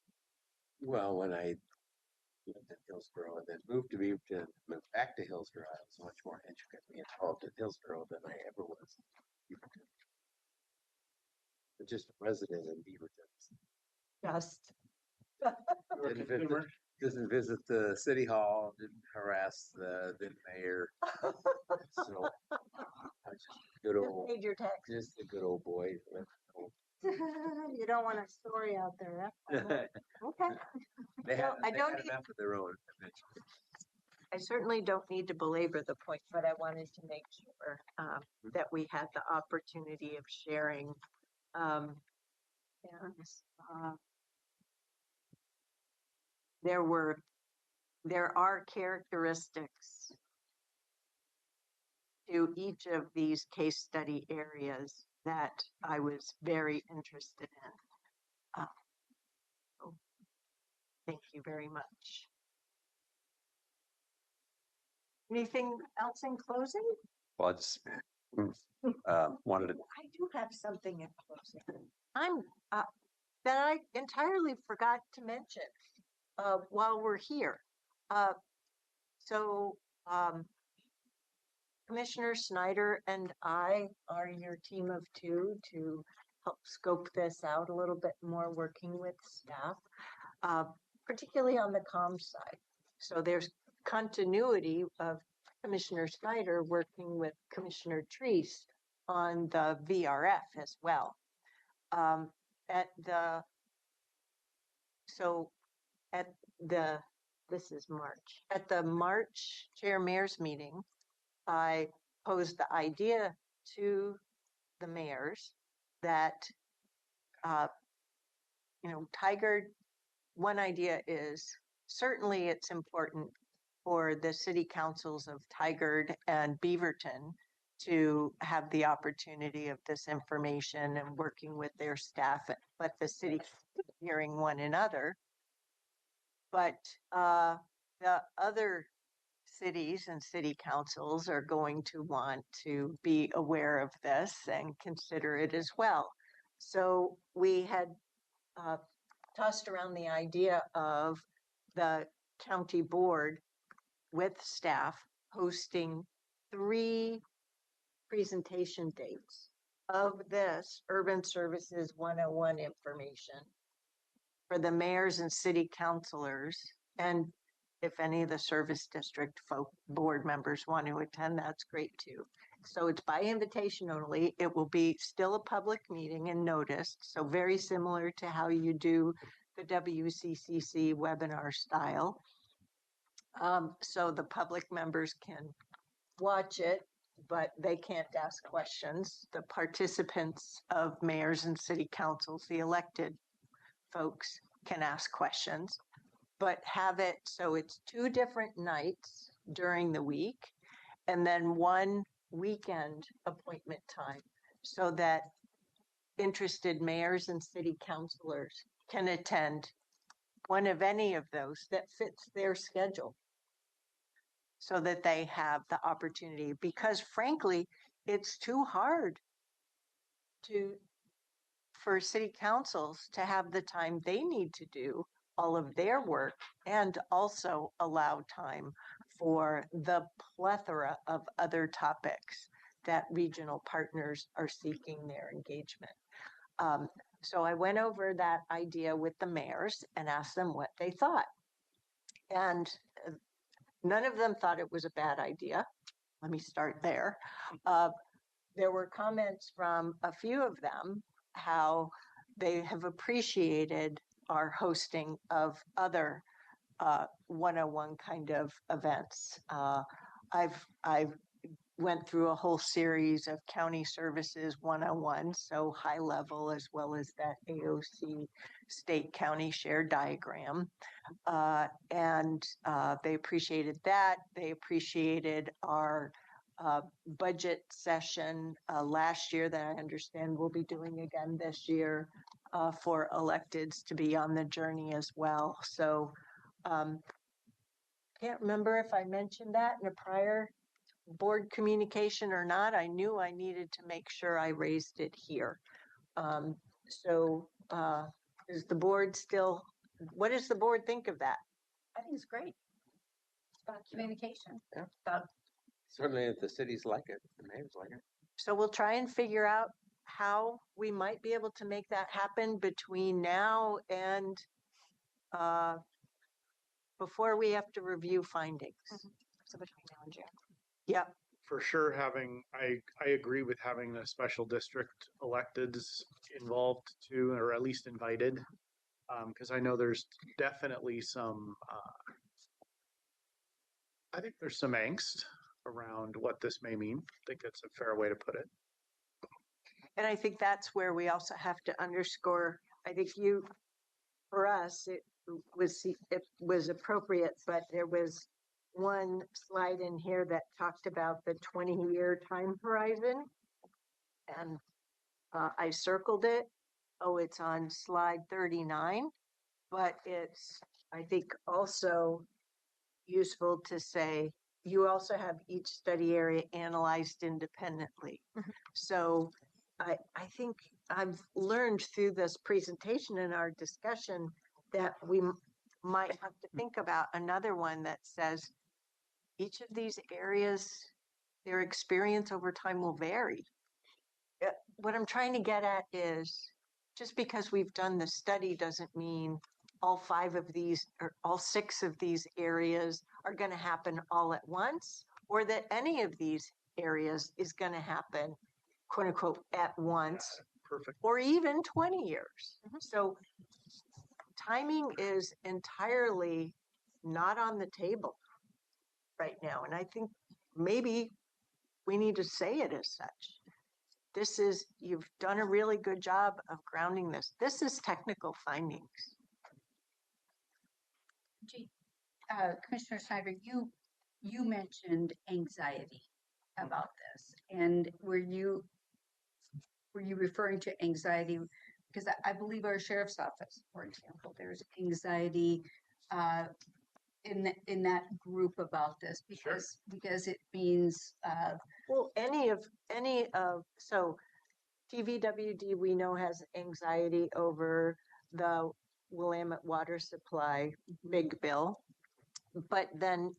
Well, when I lived in Hillsborough and then moved to Beaverton, moved back to Hillsborough, I was much more intricately involved in Hillsborough than I ever was in Beaverton. But just a resident in Beaverton.
Just.
Didn't visit the city hall, didn't harass the mayor. So I was just a good old,
Paid your tax.
just a good old boy.
You don't want a story out there. That's fine. Okay.
They
No, I
they
don't
had
need-
enough of their own eventually.
I certainly don't need to belabor the point, but I wanted to make sure that we had the opportunity of sharing. And there are characteristics to each of these case study areas that I was very interested in. So thank you very much. Anything else in closing?
Well, I just wanted to.
I do have something in closing. I'm that I entirely forgot to mention while we're here. So Commissioner Snyder and I are your team of two to help scope this out a little bit more, working with staff, particularly on the comms side. So there's continuity of Commissioner Snyder working with Commissioner Treese on the VRF as well. This is March. At the March Chair Mayor's meeting, I posed the idea to the mayors that, Tigard, one idea is certainly it's important for the city councils of Tigard and Beaverton to have the opportunity of this information and working with their staff, but the city hearing one another. But the other cities and city councils are going to want to be aware of this and consider it as well. So we had tossed around the idea of the county board with staff hosting 3 presentation dates of this Urban Services 101 information for the mayors and city councilors. And if any of the service district board members want to attend, that's great too. So it's by invitation only. It will be still a public meeting and noticed. So very similar to how you do the WCCC webinar style. So the public members can watch it, but they can't ask questions. The participants of mayors and city councils, the elected folks, can ask questions, but have it so it's 2 different nights during the week and then 1 weekend appointment time so that interested mayors and city councilors can attend one of any of those that fits their schedule so that they have the opportunity, because frankly, it's too hard for city councils to have the time they need to do all of their work and also allow time for the plethora of other topics that regional partners are seeking their engagement. So I went over that idea with the mayors and asked them what they thought. And none of them thought it was a bad idea. Let me start there. There were comments from a few of them how they have appreciated our hosting of other 101 kind of events. I've went through a whole series of county services 101, so high level, as well as that AOC state county shared diagram. And they appreciated that. They appreciated our budget session last year that I understand we'll be doing again this year for electeds to be on the journey as well. So can't remember if I mentioned that in a prior board communication or not. I knew I needed to make sure I raised it here. Is the board still, what does the board think of that?
I think it's great. It's about communication.
Yeah.
About
Certainly if the cities like it, the mayors like it.
So we'll try and figure out how we might be able to make that happen between now and before we have to review findings.
so between now and June.
Yep.
For sure, I agree with having the special district electeds involved too, or at least invited. Because I know there's definitely some, I think there's some angst around what this may mean. I think that's a fair way to put it.
And I think that's where we also have to underscore, I think for us, it was appropriate, but there was one slide in here that talked about the 20-year time horizon. And I circled it. Oh, it's on slide 39, but it's, I think, also useful to say, you also have each study area analyzed independently. So I think I've learned through this presentation and our discussion that we might have to think about another one that says each of these areas, their experience over time will vary. What I'm trying to get at is just because we've done the study doesn't mean all 5 of these or all 6 of these areas are going to happen all at once, or that any of these areas is going to happen, quote unquote, at once.
Perfect.
Or even 20 years. So timing is entirely not on the table right now. And I think maybe we need to say it as such. You've done a really good job of grounding this. This is technical findings.
Commissioner Snyder, you mentioned anxiety about this, and were you referring to anxiety? Because I believe our sheriff's office, for example, there's anxiety in that group about this because it means
well, so TVWD we know has anxiety over the Willamette water supply big bill, but then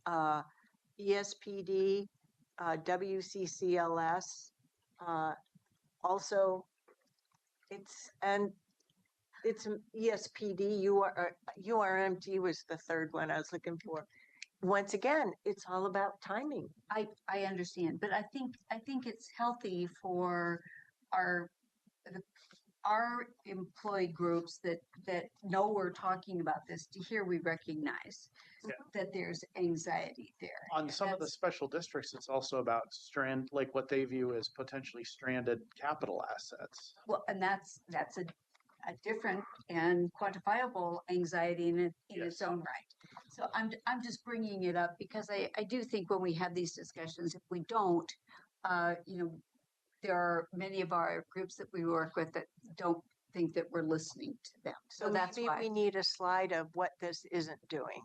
ESPD, WCCLS, also it's ESPD, URMT was the third one I was looking for. Once again, it's all about timing.
I understand, but I think it's healthy for our employee groups that know we're talking about this, to hear we recognize
Yeah.
that there's anxiety there.
On
And
some of the
that's-
special districts, it's also about like what they view as potentially stranded capital assets.
Well, and that's a different and quantifiable anxiety in its own right. So I'm just bringing it up because I do think when we have these discussions, if we don't, there are many of our groups that we work with that don't think that we're listening to them. So that's
maybe
why.
we need a slide of what this isn't doing.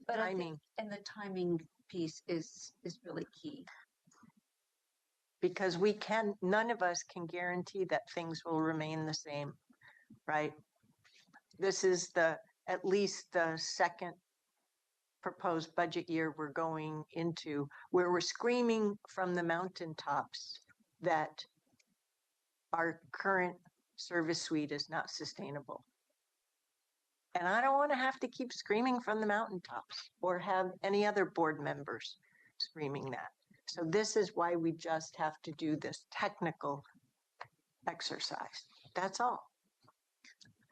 But I think,
Timing.
and the timing piece is really key.
Because none of us can guarantee that things will remain the same, right? This is at least the second proposed budget year we're going into where we're screaming from the mountaintops that our current service suite is not sustainable. And I don't want to have to keep screaming from the mountaintops or have any other board members screaming that. So this is why we just have to do this technical exercise. That's all.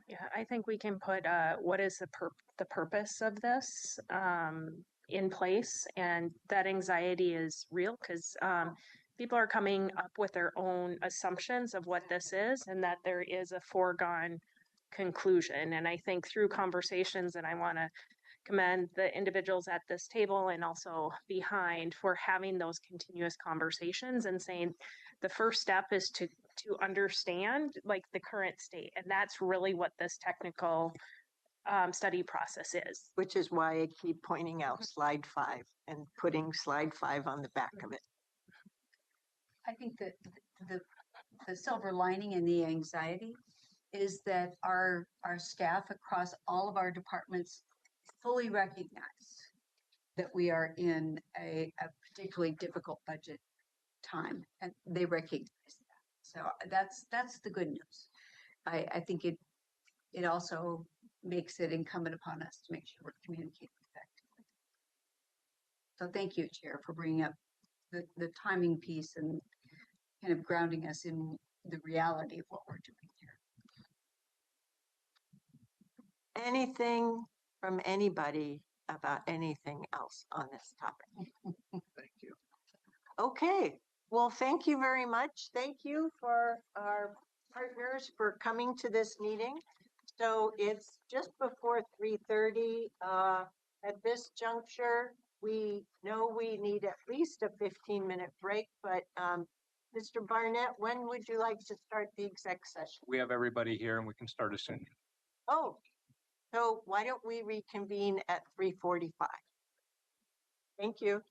Yeah, I think we can put what is the purpose of this in place, and that anxiety is real because people are coming up with their own assumptions of what this is, and that there is a foregone conclusion. And I think through conversations, and I want to commend the individuals at this table and also behind for having those continuous conversations and saying the first step is to understand like the current state, and that's really what this technical study process is.
Which is why I keep pointing out slide 5 and putting slide 5 on the back of it.
I think that the silver lining in the anxiety is that our staff across all of our departments fully recognize that we are in a particularly difficult budget time, and they recognize that. So that's the good news. I think it also makes it incumbent upon us to make sure we're communicating effectively. So thank you, Chair, for bringing up the timing piece and kind of grounding us in the reality of what we're doing here.
Anything from anybody about anything else on this topic?
Thank you.
Okay, well, thank you very much. Thank you for our partners for coming to this meeting. So it's just before 3:30. At this juncture, we know we need at least a 15-minute break, but Mr. Barnett, when would you like to start the exec session?
We have everybody here and we can start as soon.
Oh, so why don't we reconvene at 3:45? Thank you.